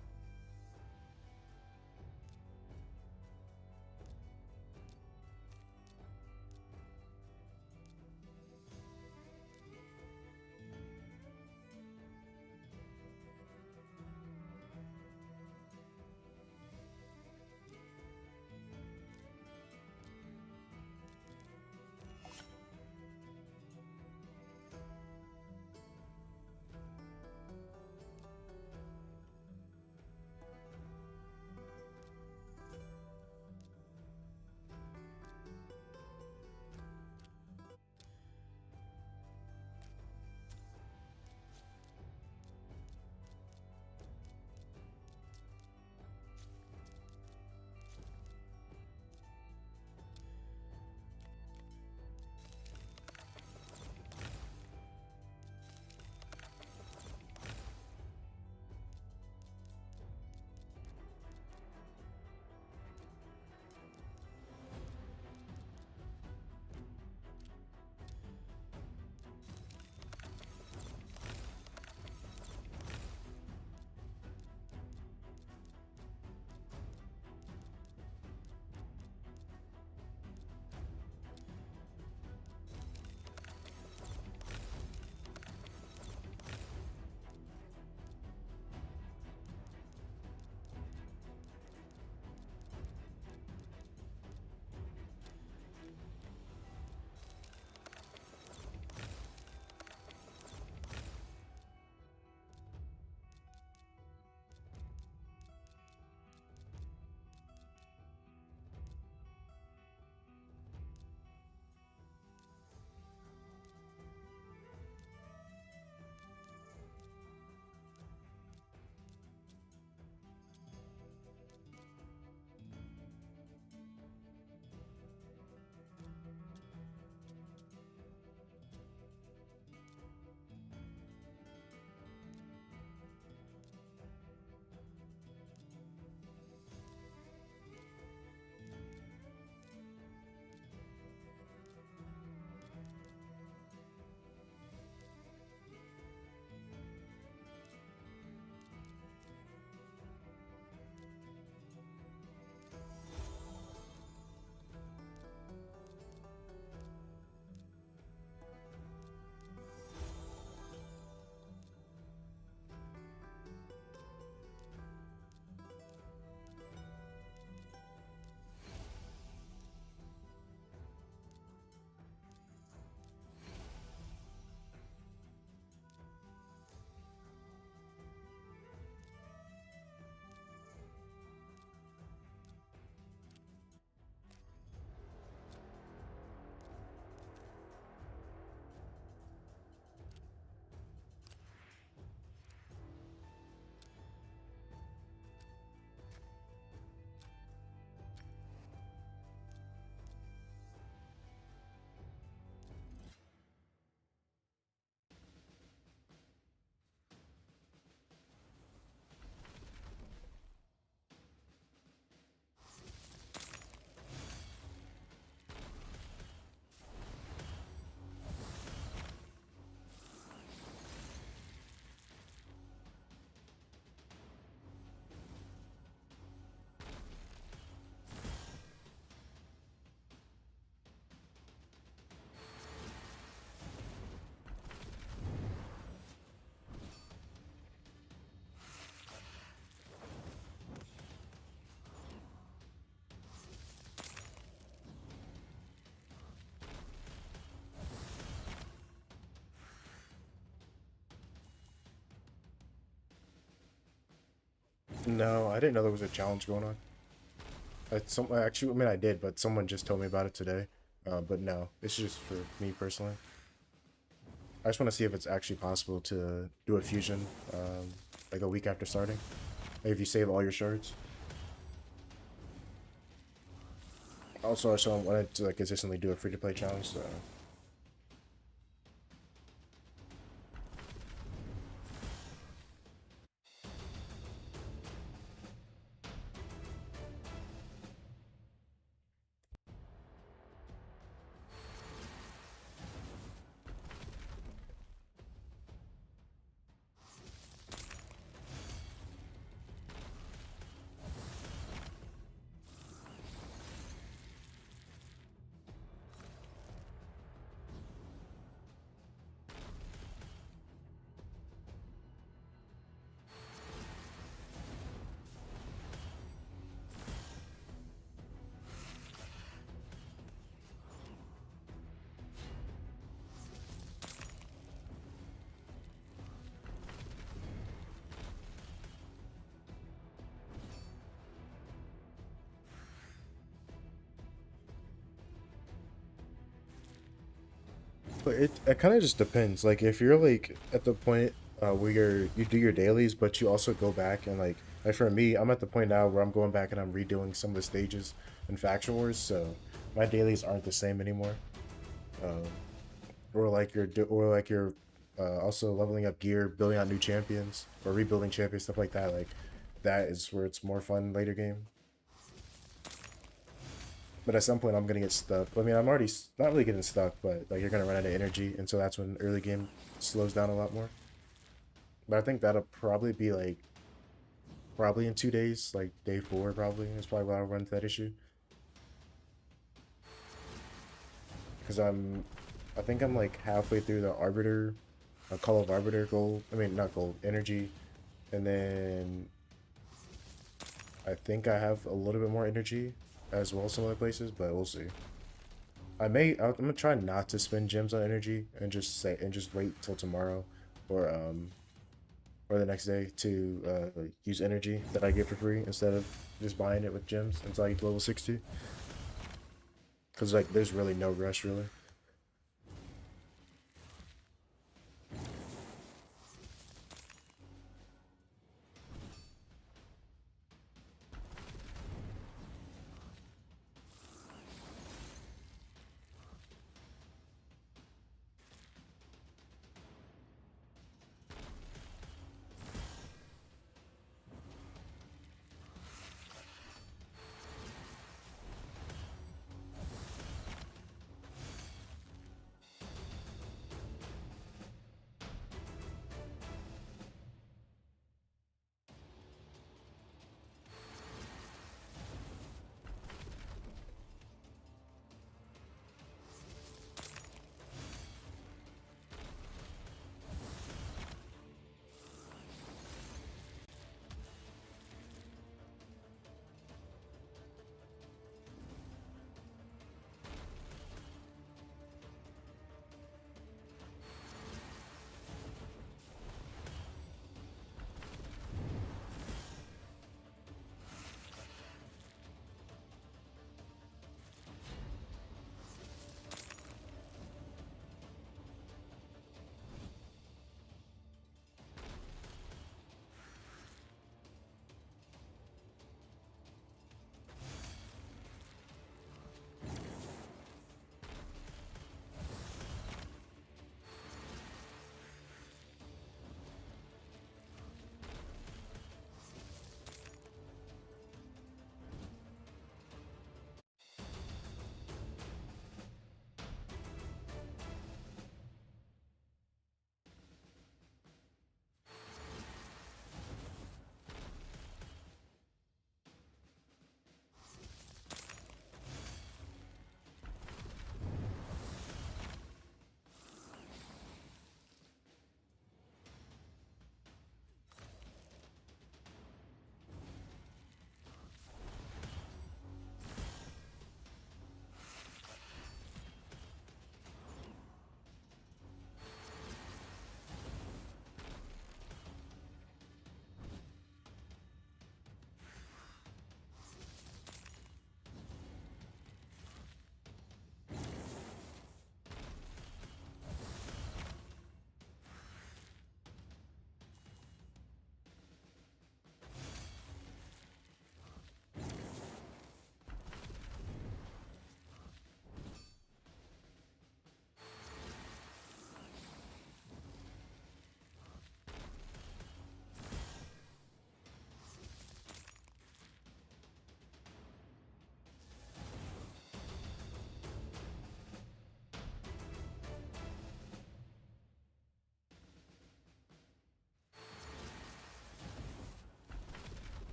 No, I didn't know there was a challenge going on. Actually, I mean, I did, but someone just told me about it today. But no, it's just for me personally. I just want to see if it's actually possible to do a fusion, like a week after starting. Like if you save all your shards. Also, I also wanted to like consistently do a free-to-play challenge. So but it kind of just depends. Like if you're like at the point where you do your dailies, but you also go back and like for me, I'm at the point now where I'm going back and I'm redoing some of the stages in Faction Wars, so my dailies aren't the same anymore. Um, or like you're also leveling up gear, building out new champions, or rebuilding champions, stuff like that. Like that is where it's more fun later game. But at some point, I'm gonna get stuck. I mean, I'm already not really getting stuck, but like you're gonna run out of energy, and so that's when early game slows down a lot more. But I think that'll probably be like probably in 2 days, like day four probably is probably when I'll run into that issue. Because I think I'm like halfway through the Arbiter, Call of Arbiter gold. I mean, not gold, energy, and then I think I have a little bit more energy as well some other places, but we'll see. I'm gonna try not to spend gems on energy and just wait till tomorrow or the next day to use energy that I get for free instead of just buying it with gems until I get to level 60. Cause like there's really no rush really.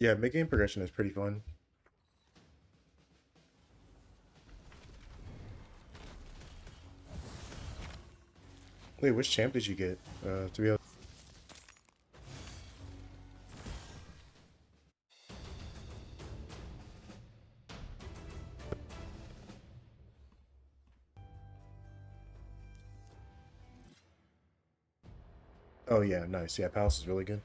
Yeah, mid-game progression is pretty fun. Wait, which champ did you get? To be able. Oh yeah, nice. Yeah, Palace is really good.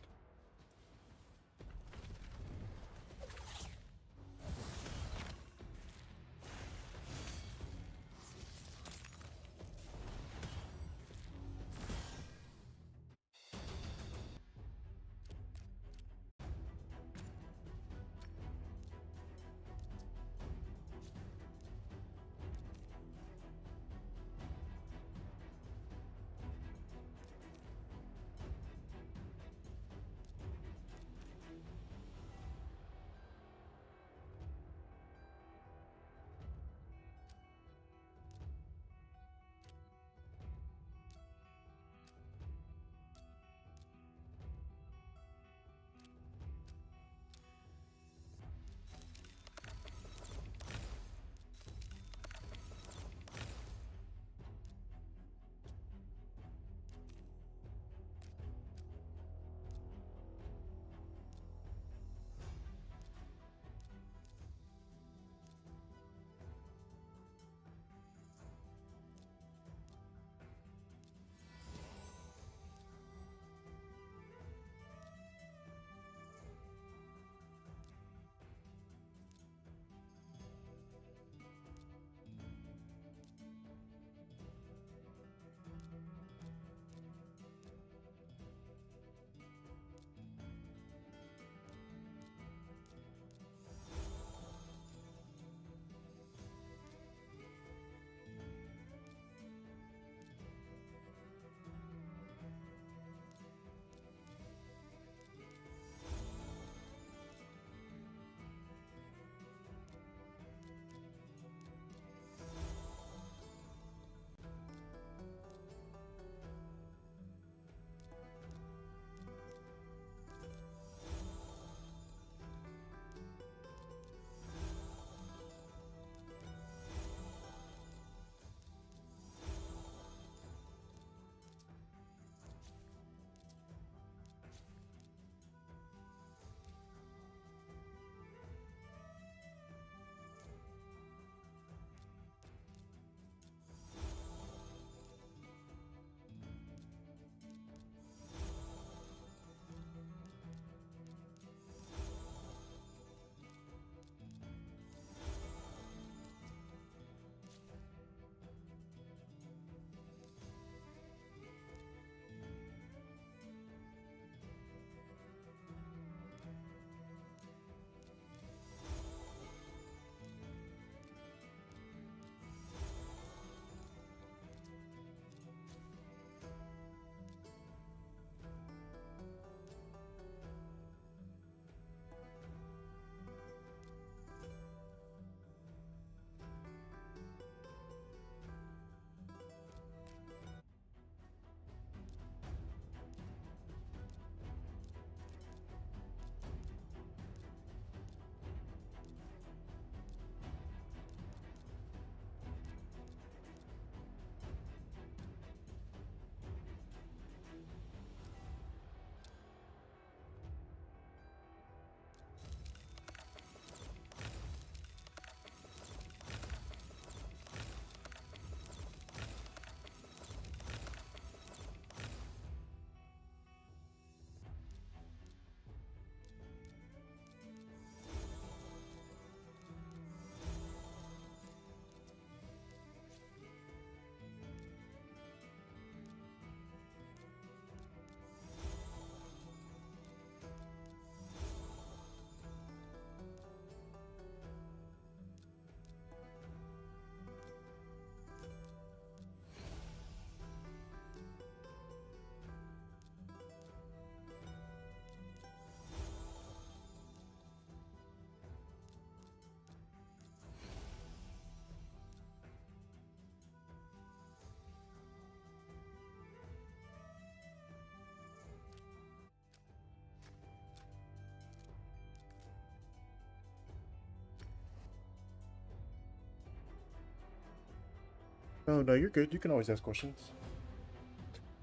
Oh no, you're good. You can always ask questions.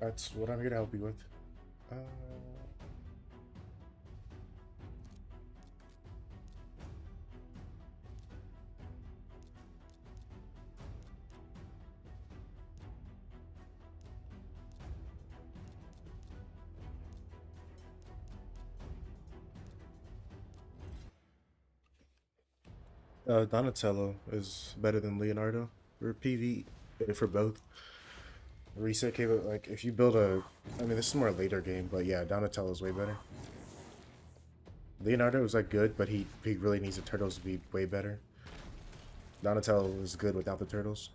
That's what I'm here to help you with. Uh, Donatello is better than Leonardo for PV for both. Reset cable, like if you build a, I mean this is more a later game, but yeah, Donatello's way better. Leonardo was like good, but he really needs the turtles to be way better. Donatello was good without the turtles.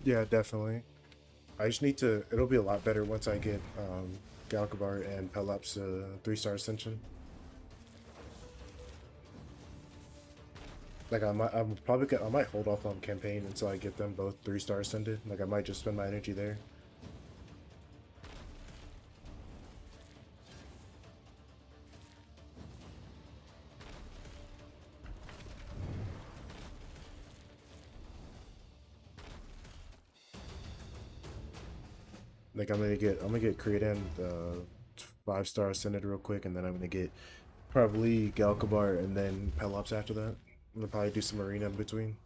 Yeah, definitely. I just need to. It'll be a lot better once I get Galkabar and Pelops 3-star ascension. Like I'm probably I might hold off on campaign until I get them both 3-star ascended. Like I might just spend my energy there. Like I'm gonna get Cretan the 5-star Ascended real quick, and then I'm gonna get probably Galkabar and then Pelops after that. I'm gonna probably do some arena in between.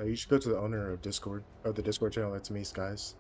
You should go to the owner of Discord, of the Discord channel. That's me, Skies.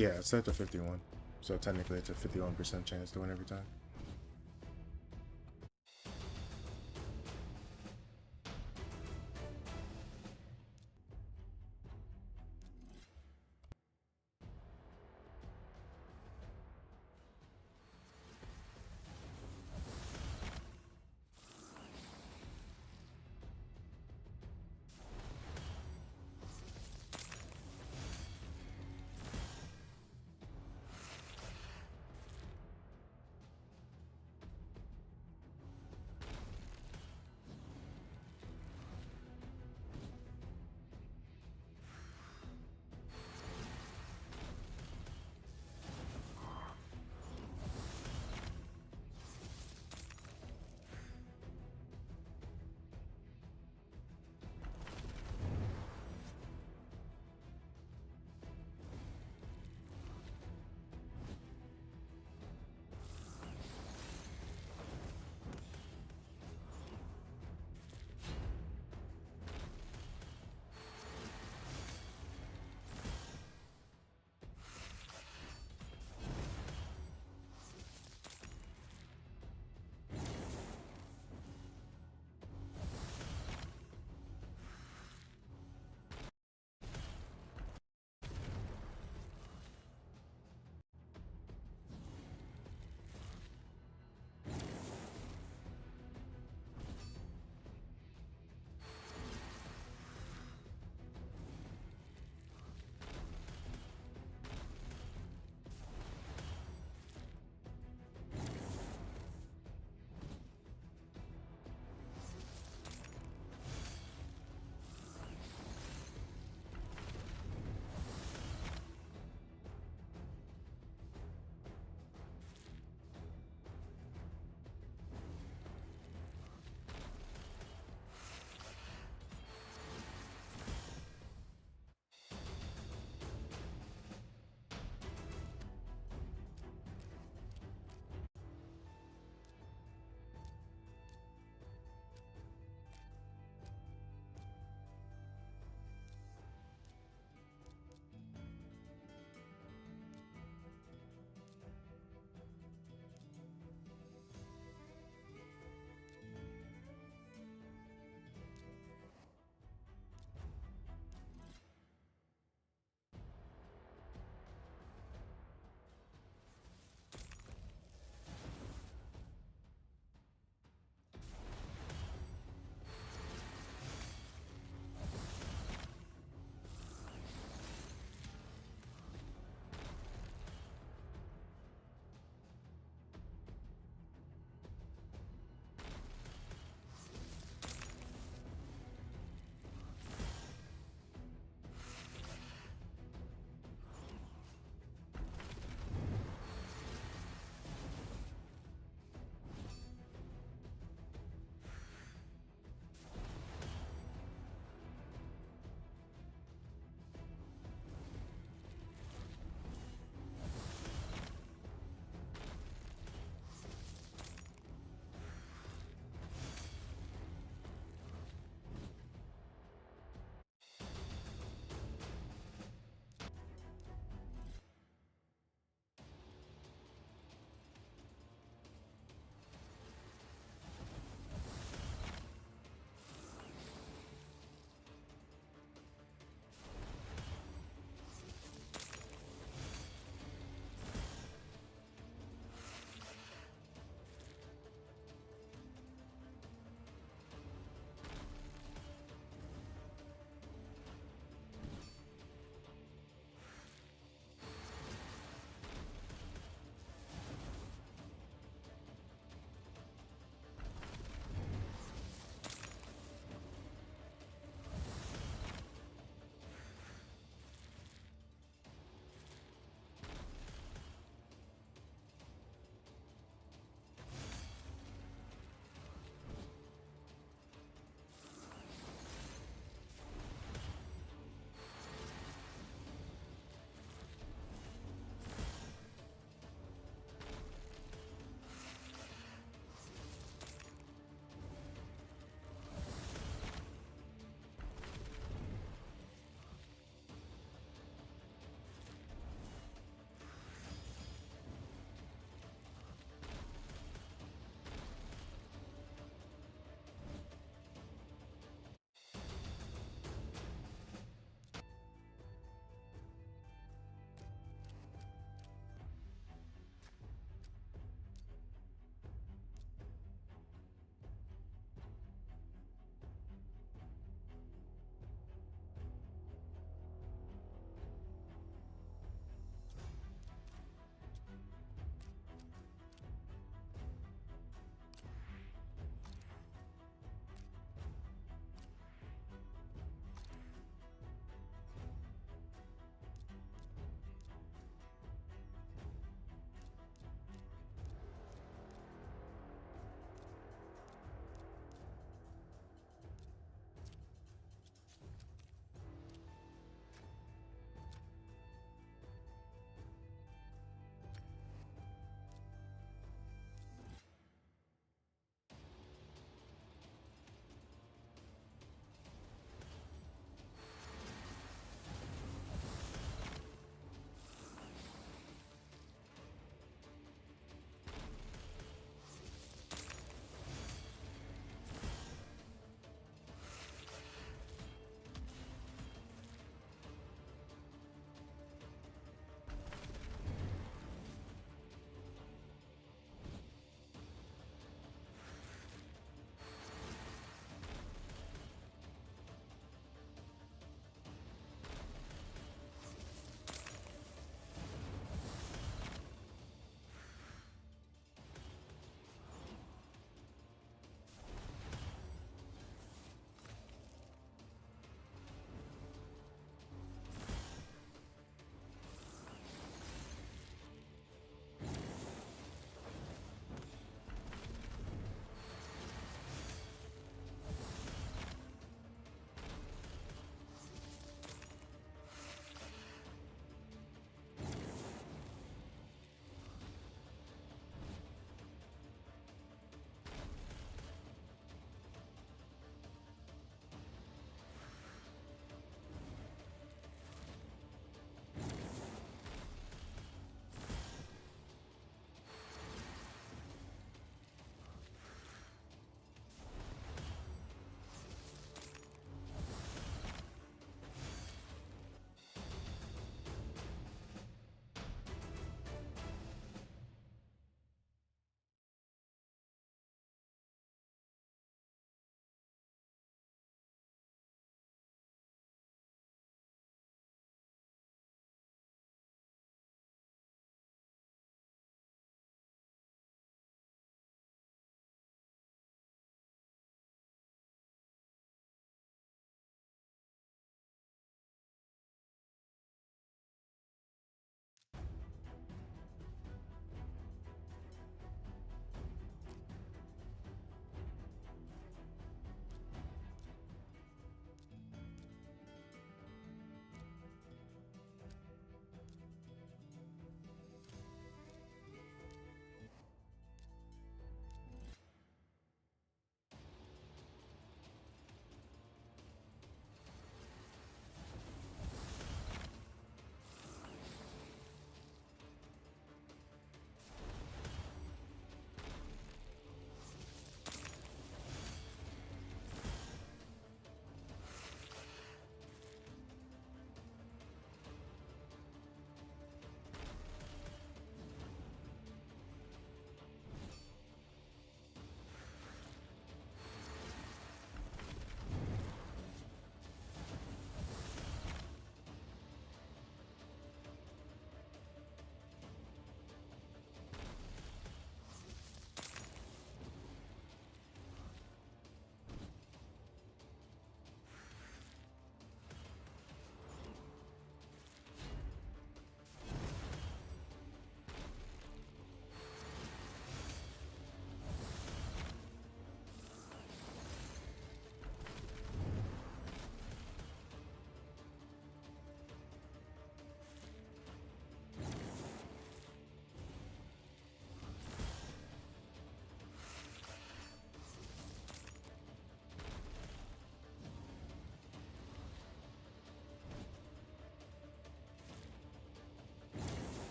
Yeah, it's set to 51. So technically it's a 51% chance to win every time.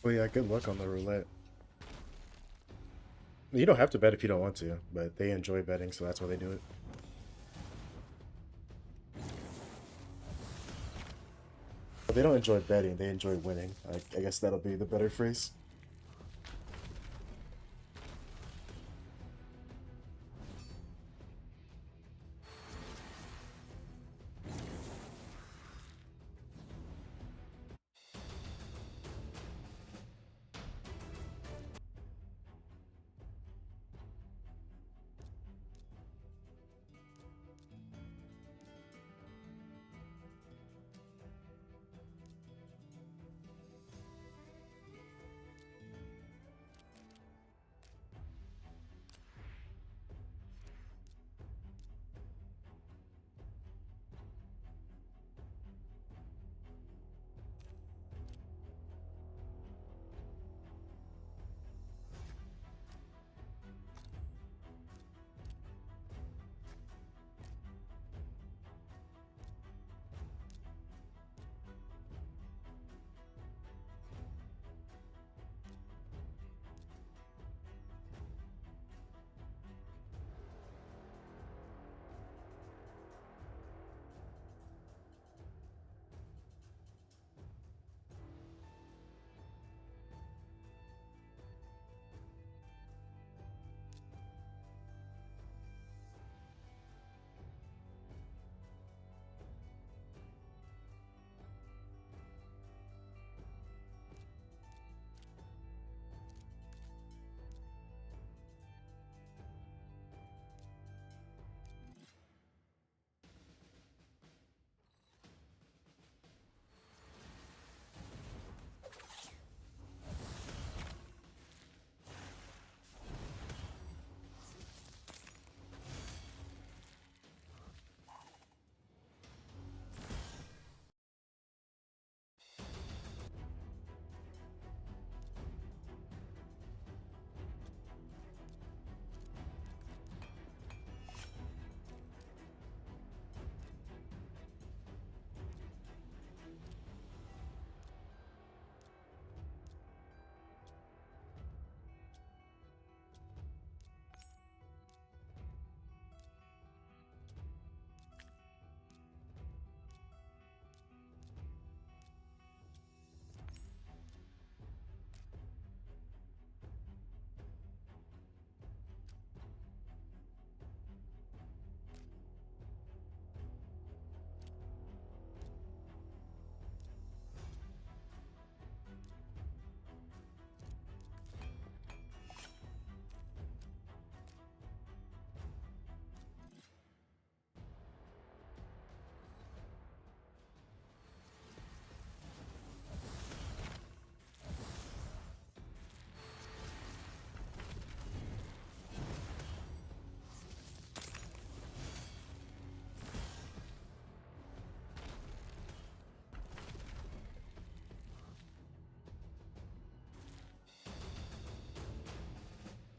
Well, yeah, good luck on the roulette. You don't have to bet if you don't want to, but they enjoy betting, so that's why they do it. But they don't enjoy betting, they enjoy winning. I guess that'll be the better phrase.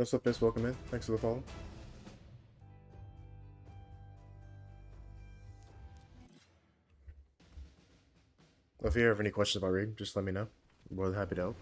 What's up, Fist? Welcome in. Thanks for the follow. If you have any questions about Rig, just let me know. I'm more than happy to help.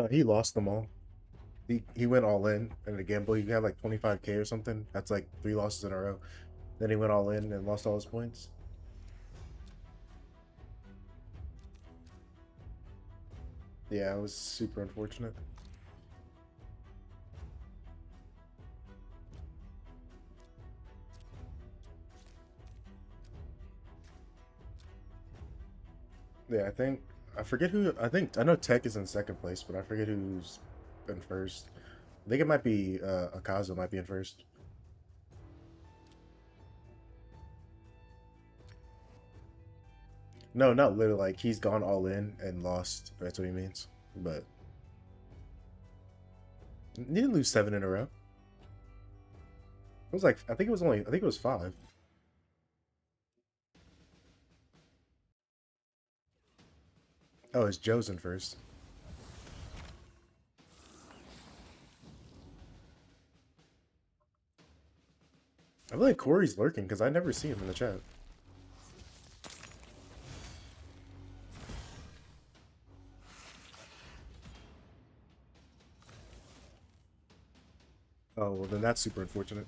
He lost them all. He went all in a gamble. He had like 25K or something. That's like 3 losses in a row. Then he went all in and lost all his points. Yeah, it was super unfortunate. Yeah, I forget who. I know Tech is in second place, but I forget who's in first. I think it might be Akazo might be in first. No, not literally. Like he's gone all in and lost. That's what he means. But he didn't lose 7 in a row. It was like I think it was only I think it was 5. Oh, it's Joe's in first. I feel like Corey's lurking because I never see him in the chat. Oh well, then that's super unfortunate.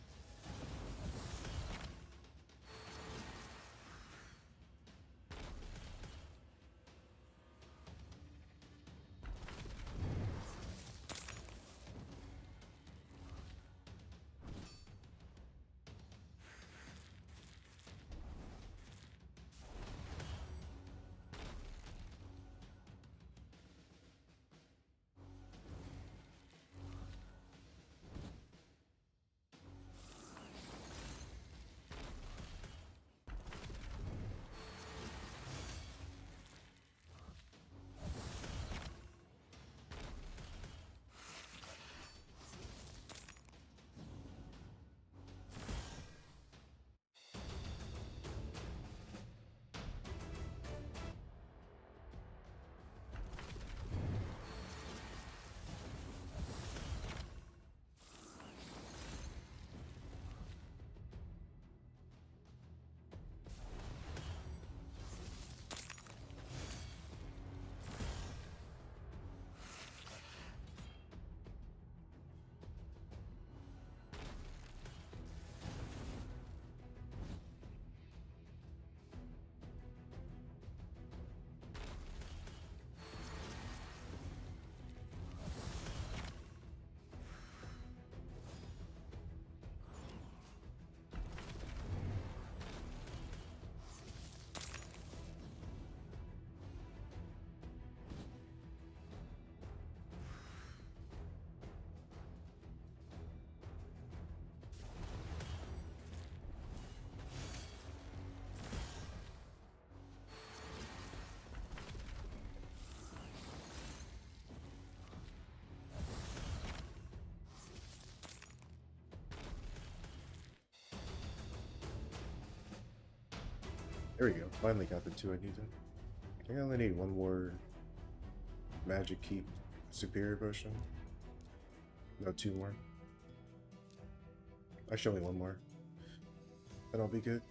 There we go. Finally got the 2 I needed. I think I only need one more magic keep superior potion. No, 2 more. Actually, only 1 more. Then I'll be good.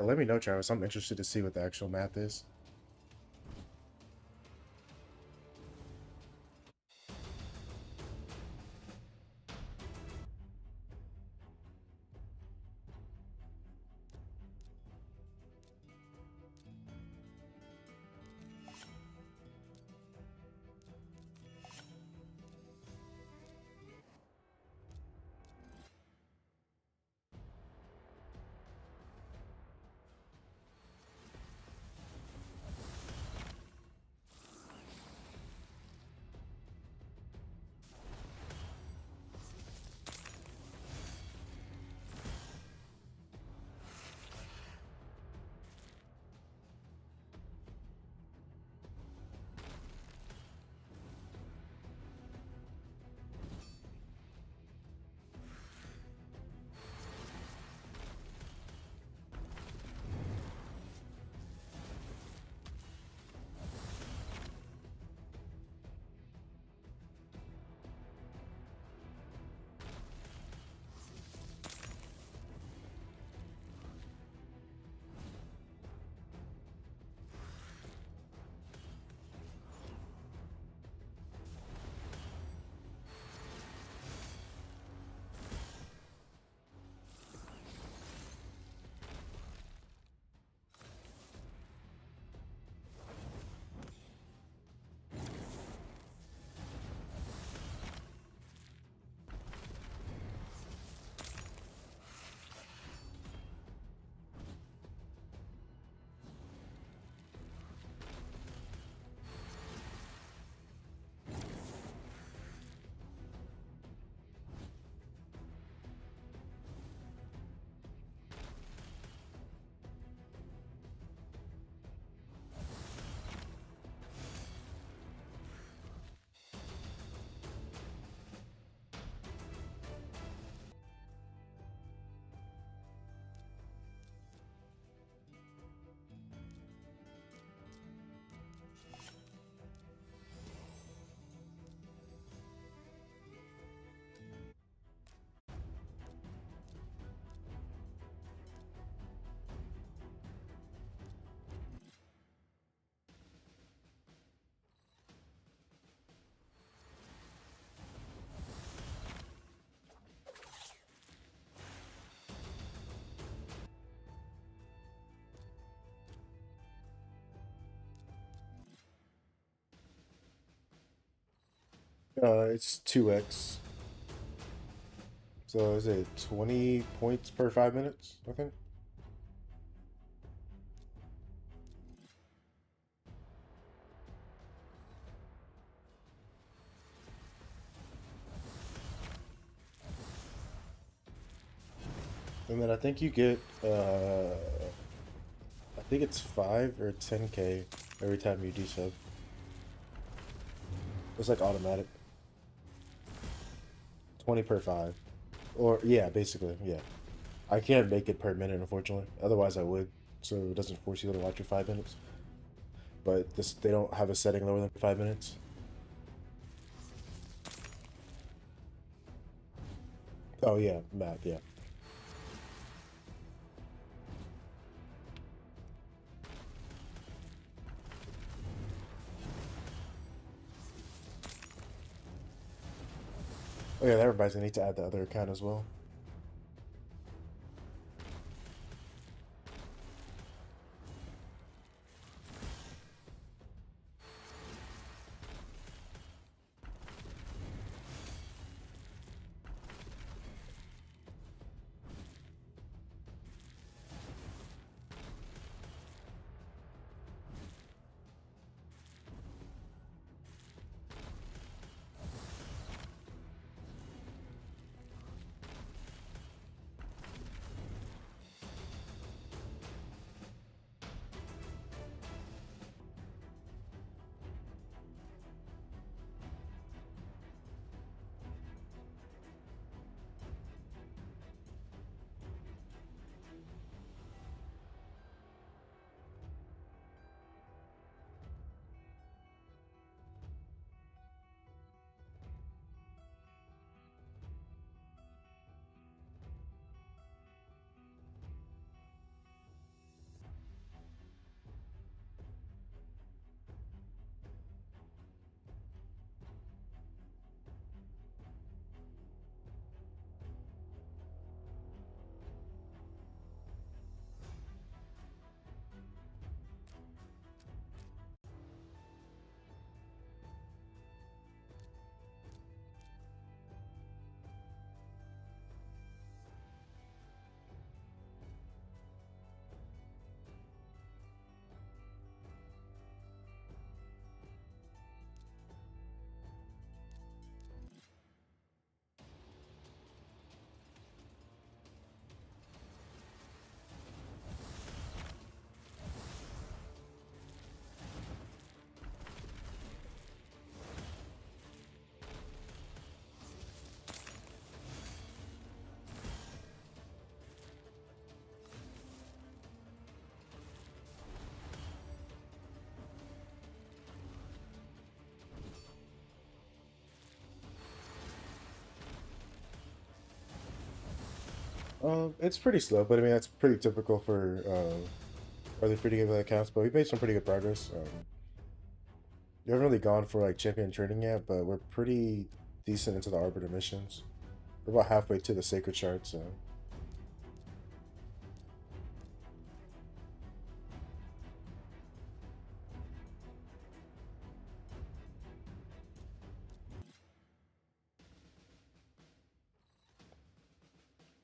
Yeah, let me know, Travis. I'm interested to see what the actual math is. It's 2x. So is it 20 points per 5 minutes, I think? And then I think you get, I think it's 5 or 10k every time you desub. It's like automatic. 20 per 5. Or, yeah, basically, yeah. I can't make it per minute, unfortunately. Otherwise, I would. So it doesn't force you to watch your 5 minutes. But this, they don't have a setting lower than 5 minutes. Oh, yeah, math, yeah. Oh, yeah, that reminds me, I need to add the other account as well. It's pretty slow, but I mean that's pretty typical for early free to give accounts. But we've made some pretty good progress. We haven't really gone for like champion training yet, but we're pretty decent into the Arbiter missions. We're about halfway to the Sacred Shard, so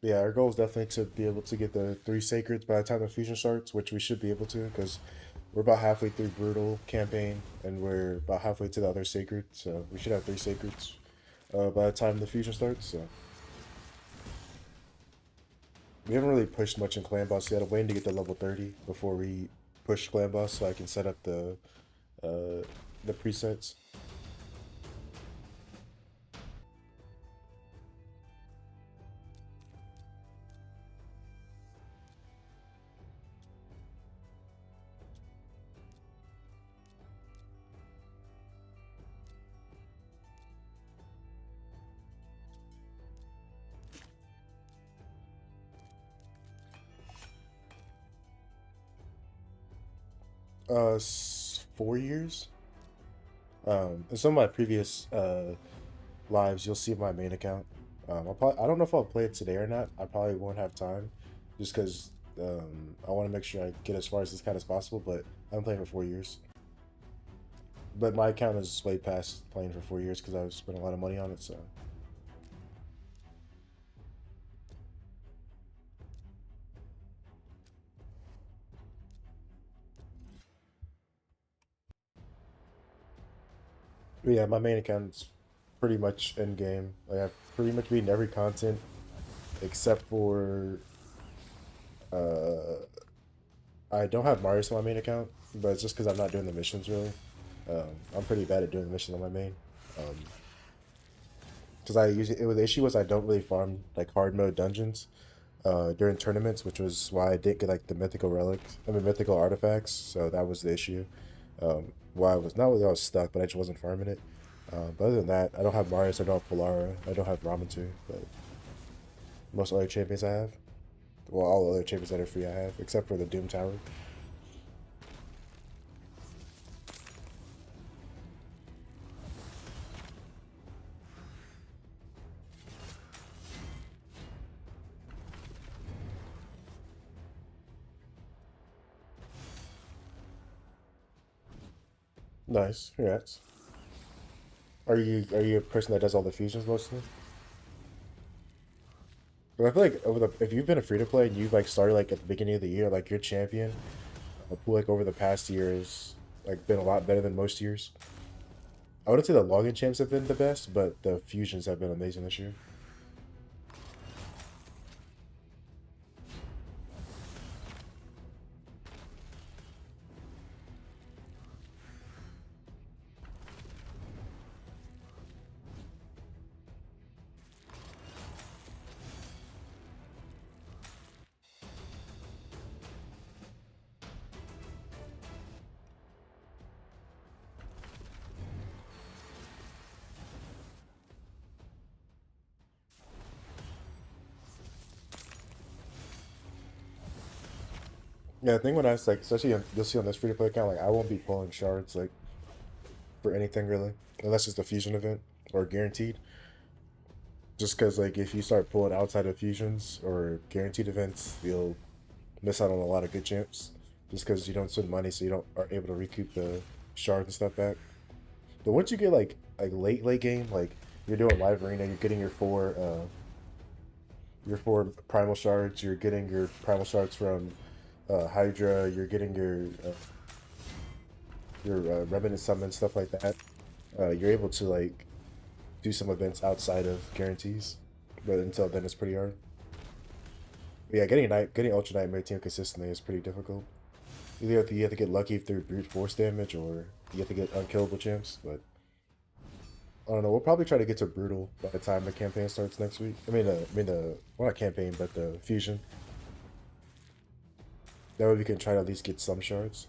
yeah, our goal is definitely to be able to get the 3 Sacreds by the time the fusion starts, which we should be able to because we're about halfway through Brutal campaign and we're about halfway to the other Sacred, so we should have 3 Sacreds by the time the fusion starts. So we haven't really pushed much in Clan Boss yet. I'm waiting to get to level 30 before we push Clan Boss so I can set up uh, the presets. 4 years. In some of my previous lives, you'll see my main account. I don't know if I'll play it today or not. I probably won't have time, just because I want to make sure I get as far as this kind as possible. But I'm playing for 4 years. But my account is way past playing for 4 years because I've spent a lot of money on it. So but yeah, my main account's pretty much end game. Like I've pretty much beaten every content except for uh, I don't have Marius on my main account, but it's just because I'm not doing the missions really. I'm pretty bad at doing the missions on my main. Because I usually the issue was I don't really farm like hard mode dungeons during tournaments, which was why I didn't get like the mythical relics, I mean mythical artifacts. So that was the issue. Why I was not really I was stuck, but I just wasn't farming it. But other than that, I don't have Marius, I don't have Polara, I don't have Ramatu, but most other champions I have. Well, all the other champions that are free I have, except for the Doom Tower. Nice, congrats. Are you a person that does all the fusions mostly? But I feel like over the if you've been a free to play and you've like started like at the beginning of the year, like your champion, I feel like over the past year has like been a lot better than most years. I wouldn't say the login champs have been the best, but the fusions have been amazing this year. Yeah, I think when I was like, especially you'll see on this free to play account, like I won't be pulling shards like for anything really, unless it's the fusion event or guaranteed. Just because like if you start pulling outside of fusions or guaranteed events, you'll miss out on a lot of good champs. Just because you don't spend money, so you don't are able to recoup the shards and stuff back. But once you get like late game, like you're doing live arena, you're getting your four primal shards, you're getting your primal shards from Hydra, you're getting your remnant summon stuff like that. You're able to like do some events outside of guarantees, but until then it's pretty hard. But yeah, getting Ultra Nightmare team consistently is pretty difficult. Either you have to get lucky through brute force damage, or you have to get unkillable champs. But I don't know. We'll probably try to get to brutal by the time the campaign starts next week. I mean the well, not campaign, but the fusion. That way we can try to at least get some shards.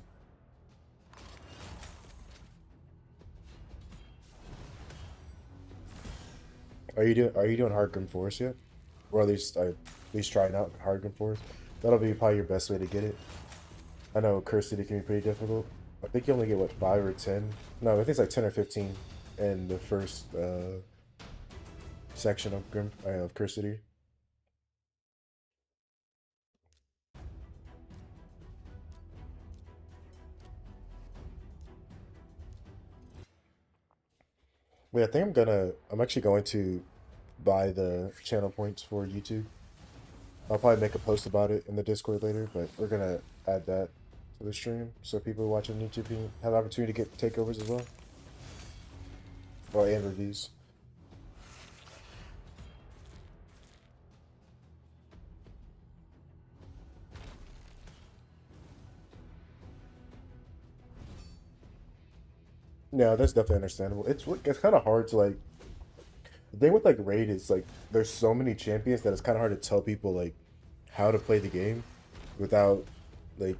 Are you doing Hard Grim Force yet? Or at least At least trying out Hard Force. That'll be probably your best way to get it. I know Curse City can be pretty difficult. I think you only get what 5 or 10. No, I think it's like 10 or 15 in the first section of Curse City. Wait, I think I'm actually going to buy the channel points for YouTube. I'll probably make a post about it in the Discord later, but we're gonna add that to the stream so people watching YouTube can have the opportunity to get takeovers as well. Well, and reviews. Yeah, that's definitely understandable. It's kind of hard to like. The thing with like raid is like there's so many champions that it's kind of hard to tell people like how to play the game without like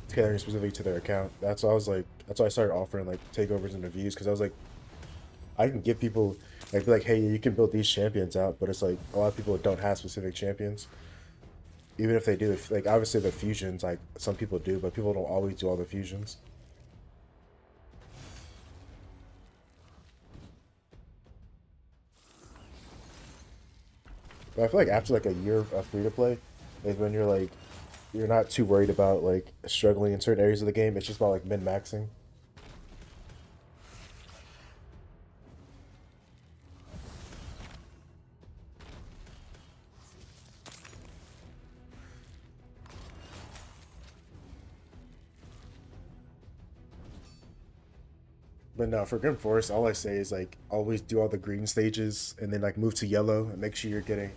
tailoring specifically to their account. That's why I was like, that's why I started offering like takeovers and reviews because I was like, I can give people like be like, hey, you can build these champions out, but it's like a lot of people don't have specific champions. Even if they do, if, like obviously the fusions, like some people do, but people don't always do all the fusions. But I feel like after like a year of free to play, is when you're not too worried about like struggling in certain areas of the game. It's just about like min maxing. But no, for Grim Forest, all I say is like always do all the green stages and then like move to yellow and make sure you're getting.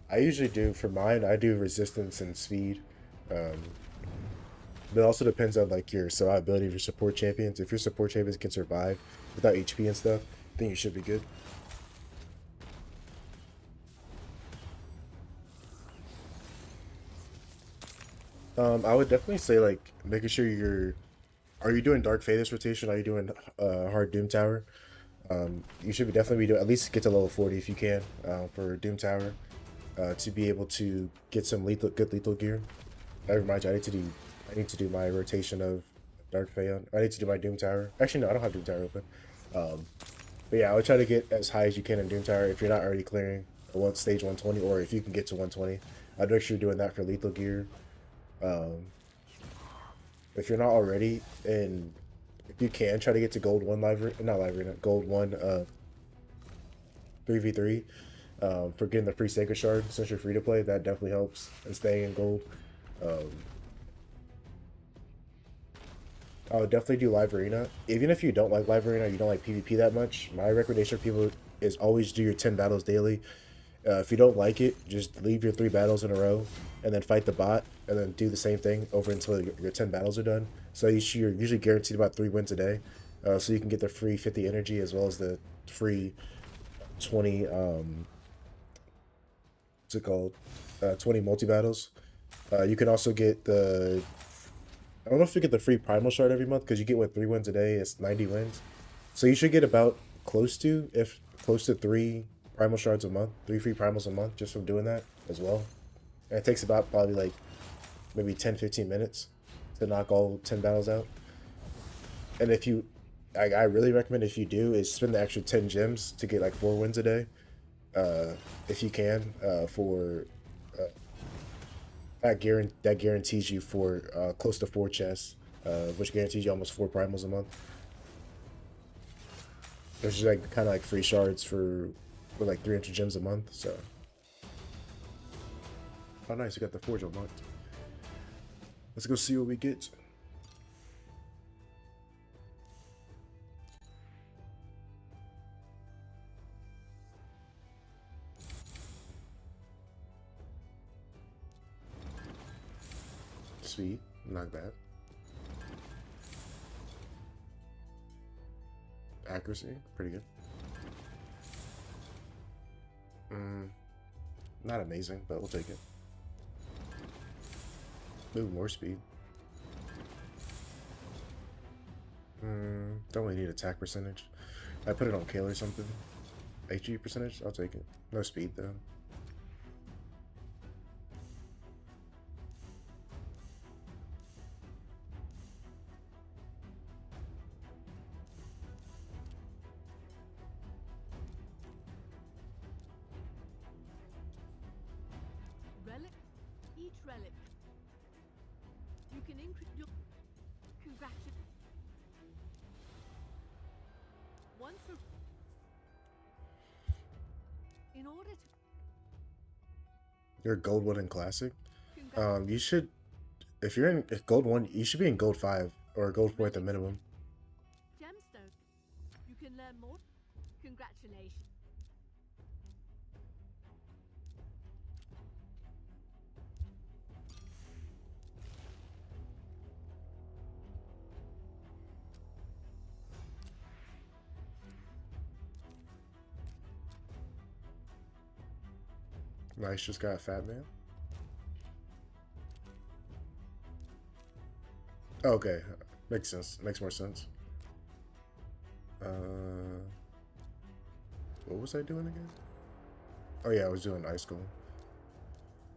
I usually do for mine. I do resistance and speed. Um, but it also depends on like your survivability of your support champions. If your support champions can survive without HP and stuff, then you should be good. I would definitely say like making sure you're. Are you doing Dark Faith's rotation? Are you doing Hard Doom Tower? You should be definitely be doing at least get to level 40 if you can for Doom Tower to be able to get some good lethal gear. I remind you, I need to do my rotation of Dark Fae. I need to do my Doom Tower. Actually, no, I don't have Doom Tower open. Um, but yeah, I would try to get as high as you can in Doom Tower if you're not already clearing one stage 120, or if you can get to 120. I'd make sure you're doing that for lethal gear. Um, if you're not already, and if you can try to get to gold one not live arena, gold one 3v3 for getting the free sacred shard since you're free to play, that definitely helps in staying in gold. Um, I would definitely do live arena. Even if you don't like live arena, you don't like PvP that much, my recommendation for people is always do your 10 battles daily. If you don't like it, just leave your 3 battles in a row and then fight the bot and then do the same thing over until your 10 battles are done. So you're usually guaranteed about 3 wins a day. So you can get the free 50 energy as well as the free 20, what's it called? 20 multi battles. You can also get I don't know if you get the free primal shard every month because you get 3 wins a day. It's 90 wins. So you should get about close to 3 primal shards a month, 3 free primals a month just from doing that as well. And it takes about probably like maybe 10-15 minutes to knock all 10 battles out. And if you, I really recommend if you do is spend the extra 10 gems to get like 4 wins a day, if you can, for that guarantees you for close to 4 chests, which guarantees you almost 4 primals a month. Which is like kind of like free shards for like 300 gems a month. So, oh nice, you got the forge unlocked. Let's go see what we get. Sweet, not bad. Accuracy, pretty good. Mm, not amazing, but we'll take it. Move more speed. Don't really need attack percentage. I put it on Kale or something. HG percentage, I'll take it. No speed though. relic. You can increase your congratulations. One for in order to You're gold 1 in classic. congratulate You should, if you're in gold 1, you should be in gold 5 or gold 4 at the minimum. gemstone. You can learn more. Congratulations. Nice, just got a fat man. Oh, okay, makes sense. Makes more sense. What was I doing again? Oh yeah, I was doing ice golem.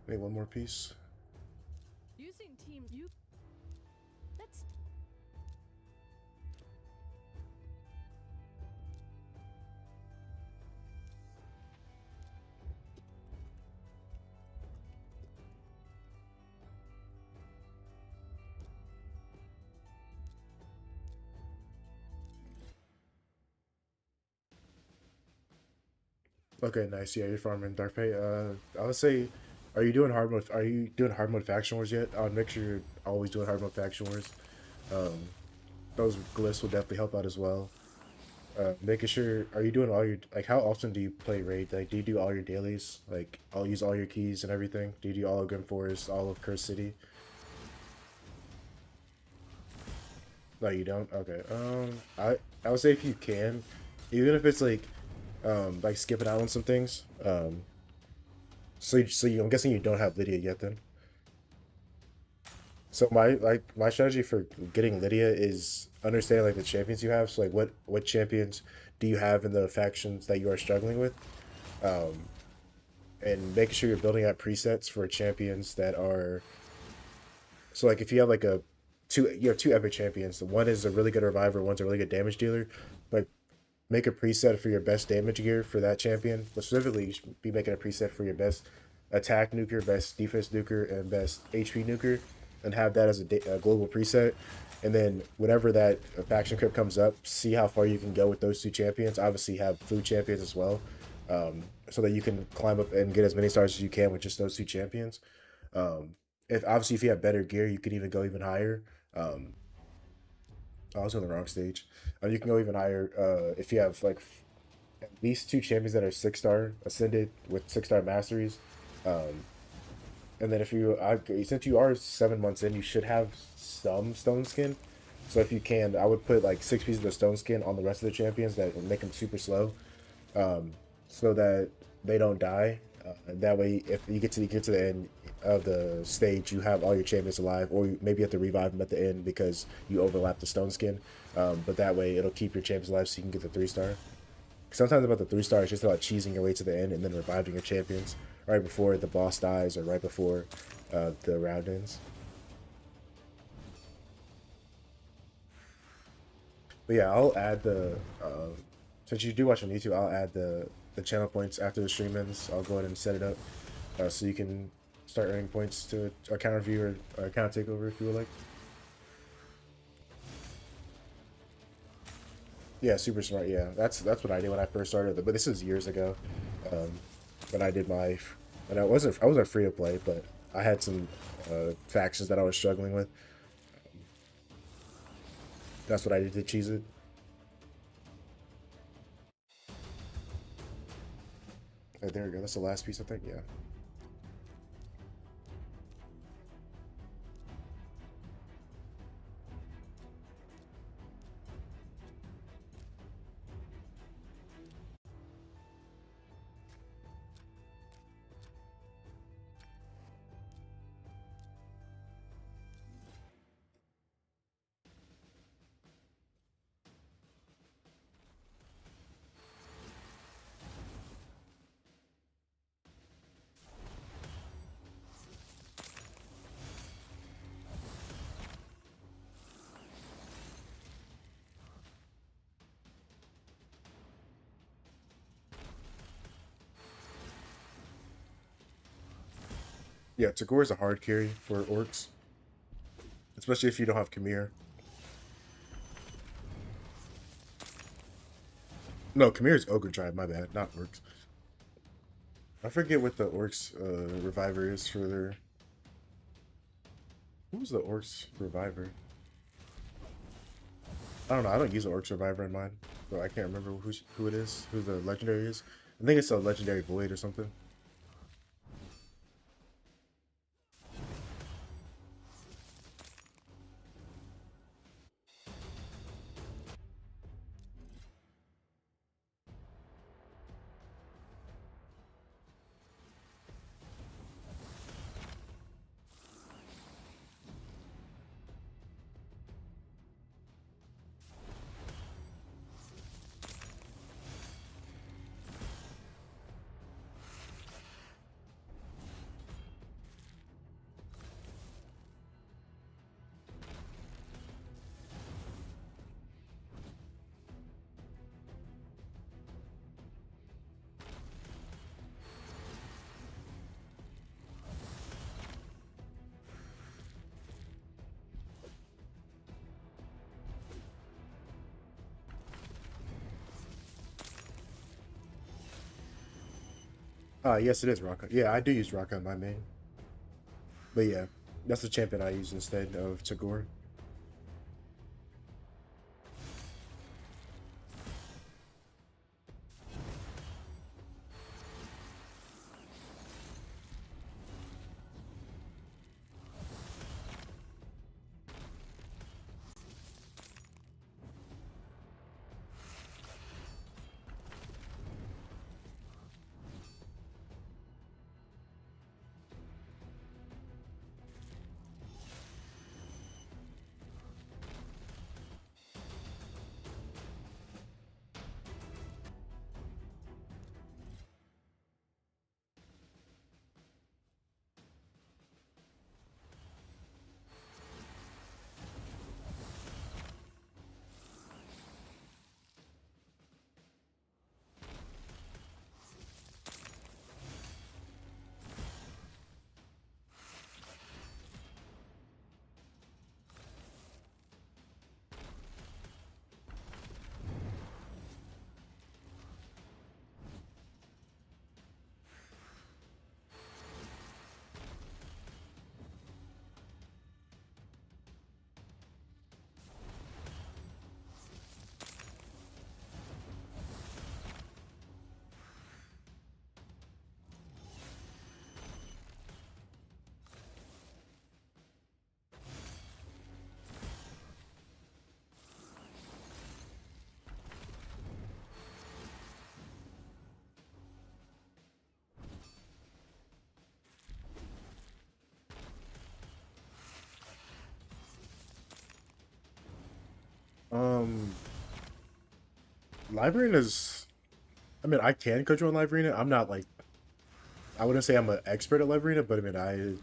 Need one more piece. Using team you let's Okay, nice. Yeah, you're farming dark pay. I would say, are you doing hard mode? Are you doing hard mode faction wars yet? I would make sure you're always doing hard mode faction wars. Um, those glyphs will definitely help out as well. Making sure, are you doing all your, like, how often do you play raid? Like, do you do all your dailies? Like, I'll use all your keys and everything. Do you do all of Grim Forest, all of Curse City? No, you don't. Okay. I would say if you can, even if it's like skipping out on some things. I'm guessing you don't have Lydia yet then. So my strategy for getting Lydia is understanding like the champions you have. So like what champions do you have in the factions that you are struggling with, and making sure you're building out presets for champions that are. So like if you have like a two you have two epic champions. The one is a really good reviver, one's a really good damage dealer, but make a preset for your best damage gear for that champion. But specifically, you should be making a preset for your best attack nuker, best defense nuker, and best HP nuker, and have that as a global preset. And then whenever that faction crypt comes up, see how far you can go with those two champions. Obviously, have food champions as well, so that you can climb up and get as many stars as you can with just those two champions. Um, if you have better gear, you can even go even higher. Um, I was on the wrong stage. You can go even higher if you have like at least two champions that are 6-star ascended with 6-star masteries. Um, and then since you are 7 months in, you should have some stone skin. So if you can, I would put like 6 pieces of stone skin on the rest of the champions that will make them super slow, so that they don't die. And that way, if you get to the end of the stage, you have all your champions alive, or maybe you have to revive them at the end because you overlap the stone skin. But that way, it'll keep your champions alive so you can get the 3-star. Sometimes about the 3-star is just about cheesing your way to the end and then reviving your champions right before the boss dies or right before the round ends. But yeah, I'll add the since you do watch on YouTube, I'll add the channel points after the stream ends. I'll go ahead and set it up so you can start earning points to account review or account takeover if you would like. Yeah, super smart. Yeah, that's what I did when I first started. But this is years ago. Um, when I did my, and I wasn't free to play, but I had some factions that I was struggling with. That's what I did to cheese it. There we go. That's the last piece, I think. Yeah. Yeah, Tagore is a hard carry for orcs, especially if you don't have Khmer. No, Khmer is Ogre Tribe. My bad, not orcs. I forget what the orcs reviver is for their. What was the orcs reviver? I don't know. I don't use the orcs reviver in mine, so I can't remember who it is, who the legendary is. I think it's a legendary void or something. Yes, it is Raka. Yeah, I do use Raka in my main. But yeah, that's the champion I use instead of Tagore. Um, Live Arena is. I mean, I can coach you on Live Arena. I'm not like. I wouldn't say I'm an expert at Live Arena, but I mean,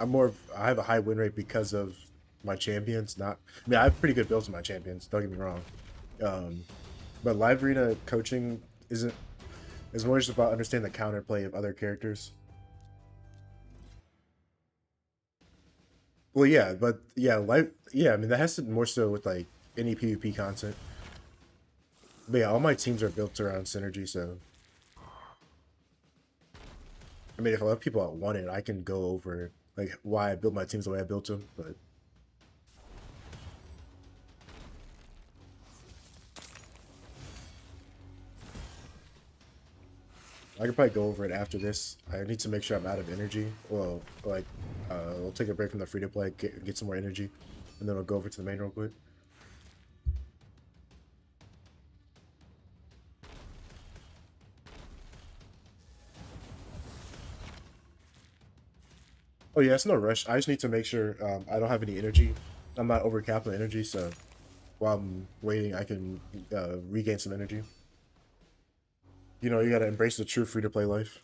I'm more. I have a high win rate because of my champions. Not. I mean, I have pretty good builds in my champions. Don't get me wrong. Um, but Live Arena coaching isn't. Is more just about understanding the counterplay of other characters. Well, yeah, but yeah, live. Yeah, I mean that has to more so with like any PvP content. But yeah, all my teams are built around synergy, so I mean, if a lot of people want it, I can go over like why I built my teams the way I built them. But I could probably go over it after this. I need to make sure I'm out of energy. Well, like, we'll take a break from the free to play, get some more energy, and then we'll go over to the main real quick. Oh yeah, it's no rush. I just need to make sure I don't have any energy. I'm not overcapped on energy, so while I'm waiting, I can regain some energy. You know, you gotta embrace the true free to play life.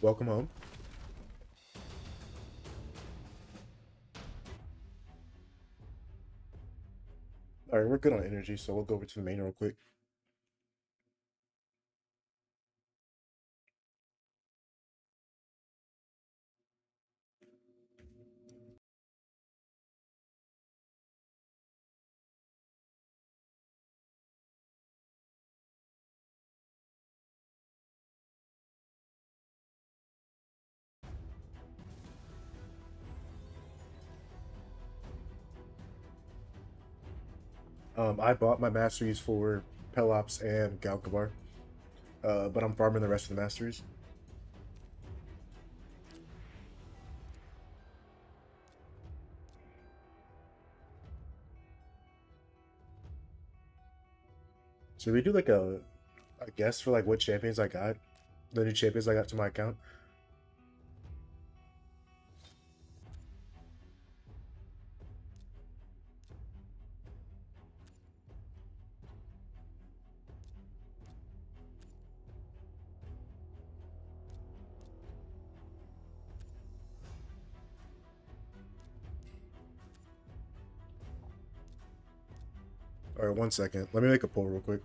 Welcome home. All right, we're good on energy, so we'll go over to the main real quick. I bought my masteries for Pelops and Galkabar, but I'm farming the rest of the masteries. So we do like a guess for like what champions I got, the new champions I got to my account. All right, 1 second. Let me make a poll real quick.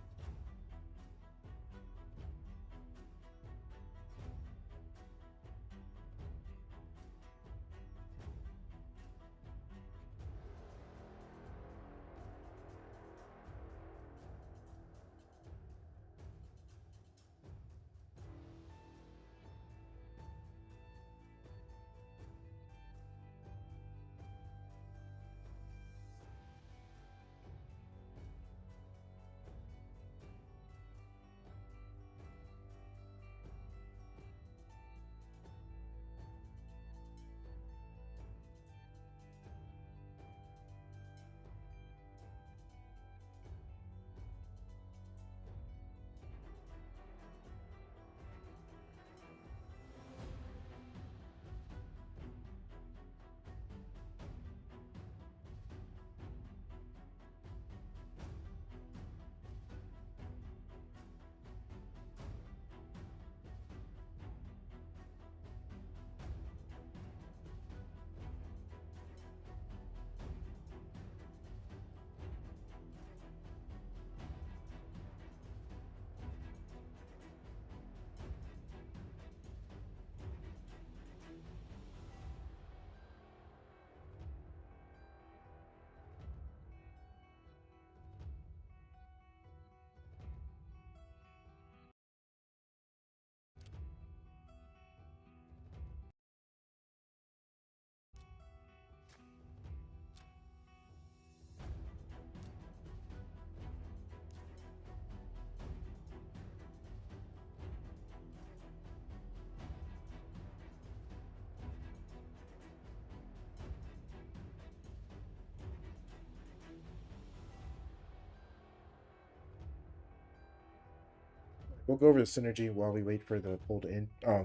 We'll go over the synergy while we wait for the poll to end. I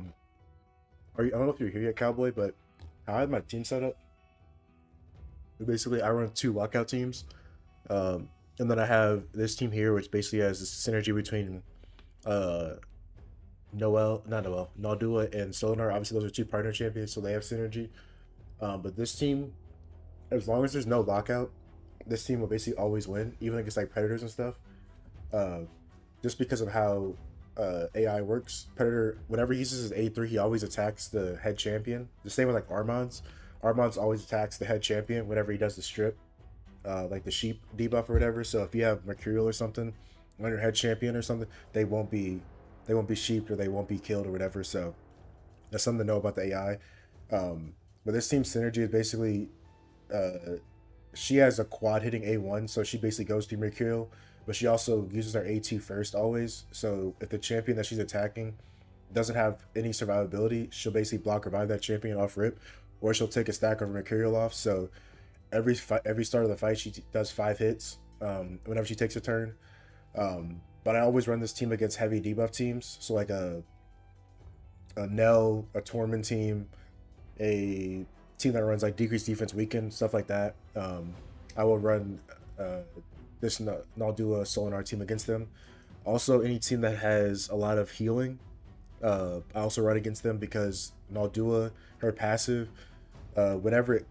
don't know if you're here yet, Cowboy, but how I have my team set up. Basically, I run 2 lockout teams, and then I have this team here, which basically has this synergy between uh Naldua and Solinar. Obviously, those are 2 partner champions, so they have synergy. But this team, as long as there's no lockout, this team will basically always win, even against like predators and stuff. Uh, just because of how AI works. Predator, whenever he uses his A3, he always attacks the head champion. The same with like Armand's. Armand's always attacks the head champion whenever he does the strip, like the sheep debuff or whatever. So if you have Mercurial or something on your head champion or something, they won't be sheeped or they won't be killed or whatever. So that's something to know about the AI. But this team synergy is basically uh, she has a quad hitting A1, so she basically goes through Mercurial, but she also uses her A2 first always. So if the champion that she's attacking doesn't have any survivability, she'll basically block revive that champion off rip, or she'll take a stack of Mercurial off. So every start of the fight, she does 5 hits whenever she takes a turn. But I always run this team against heavy debuff teams, so like a Nell, a Tormund team, a team that runs like decreased defense weaken, stuff like that. I will run this Naldua Solinar team against them. Also, any team that has a lot of healing, I also run against them because Naldua, her passive, whenever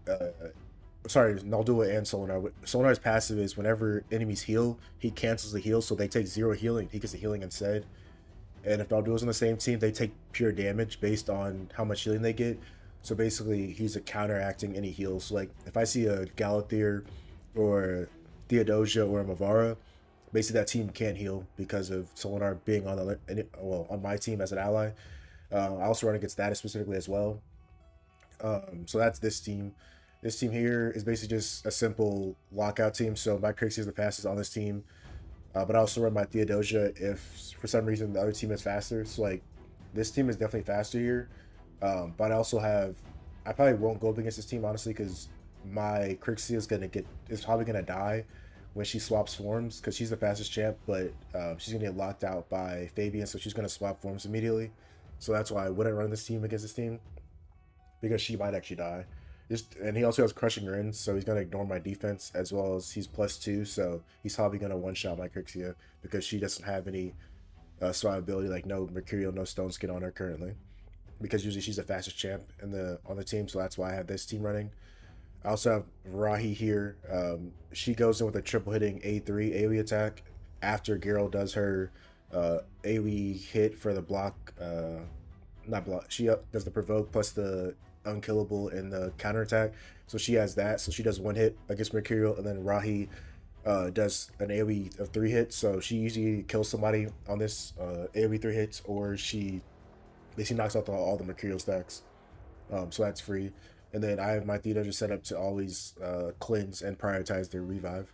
sorry, Naldua and Solinar. Solinar's passive is whenever enemies heal, he cancels the heal, so they take 0 healing. He gets the healing instead. And if Naldua's on the same team, they take pure damage based on how much healing they get. So basically, he's a counteracting any heals. So like if I see a Galathir or Theodosia or a Mavara, basically that team can't heal because of Solinar being on on my team as an ally. I also run against that specifically as well. So that's this team. This team here is basically just a simple lockout team. So my Crixie is the fastest on this team, but I also run my Theodosia if for some reason the other team is faster. So like this team is definitely faster here. But I also have I probably won't go up against this team honestly because my Crixie is probably gonna die when she swaps forms because she's the fastest champ, but she's gonna get locked out by Fabian, so she's gonna swap forms immediately. So that's why I wouldn't run this team against this team because she might actually die. And he also has crushing runes, so he's gonna ignore my defense as well as he's +2, so he's probably gonna one shot my Crixia because she doesn't have any survivability, like no Mercurial, no Stone Skin on her currently. Because usually she's the fastest champ in the on the team, so that's why I have this team running. I also have Rahi here. She goes in with a triple hitting A3 AoE attack after Geralt does her AoE hit for the block. Not block. She does the provoke plus the unkillable and the counterattack. So she has that. So she does one hit against Mercurial, and then Rahi does an AoE of 3 hits. So she usually kills somebody on this AoE 3 hits, or she basically knocks out all the Mercurial stacks. So that's free. And then I have my Theta just set up to always cleanse and prioritize their revive.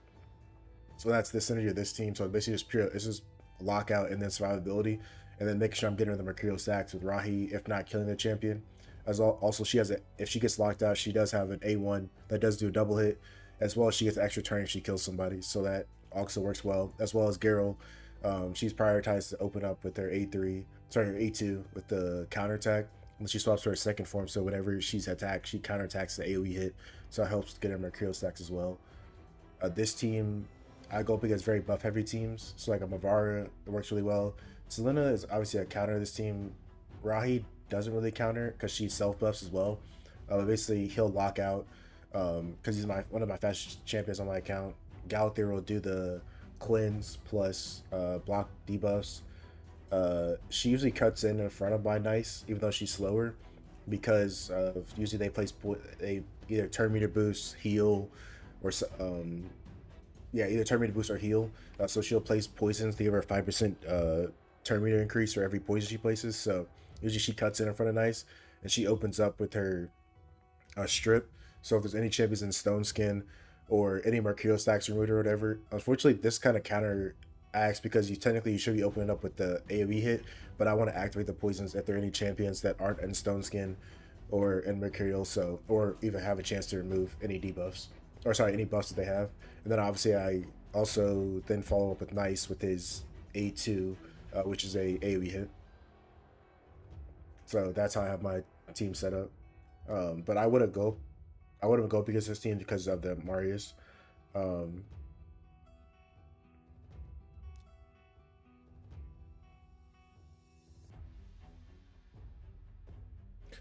So that's the synergy of this team. So basically just pure, it's just lockout and then survivability, and then making sure I'm getting her the Mercurial stacks with Rahi, if not killing the champion. Also she has if she gets locked out, she does have an A1 that does do a double hit, as well as she gets extra turn if she kills somebody. So that also works well, as well as Geralt. She's prioritized to open up with her her A2 with the counterattack. And she swaps to her second form, so whenever she's attacked, she counterattacks the AoE hit. So it helps get her Mercurial stacks as well. This team, I go up against very buff heavy teams. So like a Mavara, it works really well. Selena is obviously a counter of this team. Rahi doesn't really counter because she self buffs as well. Basically, he'll lock out because he's one of my fastest champions on my account. Galathir will do the cleanse plus block debuffs. She usually cuts in front of my Nice, even though she's slower, because usually they either turn meter boost, heal, or either turn meter boost or heal. So she'll place poisons to give her a 5% turn meter increase for every poison she places. So usually she cuts in front of Nice, and she opens up with her strip. So if there's any champions in Stone Skin or any Mercurial stacks removed or whatever, unfortunately this kind of counter acts because you should be opening up with the AoE hit, but I want to activate the poisons if there are any champions that aren't in Stone Skin or in Mercurial, so or even have a chance to remove any debuffs or sorry any buffs that they have. And then obviously I also then follow up with Nice with his A2, which is a AoE hit. So that's how I have my team set up. But I wouldn't go up against this team because of the Marius. Um,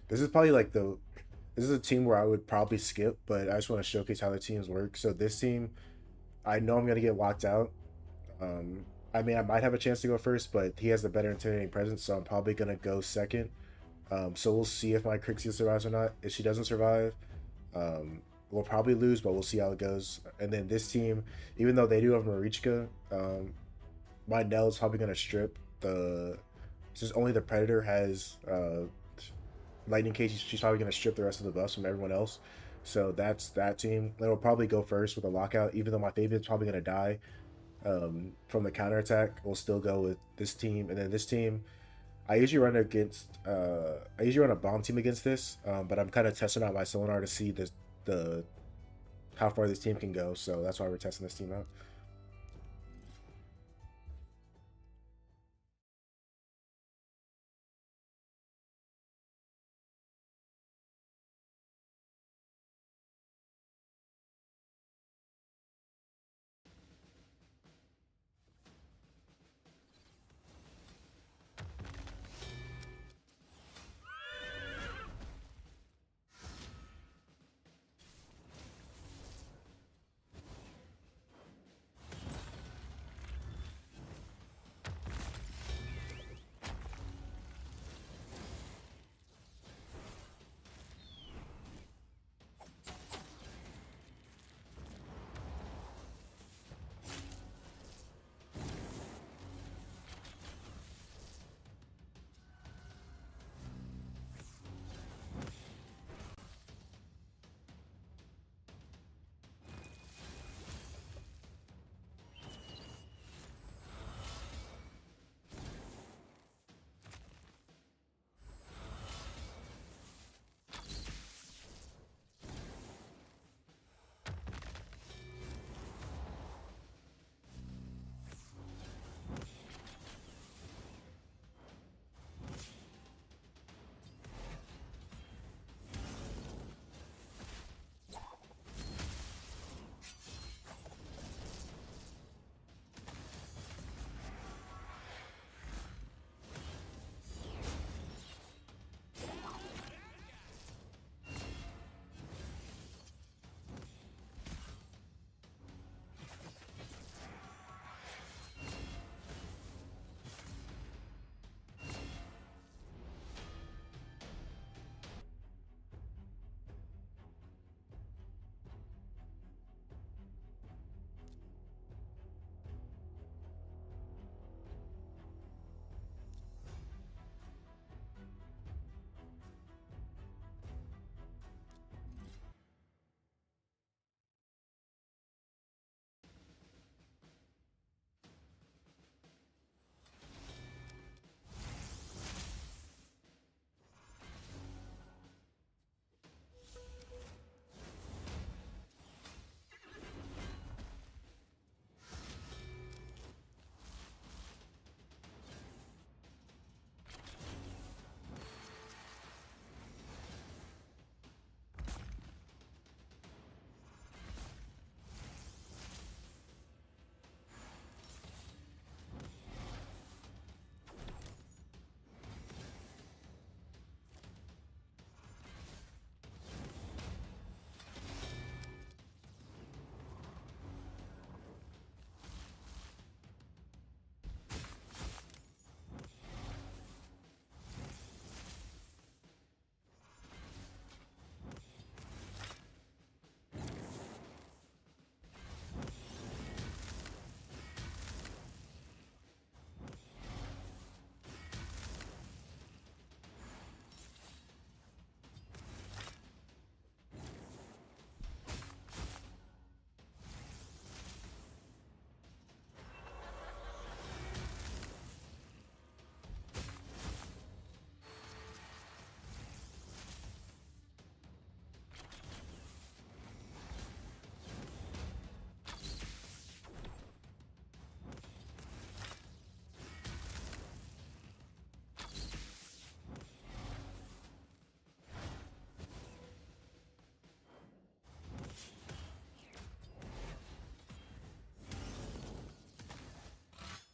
this is probably like this is a team where I would probably skip, but I just want to showcase how the teams work. So this team, I know I'm gonna get locked out. I mean, I might have a chance to go first, but he has the better intimidating presence, so I'm probably gonna go second. So we'll see if my Crixia survives or not. If she doesn't survive, we'll probably lose, but we'll see how it goes. And then this team, even though they do have Marichka, my Nell is probably gonna strip the. Since only the Predator has Lightning Cage, she's probably gonna strip the rest of the buffs from everyone else. So that's that team. They'll probably go first with a lockout, even though my favorite's probably gonna die from the counterattack. We'll still go with this team, and then this team. I usually run against. I usually run a bomb team against this, but I'm kind of testing out my Solinar to see the how far this team can go. So that's why we're testing this team out.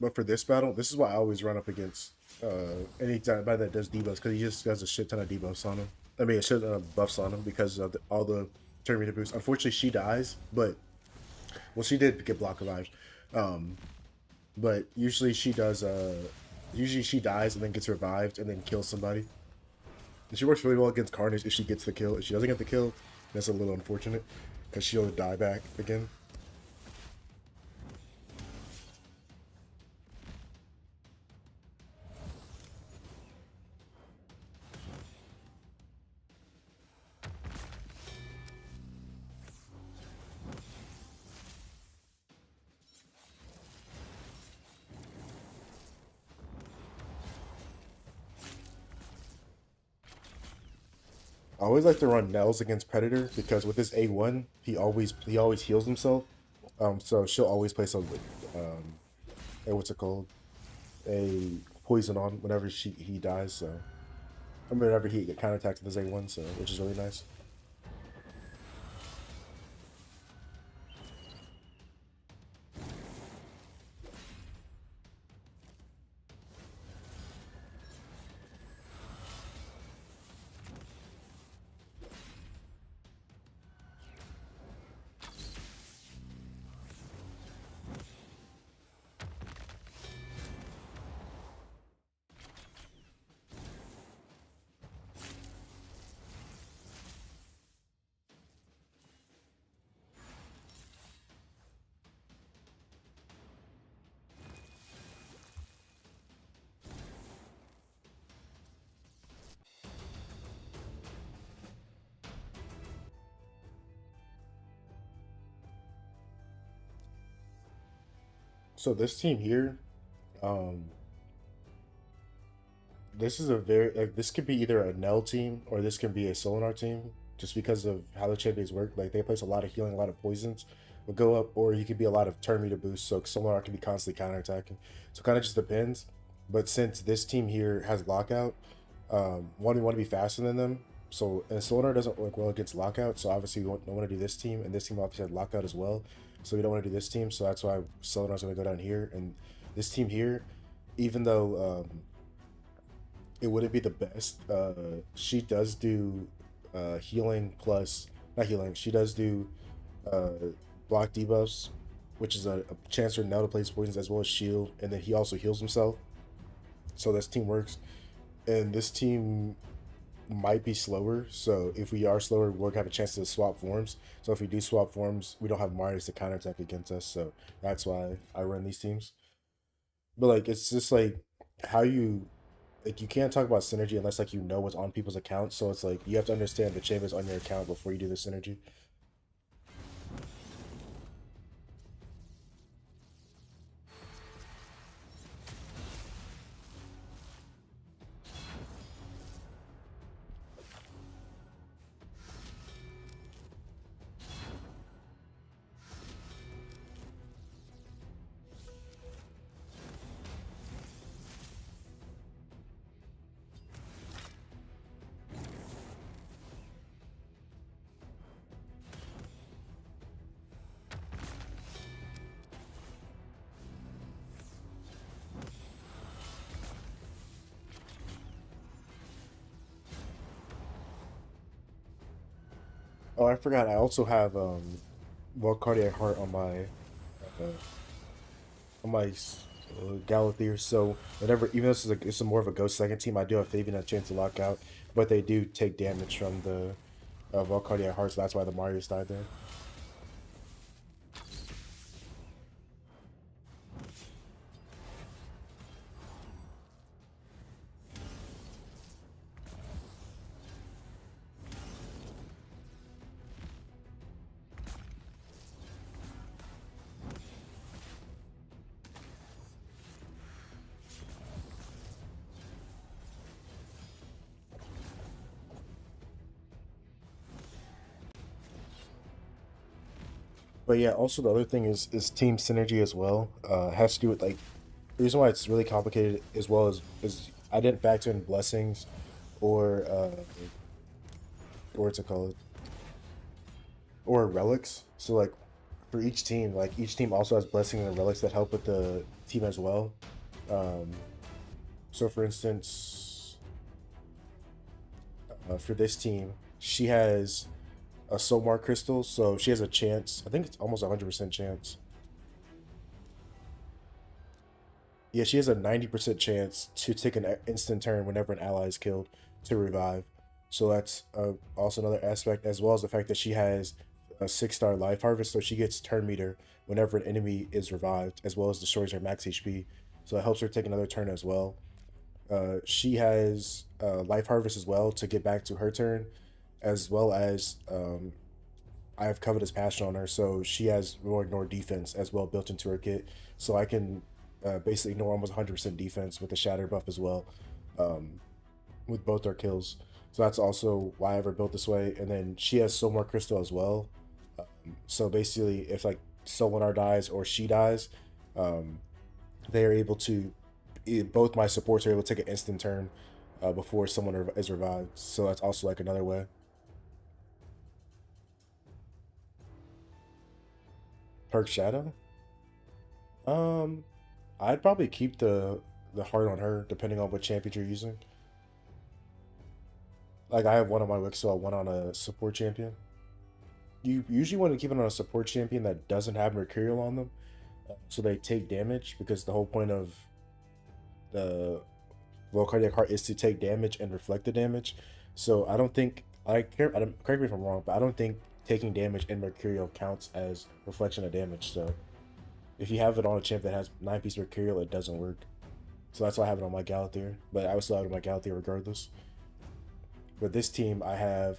But for this battle, this is why I always run up against any guy that does debuffs, because he just does a shit ton of debuffs on him. I mean, a shit ton of buffs on him because of all the turn meter boosts. Unfortunately, she dies, but well, she did get block revived. Um, but usually she does. Usually she dies and then gets revived and then kills somebody. And she works really well against Carnage if she gets the kill. If she doesn't get the kill, that's a little unfortunate because she'll die back again. I always like to run Nels against Predator because with his A1, he always heals himself. So she'll always place what's it called? A poison on whenever he dies. So I mean, whenever he get counterattacked with his A1, so which is really nice. So this team here, um, this is a very like this could be either a Nell team or this can be a Solinar team, just because of how the champions work. Like they place a lot of healing, a lot of poisons will go up, or you could be a lot of turn meter boosts, so Solinar can be constantly counterattacking. So kind of just depends. But since this team here has lockout, one we want to be faster than them. So and Solinar doesn't work well against lockout, so obviously we don't want to do this team, and this team obviously had lockout as well. So we don't want to do this team, so that's why Solinar's going to go down here, and this team here, even though it wouldn't be the best. She does do healing plus not healing. She does do uh, block debuffs, which is a chance for Nell to place poisons as well as shield, and then he also heals himself. So this team works, and this team might be slower. So if we are slower, we're gonna have a chance to swap forms. So if we do swap forms, we don't have Marius to counterattack against us. So that's why I run these teams. But like it's just like how you like you can't talk about synergy unless like you know what's on people's accounts. So it's like you have to understand the champions on your account before you do the synergy. Oh, I forgot. I also have Cardiac Heart on my Galathir. So whenever, even though it's a more of a Ghost second team, I do have Fabian a chance to lock out, but they do take damage from the Cardiac Heart. So that's why the Marius died there. But yeah, also the other thing is team synergy as well. Has to do with like the reason why it's really complicated as well is I didn't factor in blessings or what's it called or relics. So like for each team, like each team also has blessings and relics that help with the team as well. Um, so for instance, for this team, she has a Somar crystal, so she has a chance. I think it's almost 100% chance. Yeah, she has a 90% chance to take an instant turn whenever an ally is killed to revive. So that's also another aspect, as well as the fact that she has a 6-star life harvest, so she gets turn meter whenever an enemy is revived, as well as destroys her max HP. So it helps her take another turn as well. She has life harvest as well to get back to her turn, as well as I have covetous passion on her, so she has more ignore defense as well built into her kit. So I can basically ignore almost 100% defense with the shatter buff as well, um, with both our kills. So that's also why I ever built this way. And then she has Soul More Crystal as well. So basically, if like Solinar dies or she dies, um, they are able to. Both my supports are able to take an instant turn before someone is revived. So that's also like another way. Perk Shadow. Um, I'd probably keep the heart on her, depending on what champion you're using. Like I have one on my Wixel, one on a support champion. You usually want to keep it on a support champion that doesn't have Mercurial on them, so they take damage, because the whole point of the low cardiac heart is to take damage and reflect the damage. So I don't think correct me if I'm wrong, but I don't think taking damage in Mercurial counts as reflection of damage. So if you have it on a champ that has 9-piece Mercurial, it doesn't work. So that's why I have it on my Galathier, but I would still have it on my Galathier regardless. With this team, I have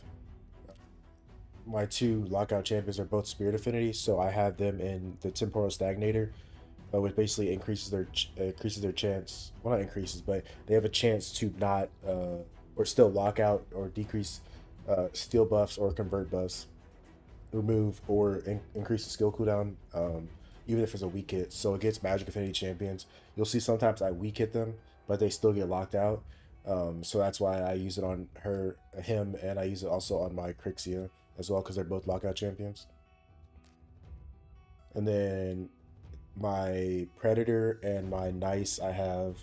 my two lockout champions are both Spirit Affinity, so I have them in the Temporal Stagnator, which basically increases their chance. Well, not increases, but they have a chance to not or still lock out or decrease steal buffs or convert buffs, remove or increase the skill cooldown, even if it's a weak hit. So against Magic Affinity champions, you'll see sometimes I weak hit them, but they still get locked out. So that's why I use it on him, and I use it also on my Crixia as well, because they're both lockout champions. And then my Predator and my Nice, I have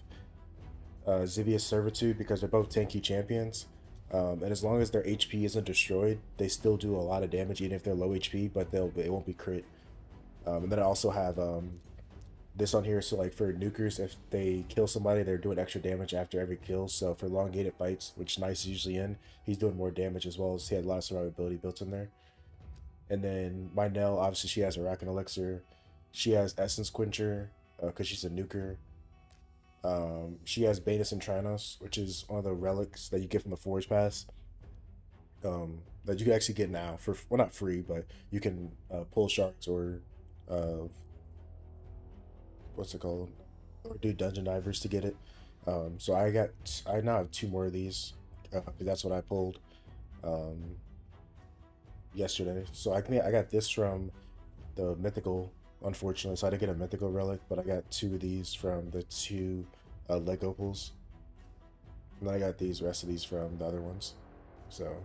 Zivia's Servitude, because they're both tanky champions. And as long as their HP isn't destroyed, they still do a lot of damage, even if they're low HP, but it won't be crit. And then I also have this on here, so like for nukers, if they kill somebody, they're doing extra damage after every kill. So for elongated fights, which Nice is usually in, he's doing more damage, as well as he had a lot of survivability built in there. And then my Nell, obviously she has a Rack and Elixir. She has Essence Quencher, because she's a nuker. She has Banus and Trinos, which is one of the relics that you get from the Forge Pass. That you can actually get now for, well, not free, but you can pull shards or uh, what's it called, or do dungeon divers to get it. So I now have two more of these, because that's what I pulled um, yesterday. So I got this from the mythical, unfortunately. So I didn't get a mythical relic, but I got two of these from the two Lego pulls. And then I got these rest of these from the other ones. So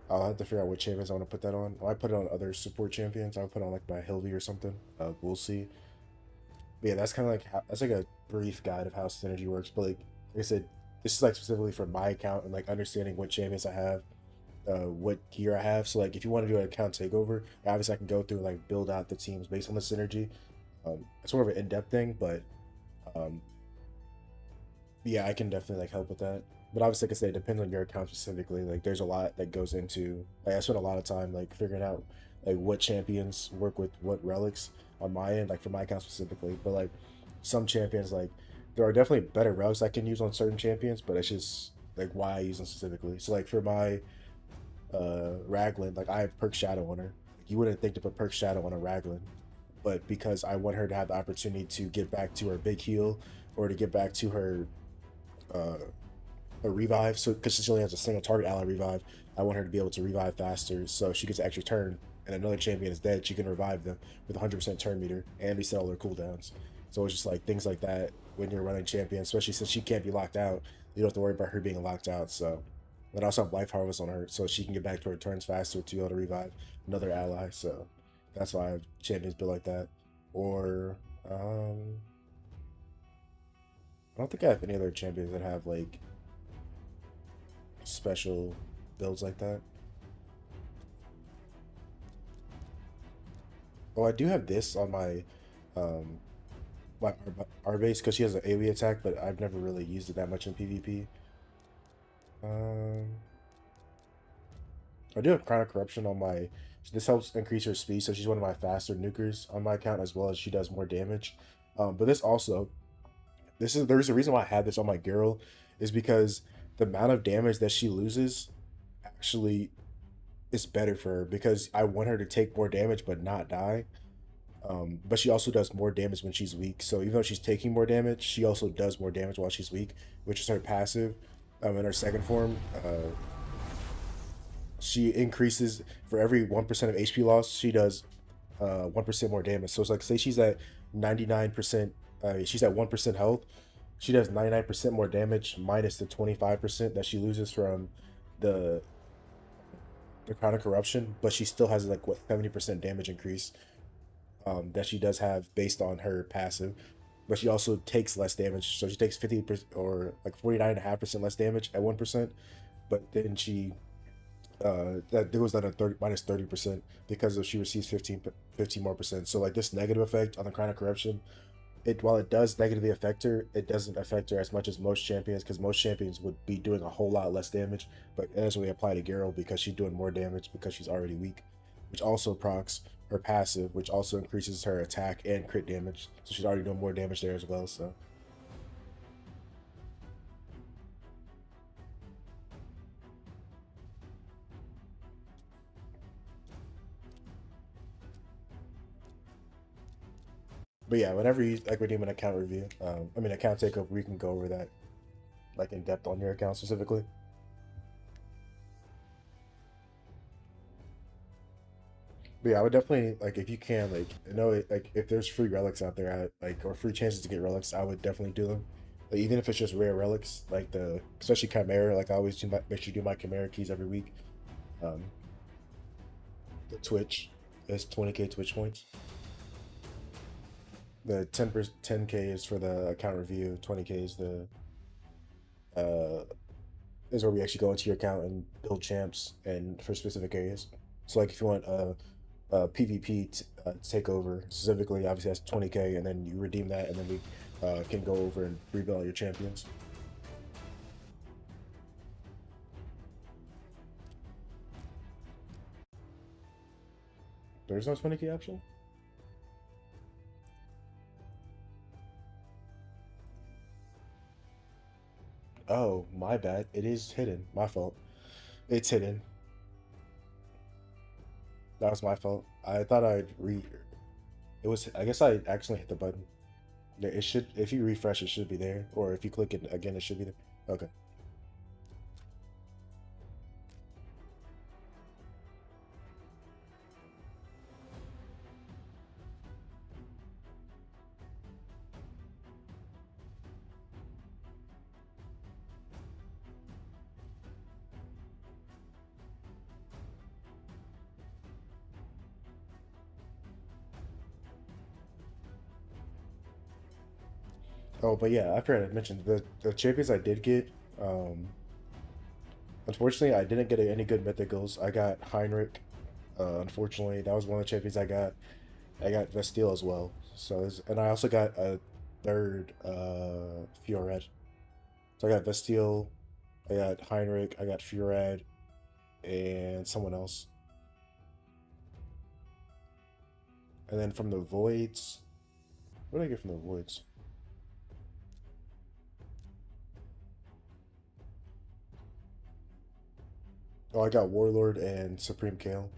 I'll have to figure out what champions I want to put that on. Well, I put it on other support champions. I'll put on like my Hilvy or something. We'll see. But yeah, that's kind of like that's like a brief guide of how synergy works. But like I said, this is like specifically for my account and like understanding what champions I have, what gear I have. So like if you want to do an account takeover, obviously I can go through and like build out the teams based on the synergy. It's more of an in-depth thing, but um, yeah, I can definitely like help with that. But obviously, like I said, it depends on your account specifically. Like there's a lot that goes into. Like I spent a lot of time like figuring out like what champions work with what relics on my end, like for my account specifically. But like some champions, like there are definitely better relics I can use on certain champions, but it's just like why I use them specifically. So like for my Raglan, like I have Perk Shadow on her. You wouldn't think to put Perk Shadow on a Raglan, but because I want her to have the opportunity to get back to her big heal or to get back to her uh, a revive. So because she only has a single target ally revive, I want her to be able to revive faster, so she gets an extra turn. And another champion is dead, she can revive them with 100% turn meter and reset all their cooldowns. So it's just like things like that when you're running champion, especially since she can't be locked out. You don't have to worry about her being locked out. So, but I also have life harvest on her, so she can get back to her turns faster to be able to revive another ally. So That's why I have champions built like that. Or um, I don't think I have any other champions that have like special builds like that. Oh, I do have this on um my R base because she has an AoE attack, but I've never really used it that much in PvP. Um, I do have Crown of Corruption on my. This helps increase her speed, so she's one of my faster nukers on my account as well as she does more damage. But this also, there's a reason why I have this on my girl, is because the amount of damage that she loses actually is better for her because I want her to take more damage but not die. But she also does more damage when she's weak. So even though she's taking more damage, she also does more damage while she's weak, which is her passive. In her second form, she increases for every 1% of HP loss. She does 1% more damage. So it's like say she's at 99%. She's at 1% health. She does 99% more damage minus the 25% that she loses from the the crown of corruption, but she still has like what 70% damage increase that she does have based on her passive. But she also takes less damage, so she takes 50% or like 49.5% less damage at 1%. But then she that goes down to 30 minus 30% because of she receives 15 more percent. So like this negative effect on the crown of corruption, it while it does negatively affect her, it doesn't affect her as much as most champions because most champions would be doing a whole lot less damage. But it doesn't really apply to Garo because she's doing more damage because she's already weak, which also procs her passive, which also increases her attack and crit damage. So she's already doing more damage there as well. So but yeah, whenever you like redeem an account review, I mean account takeover, we can go over that like in depth on your account specifically. But yeah, I would definitely like if you can like like if there's free relics out there, like or free chances to get relics, I would definitely do them. Like, even if it's just rare relics, like the especially Chimera, like I always make sure you do my Chimera keys every week. Um, the Twitch is 20k Twitch points. The 10k is for the account review. 20k uh is where we actually go into your account and build champs and for specific areas. So like if you want PvP takeover specifically, obviously that's 20k, and then you redeem that, and then we can go over and rebuild your champions. There's no 20k option. Oh, my bad. It is hidden. My fault. It's hidden. That was my fault. I thought I'd re. It was. I guess I accidentally hit the button. Yeah, it should. If you refresh, it should be there. Or if you click it again, it should be there. Okay. Oh, but yeah, after I mentioned the champions I did get. Um, Unfortunately, I didn't get any good mythicals. I got Heinrich. Unfortunately, that was one of the champions I got. I got Vestiel as well. And I also got a third Fiored. So I got Vestiel, I got Heinrich, I got Fiored, and someone else. And then from the Voids, what did I get from the Voids? Oh, I got Warlord and Supreme Kale.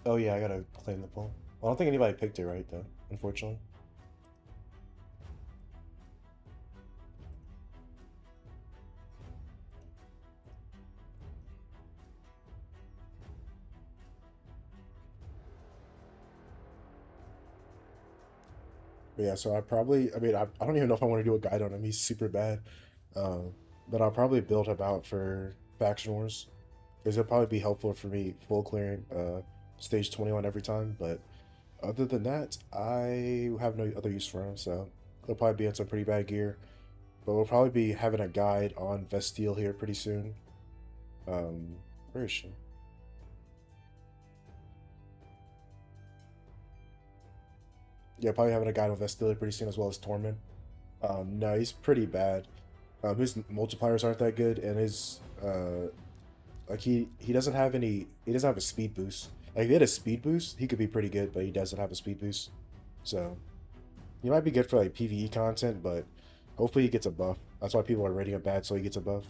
Oh yeah, I gotta claim the pull. I don't think anybody picked it right though, unfortunately. But yeah, so I probably, I mean, I don't even know if I want to do a guide on him. He's super bad. Um, but I'll probably build him out for Faction Wars because it'll probably be helpful for me full clearing stage 21 every time. But other than that, I have no other use for him, so he'll probably be in some pretty bad gear. But we'll probably be having a guide on Vestile here pretty soon. Where is she? Yeah, probably having a guide on Vestile pretty soon as well as Tormund. No, he's pretty bad. His multipliers aren't that good, and his like he doesn't have any. He doesn't have a speed boost. Like if he had a speed boost, he could be pretty good, but he doesn't have a speed boost. So he might be good for like PVE content, but hopefully he gets a buff. That's why people are rating him bad, so he gets a buff.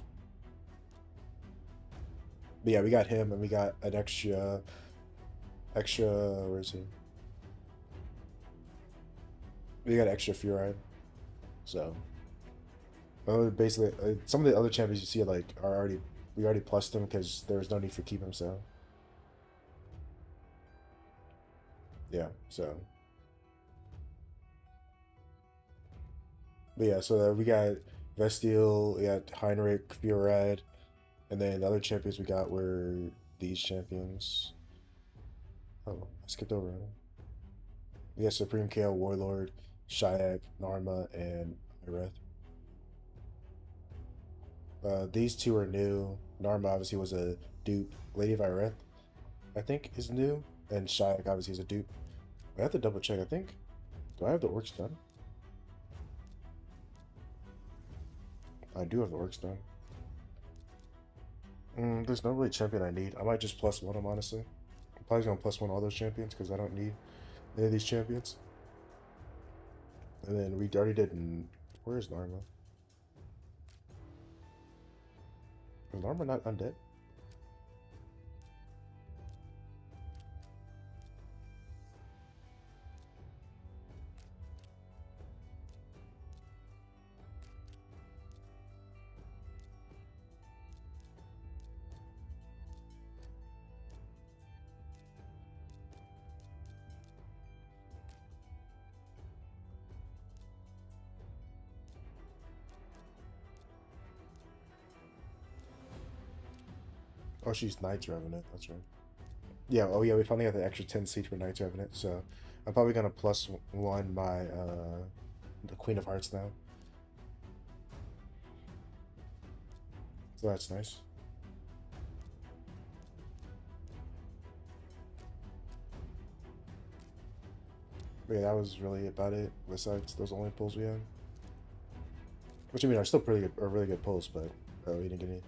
But yeah, we got him, and we got an extra. Where is he? We got extra Furide. So basically, some of the other champions you see like are already we already plussed them because there was no need for keep him. So yeah, so but yeah, so we got Vestiel, we got Heinrich, Furad, and then the other champions we got were these champions. Oh, I skipped over him. We got Supreme Kale, Warlord, Shayak, Narma, and Ireth. These two are new. Narma obviously was a dupe. Lady of Ireth, I think, is new, and Shayak obviously is a dupe. I have to double check. I think. Do I have the orcs done? I do have the orcs done. There's no really champion I need. I might just plus one them, honestly. I'm probably gonna plus one all those champions because I don't need any of these champions. And then we already did. Where is Narma? Is Narma not undead? Oh, she's Knight's Revenant. That's right. Yeah. Oh, yeah. We finally have the extra 10 seats for Knight's Revenant. So I'm probably gonna plus one my the Queen of Hearts now. So that's nice. But yeah, that was really about it. Besides those only pulls we had, which I mean are still pretty good, are really good pulls, but we didn't get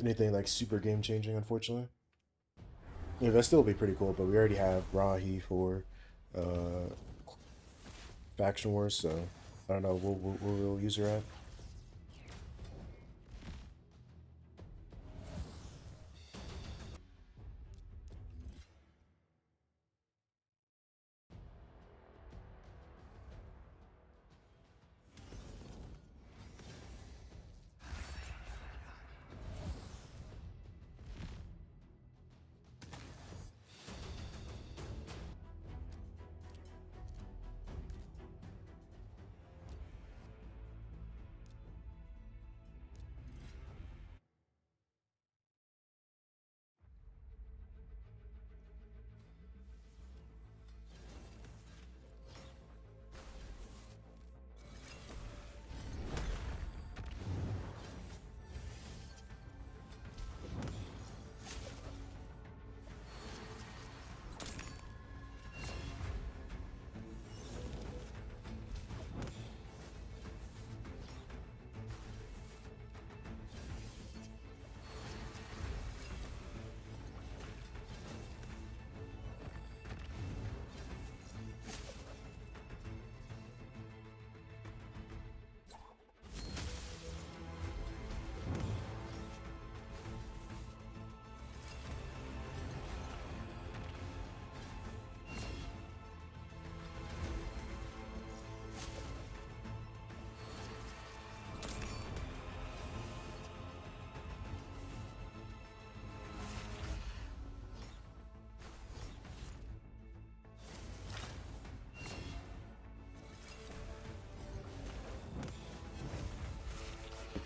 anything like super game changing, unfortunately. Yeah, that still be pretty cool, but we already have Rahi for uh, Faction Wars, so I don't know. We'll use her at.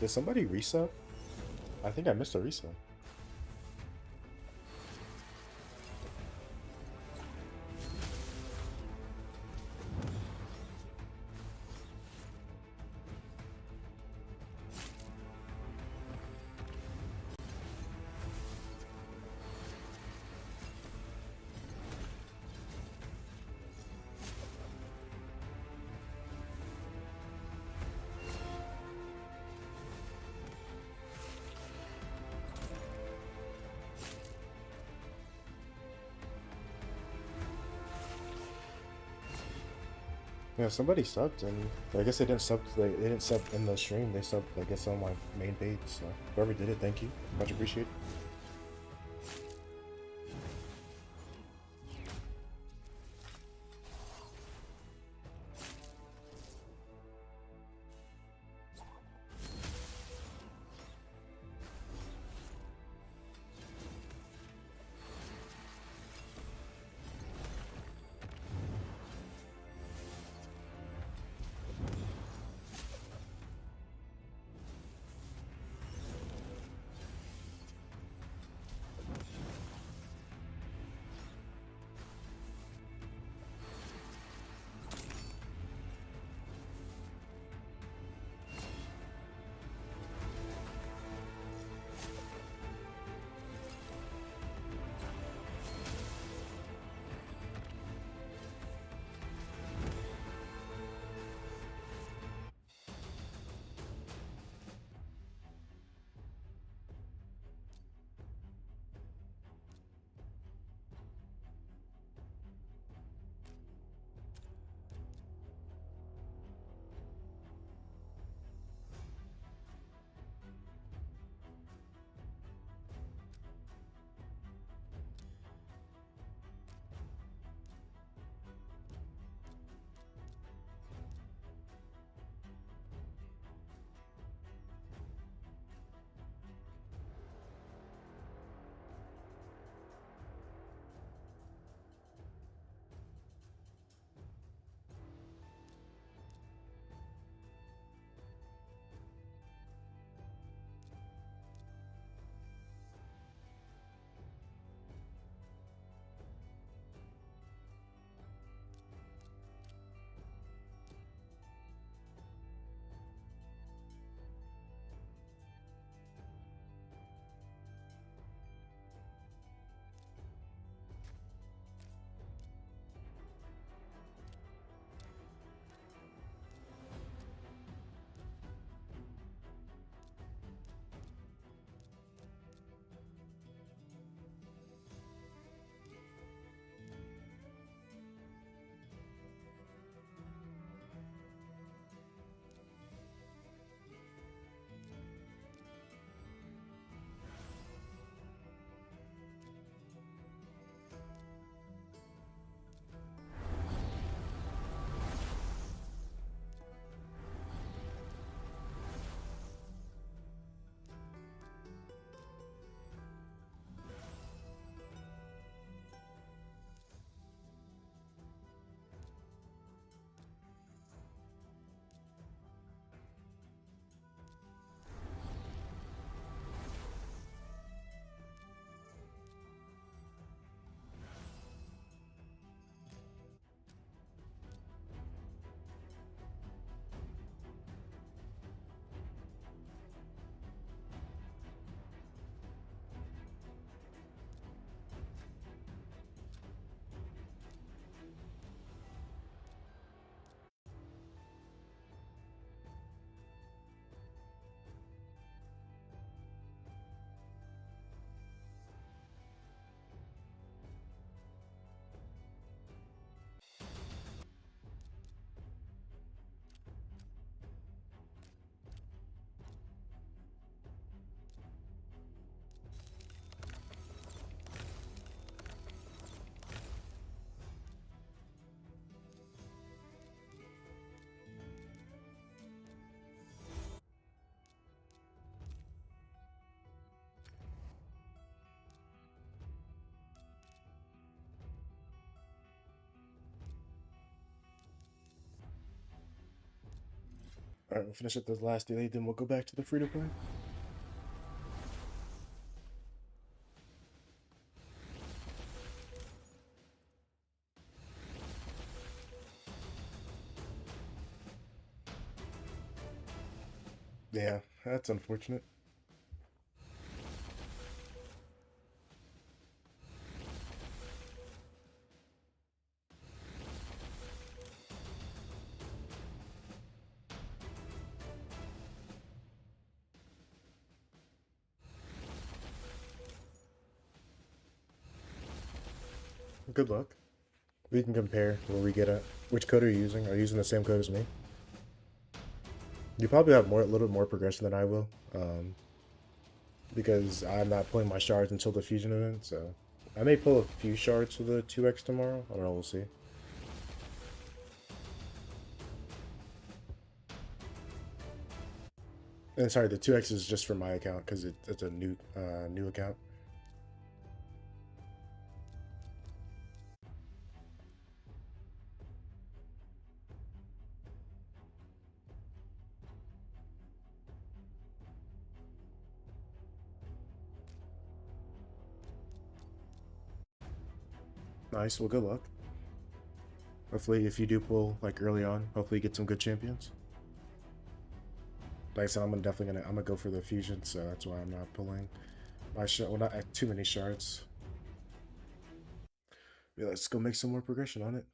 Did somebody resub? I think I missed a resub. Yeah, somebody subbed, and I guess they didn't sub. They didn't sub in the stream. They subbed, I guess, on my main page. So whoever did it, thank you, much appreciated. Alright, we'll finish up this last delay, then we'll go back to the free to play. Yeah, that's unfortunate. Good luck. We can compare where we get at. Which code are you using? Are you using the same code as me? You probably have a little bit more progression than I will, because I'm not pulling my shards until the fusion event. So I may pull a few shards for the 2x tomorrow. I don't know. We'll see. And sorry, the 2x is just for my account because it's a new account. Nice. Well, good luck. Hopefully, if you do pull like early on, hopefully you get some good champions. Like I said, I'm gonna go for the fusion, so that's why I'm not pulling my shard. Well, not too many shards. Yeah, let's go make some more progression on it.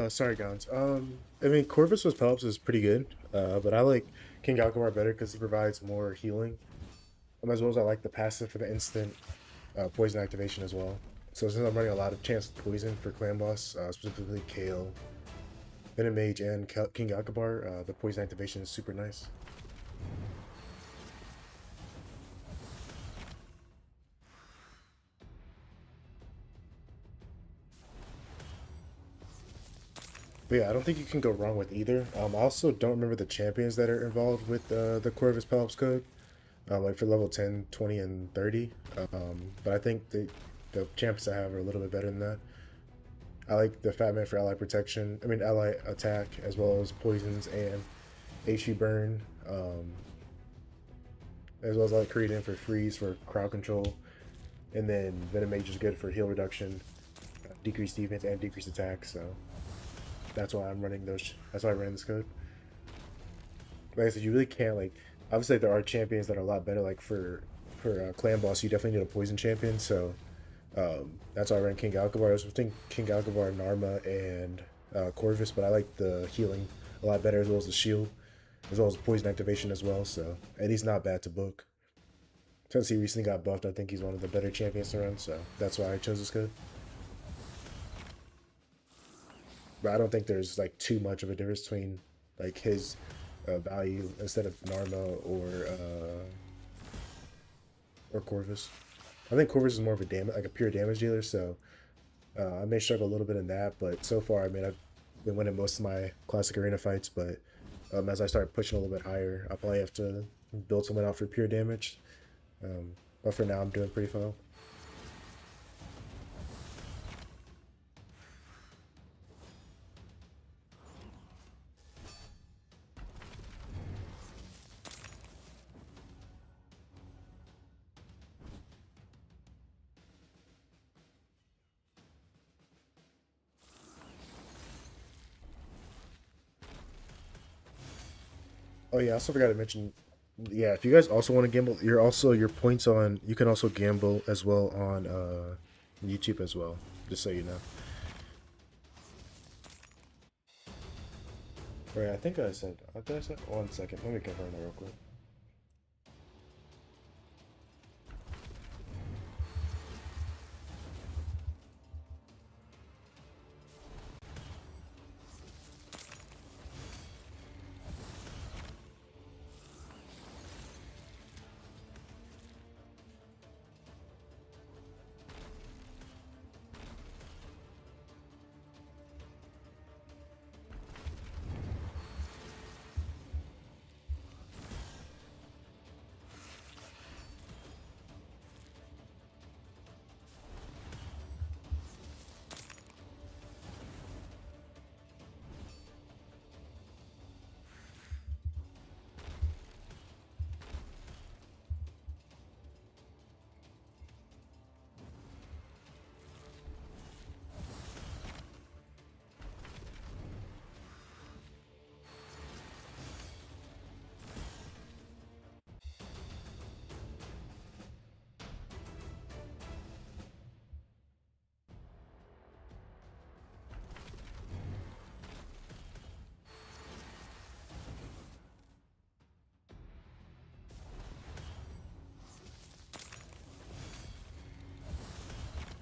Sorry, Gons. I mean, Corvus with Pelops is pretty good, but I like King Alkmaar better because he provides more healing, as well as I like the passive for the instant poison activation as well. So since I'm running a lot of chance poison for clan boss, specifically Kale, Venom Mage, and King Alkmaar, the poison activation is super nice. But yeah, I don't think you can go wrong with either. I also don't remember the champions that are involved with the Corvus Pelops code, like for level 10, 20, and 30. But I think the champions I have are a little bit better than that. I like the Fat Man for ally protection. I mean, ally attack, as well as poisons and HP burn. As well as I like Creedin for freeze for crowd control. And then Venom Mage is good for heal reduction, decreased defense, and decreased attack. So that's why I'm running those. That's why I ran this code. Like I said, you really can't like. Obviously, there are champions that are a lot better. Like for clan boss, you definitely need a poison champion. So that's why I ran King Alkmaar. I was thinking King Alkmaar, Narma, and Corvus, but I like the healing a lot better, as well as the shield, as well as poison activation as well. So, and he's not bad to book. Since he recently got buffed, I think he's one of the better champions to run. So that's why I chose this code. But I don't think there's like too much of a difference between like his value instead of Narma or Corvus. I think Corvus is more of a damage, like a pure damage dealer, so I may struggle a little bit in that. But so far, I mean, I've been winning most of my classic arena fights. But as I start pushing a little bit higher, I'll probably have to build someone out for pure damage. But for now, I'm doing pretty well. Oh yeah, I also forgot to mention. Yeah, if you guys also want to gamble, you're also your points on. You can also gamble as well on YouTube as well. Just so you know. Right, I think I said. Did I say? 1 second. Let me confirm that real quick.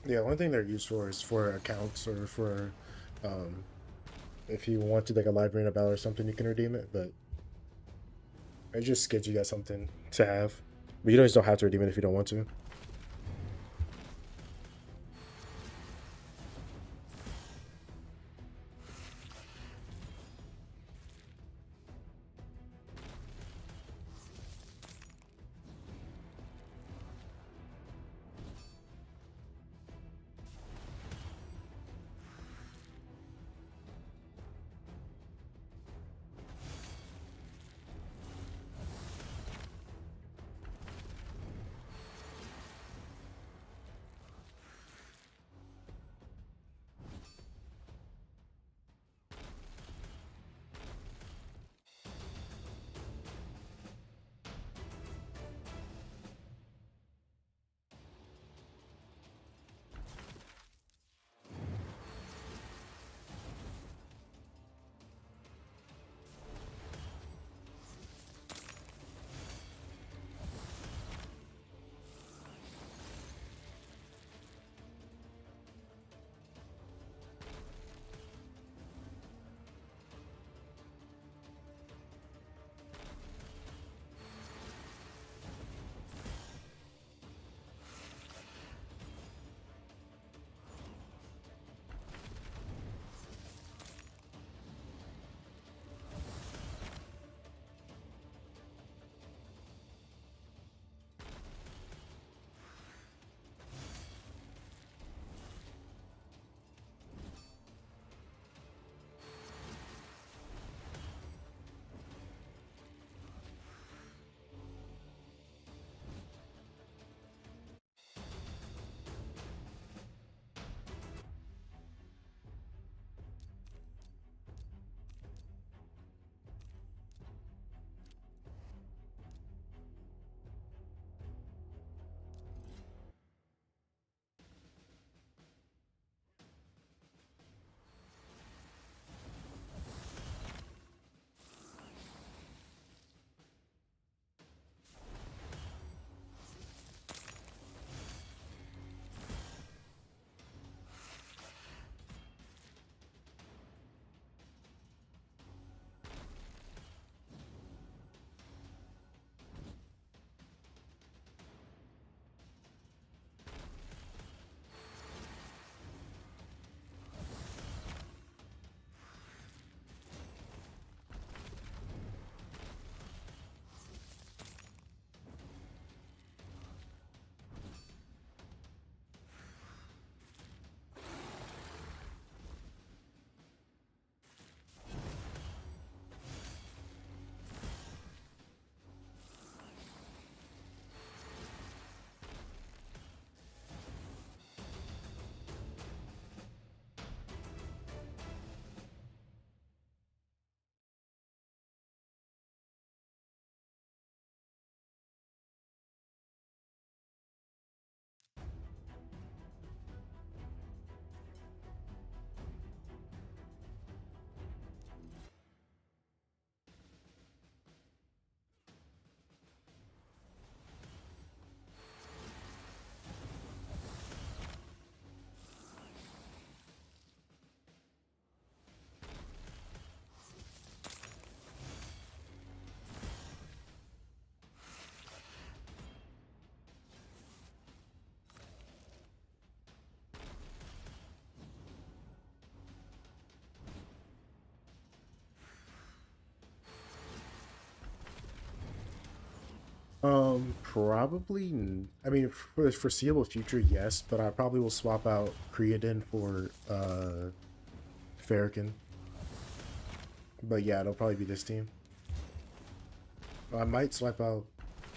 Yeah, one thing they're used for is for accounts or for um, if you want to like a live arena battle or something, you can redeem it. But it just gives you guys something to have. But you don't have to redeem it if you don't want to. Probably. I mean, for the foreseeable future, yes, but I probably will swap out Creadin for Farrakhan. But yeah, it'll probably be this team. I might swap out.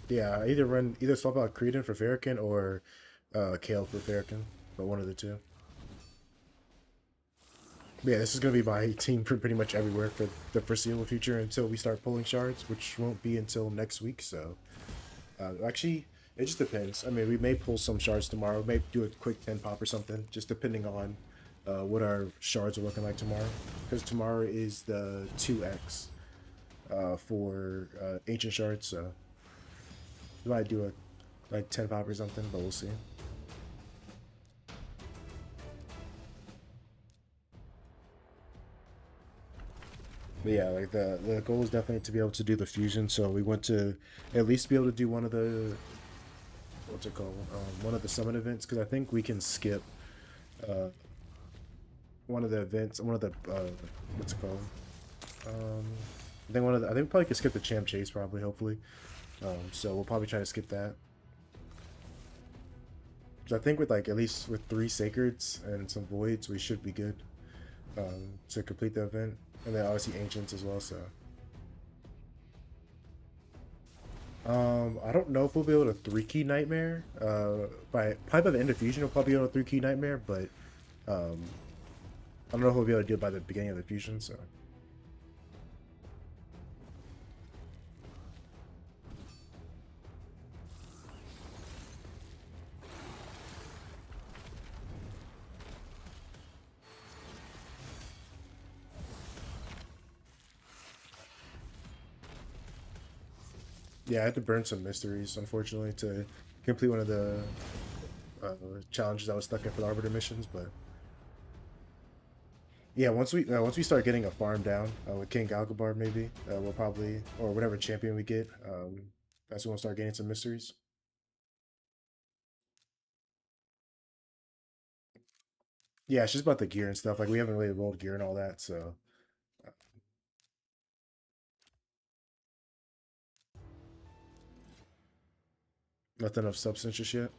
Yeah, either swap out Creedon for Farrakhan or Kale for Farrakhan, but one of the two. But yeah, this is gonna be my team for pretty much everywhere for the foreseeable future until we start pulling shards, which won't be until next week. So actually, it just depends. I mean, we may pull some shards tomorrow. We may do a quick 10 pop or something, just depending on what our shards are looking like tomorrow. Because tomorrow is the 2x for ancient shards, so we might do a like 10 pop or something, but we'll see. But yeah, like the goal is definitely to be able to do the fusion. So we want to at least be able to do one of the what's it called? One of the summon events because I think we can skip uh, one of the events. One of the what's it called? Um, I think we probably could skip the champ chase probably. Hopefully, so we'll probably try to skip that. So I think with like at least with 3 sacreds and some voids, we should be good to complete the event, and then obviously ancients as well. So. I don't know if we'll be able to 3-key Nightmare. Probably by the end of Fusion, we'll probably be able to 3-key Nightmare, but um, I don't know if we'll be able to do it by the beginning of the Fusion. So yeah, I had to burn some mysteries, unfortunately, to complete one of the challenges I was stuck in for the Arbiter missions. But yeah, once we start getting a farm down with King Galgabar, maybe we'll probably or whatever champion we get, that's when we'll start getting some mysteries. Yeah, it's just about the gear and stuff. Like we haven't really rolled gear and all that, so nothing of substance just yet.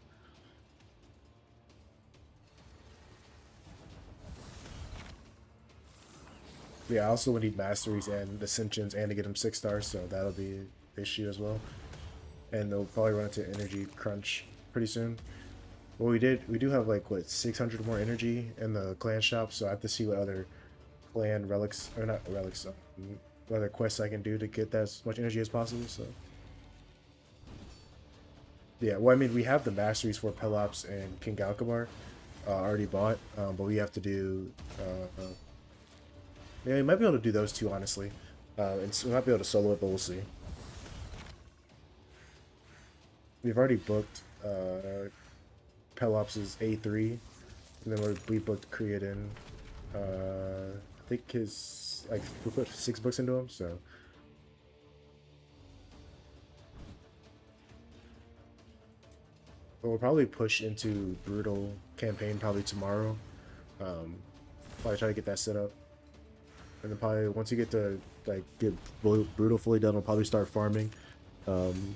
Yeah, I also would need masteries and ascensions and to get him 6 stars, so that'll be an issue as well. And they'll probably run into energy crunch pretty soon. Well, we do have like what 600 more energy in the clan shop, so I have to see what other clan relics or not relics, what other quests I can do to get that as much energy as possible. So yeah, well, I mean we have the masteries for Pelops and King Galkabar already bought, but we have to do. Yeah, we might be able to do those two honestly, and so we might be able to solo it, but we'll see. We've already booked Pelops' A3, and then we booked Creadin. I think his like we put 6 books into him, so we'll probably push into brutal campaign probably tomorrow. Um, Probably try to get that set up, and then probably once you get to like get brutal fully done, we'll probably start farming. Um,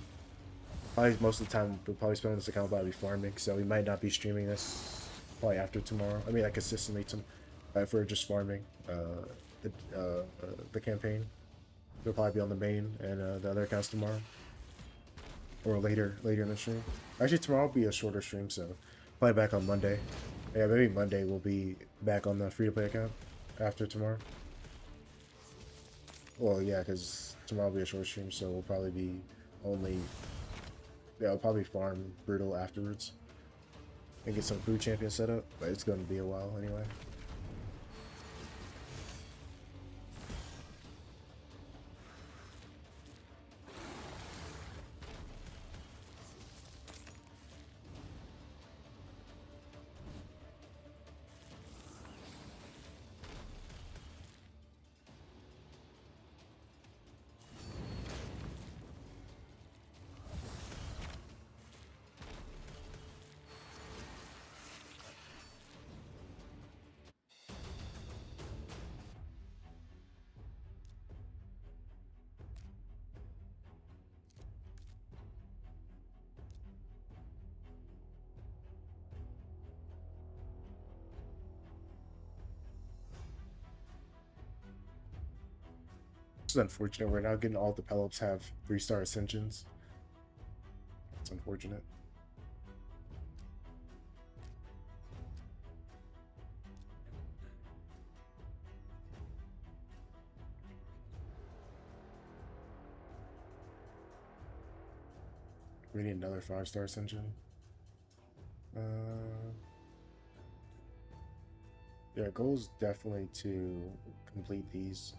Probably most of the time we'll probably spend on this account probably farming, so we might not be streaming this probably after tomorrow. I mean, like consistently, if we're just farming the campaign, we'll probably be on the main and the other accounts tomorrow or later in the stream. Actually, tomorrow will be a shorter stream, so probably back on Monday. Yeah, maybe Monday we'll be back on the free to play account after tomorrow. Well, yeah, because tomorrow will be a short stream, so we'll probably be only. Yeah, I'll probably farm Brutal afterwards and get some food champion set up, but it's going to be a while anyway. is unfortunate. We're now getting all the Pelops have 3-star ascensions. It's unfortunate. We need another 5-star ascension. Yeah, goal's definitely to complete these.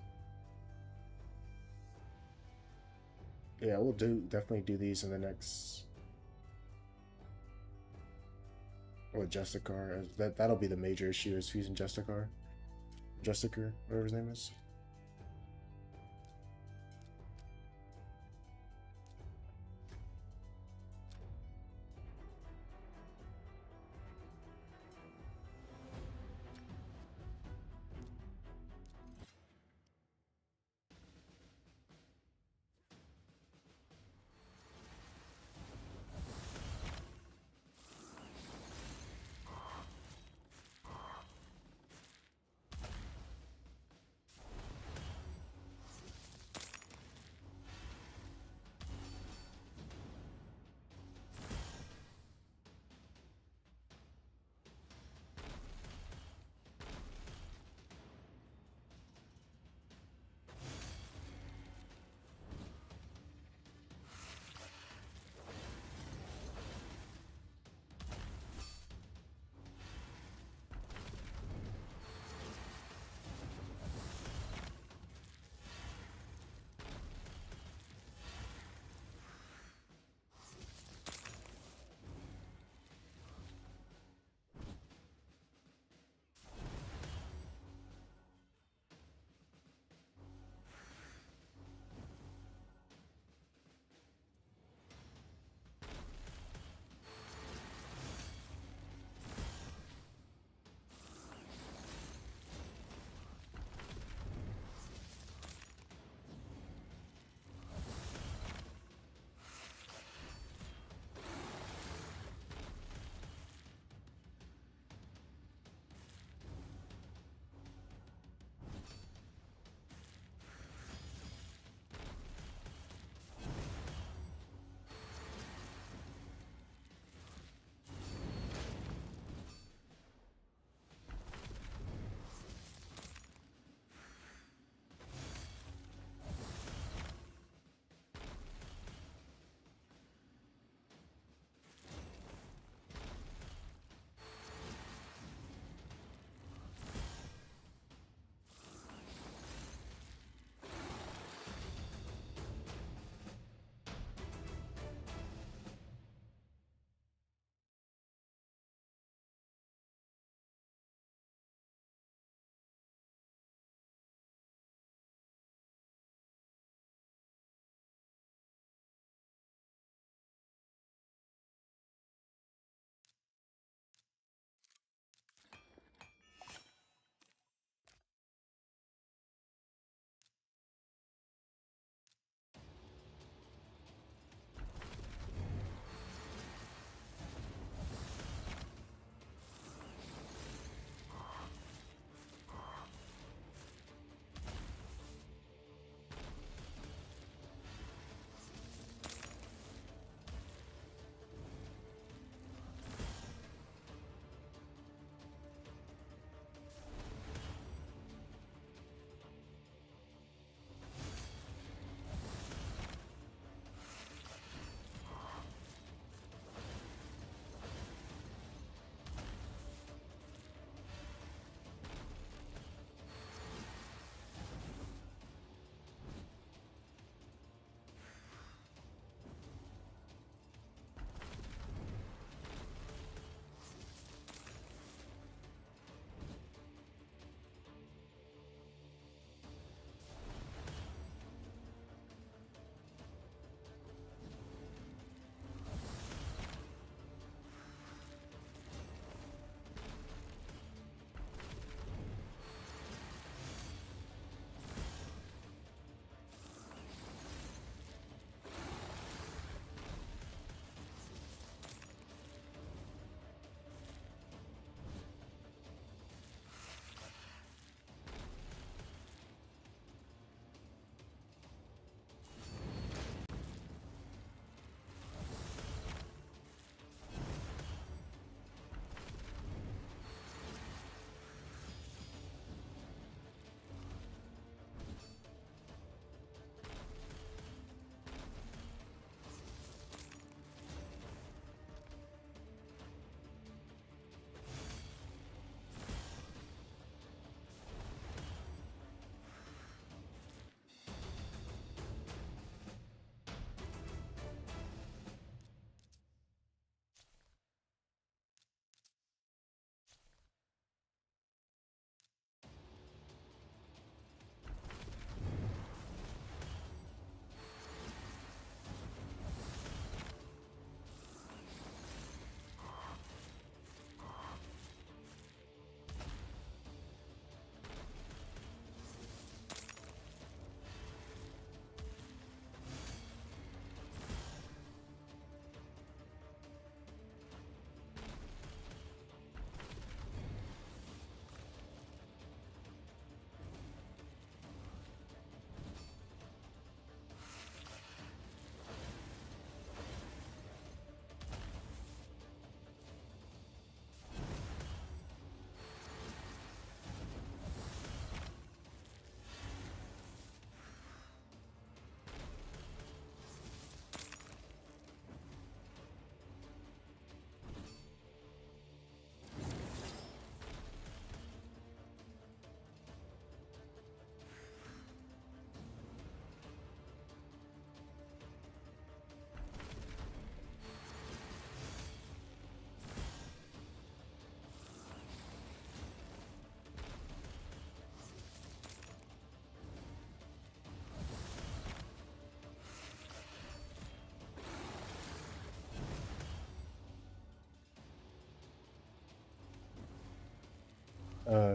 Yeah, we'll definitely do these in the next. Or Justicar. That'll be the major issue, is fusing Justicar. Justicar, whatever his name is.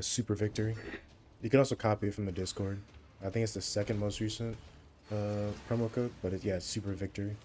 Super Victory. You can also copy it from the Discord. I think it's the second most recent promo code, but yeah, it's Super Victory.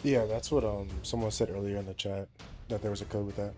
Yeah, that's what someone said earlier in the chat that there was a code with that.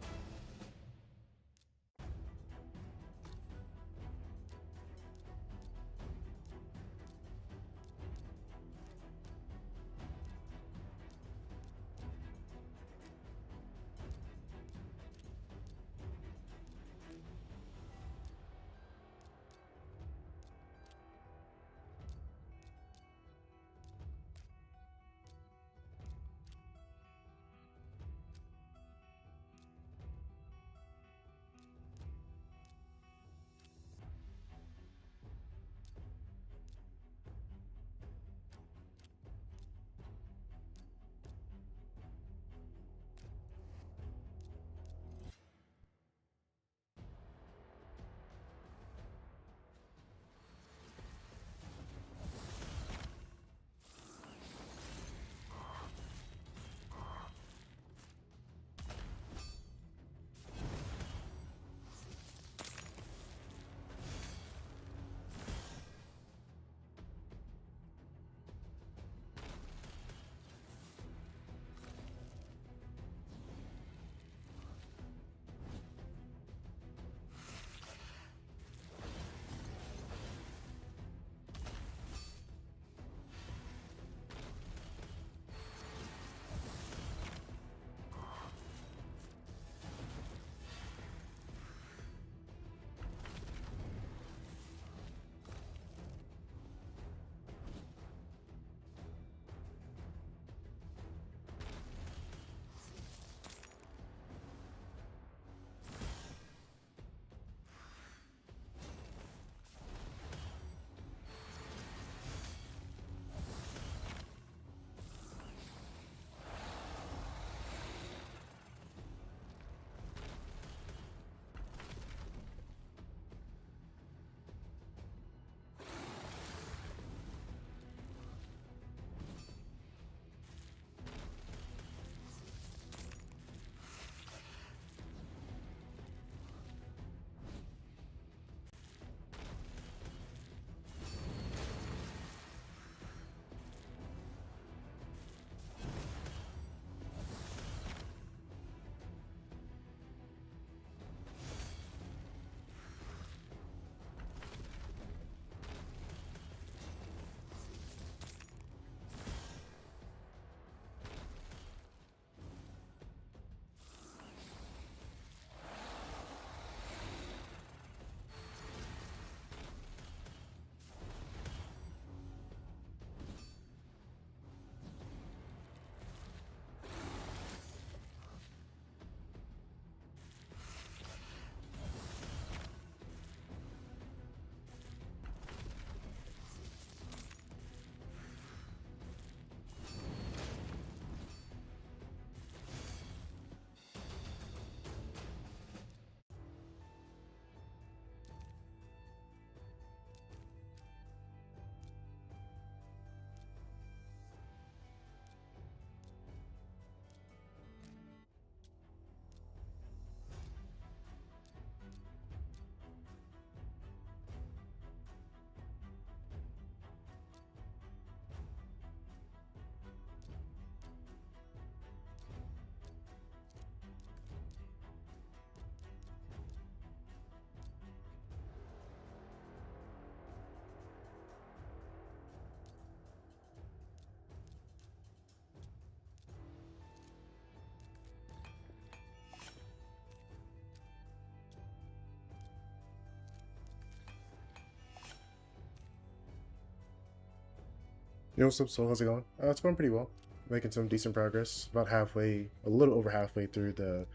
Yo, what's up, Soul? How's it going? It's going pretty well. Making some decent progress. About halfway, a little over halfway through the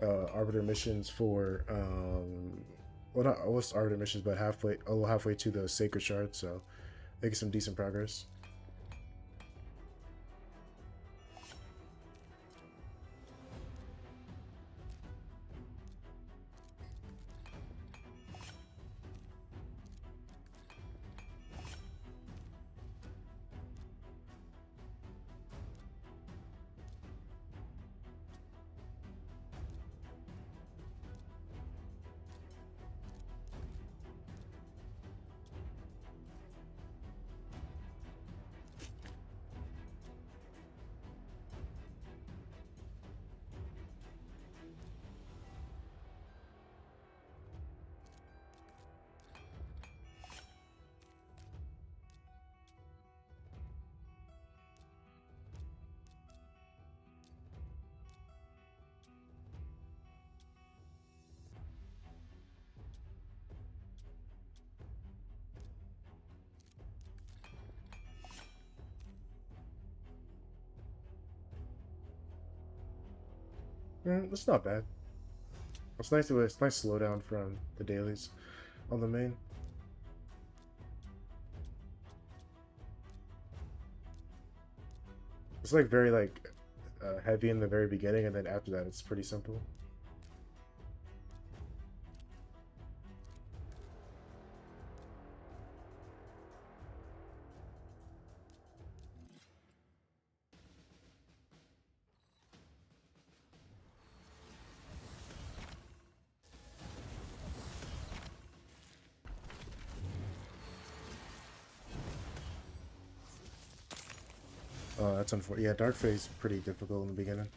Arbiter missions for, well, not almost Arbiter missions, but halfway, a little halfway to the Sacred Shard. So making some decent progress. It's not bad. It's nice slowdown from the dailies on the main. It's like very like heavy in the very beginning, and then after that, it's pretty simple. Oh, that's unfortunate. Yeah, Dark Phase pretty difficult in the beginning.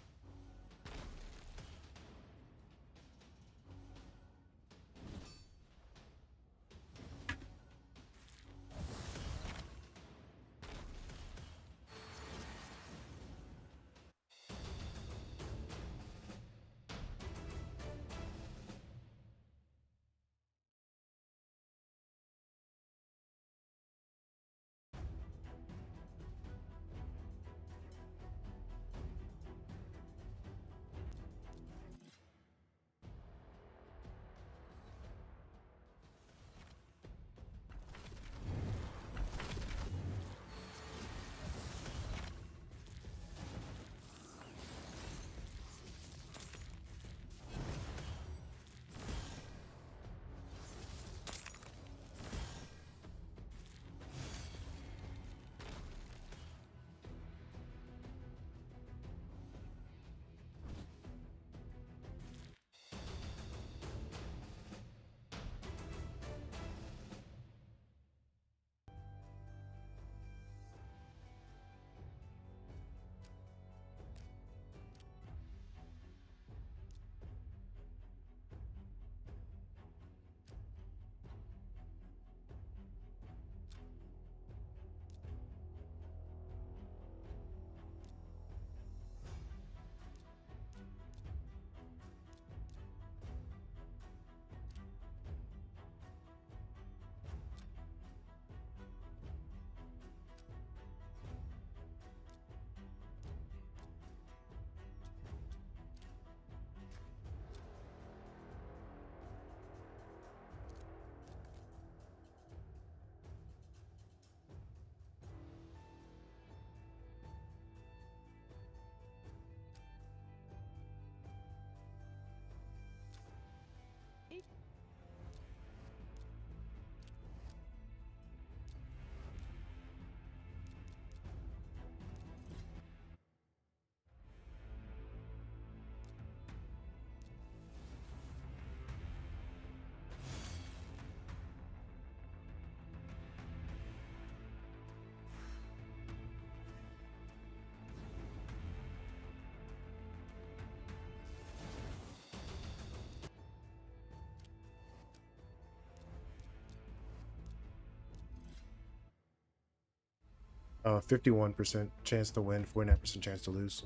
It 51% chance to win, 49% chance to lose.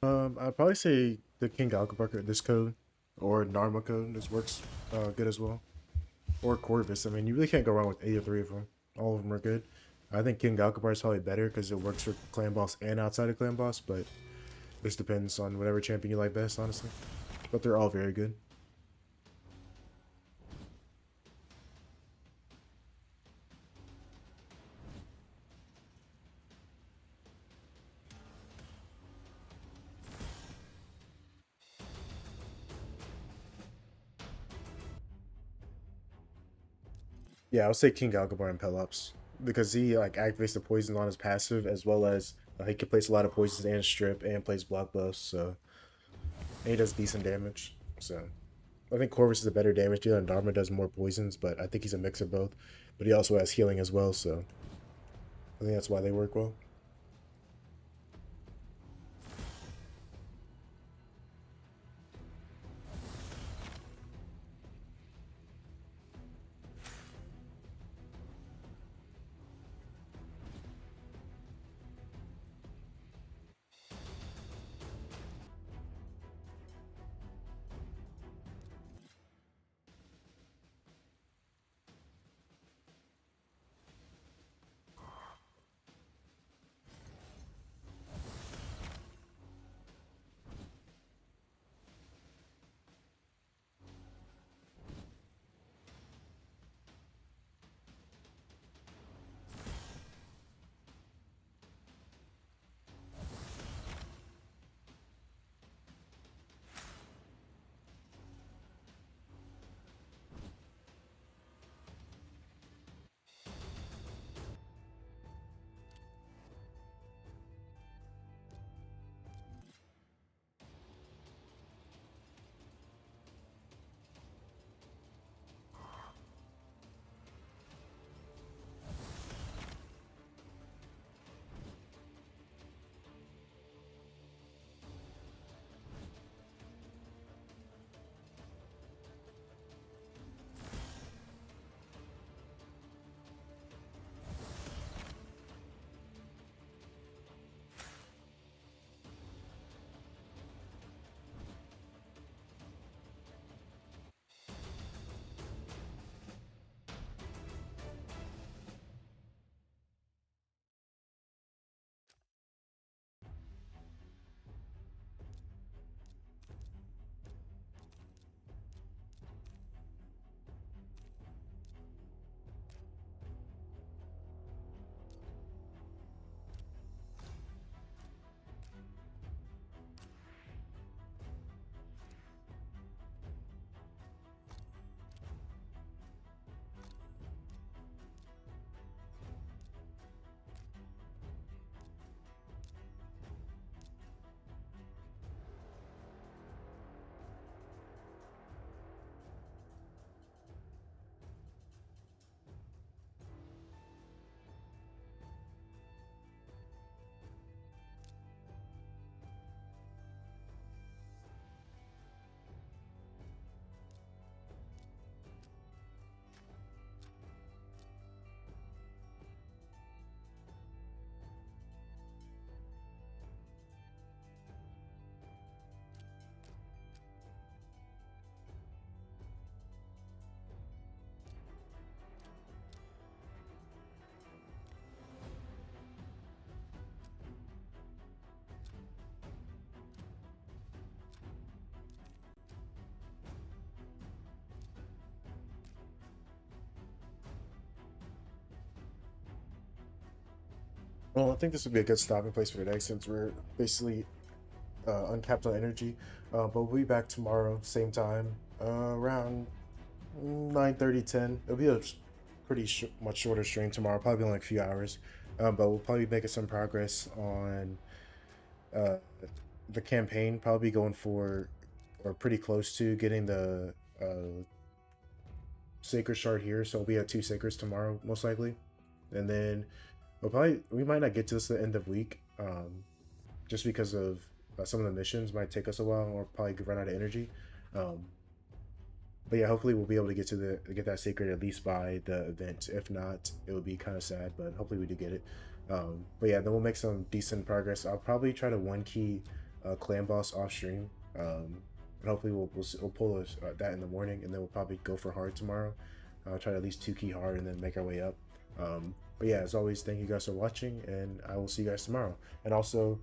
I'd probably say the King Alcabarker, this code, or Narma code. This works good as well. Or Corvus. I mean, you really can't go wrong with either three of them. All of them are good. I think King Alcabar is probably better because it works for clan boss and outside of clan boss, but this depends on whatever champion you like best, honestly. But they're all very good. Yeah, I would say King Alcabar and Pelops because he like activates the poison on his passive as well as he can place a lot of poisons and strip and plays block buffs, so and he does decent damage. So I think Corvus is a better damage dealer and Dharma does more poisons, but I think he's a mix of both. But he also has healing as well, so I think that's why they work well. Well, I think this would be a good stopping place for today since we're basically uncapped on energy. But we'll be back tomorrow, same time, around 9:30, 10. It'll be a pretty much shorter stream tomorrow, probably only like a few hours. But we'll probably making some progress on uh, the campaign, probably going for or pretty close to getting the sacred shard here. So we'll be at 2 sacreds tomorrow, most likely. And then we might not get to this at the end of week, just because of some of the missions might take us a while or probably run out of energy. Um, but yeah, hopefully we'll be able to get that sacred at least by the event. If not, it would be kind of sad, but hopefully we do get it. But yeah, then we'll make some decent progress. I'll probably try to one key clan boss off stream. And hopefully we'll pull that in the morning, and then we'll probably go for hard tomorrow. Try at least 2 key hard and then make our way up. But yeah, as always, thank you guys for watching, and I will see you guys tomorrow. And also,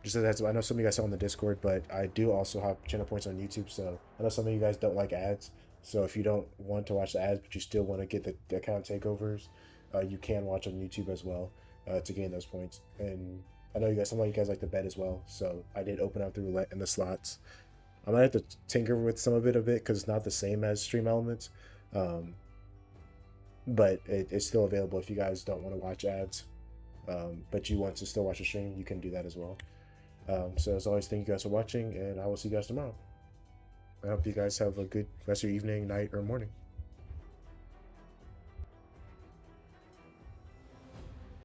just as I know some of you guys saw on the Discord, but I do also have channel points on YouTube. So I know some of you guys don't like ads. So if you don't want to watch the ads, but you still want to get the account takeovers, you can watch on YouTube as well to gain those points. And I know some of you guys like to bet as well. So I did open up the roulette and the slots. I might have to tinker with some of it a bit because it's not the same as Stream Elements. But it's still available if you guys don't want to watch ads. But you want to still watch the stream, you can do that as well. So as always, thank you guys for watching, and I will see you guys tomorrow. I hope you guys have a good rest of your evening, night, or morning.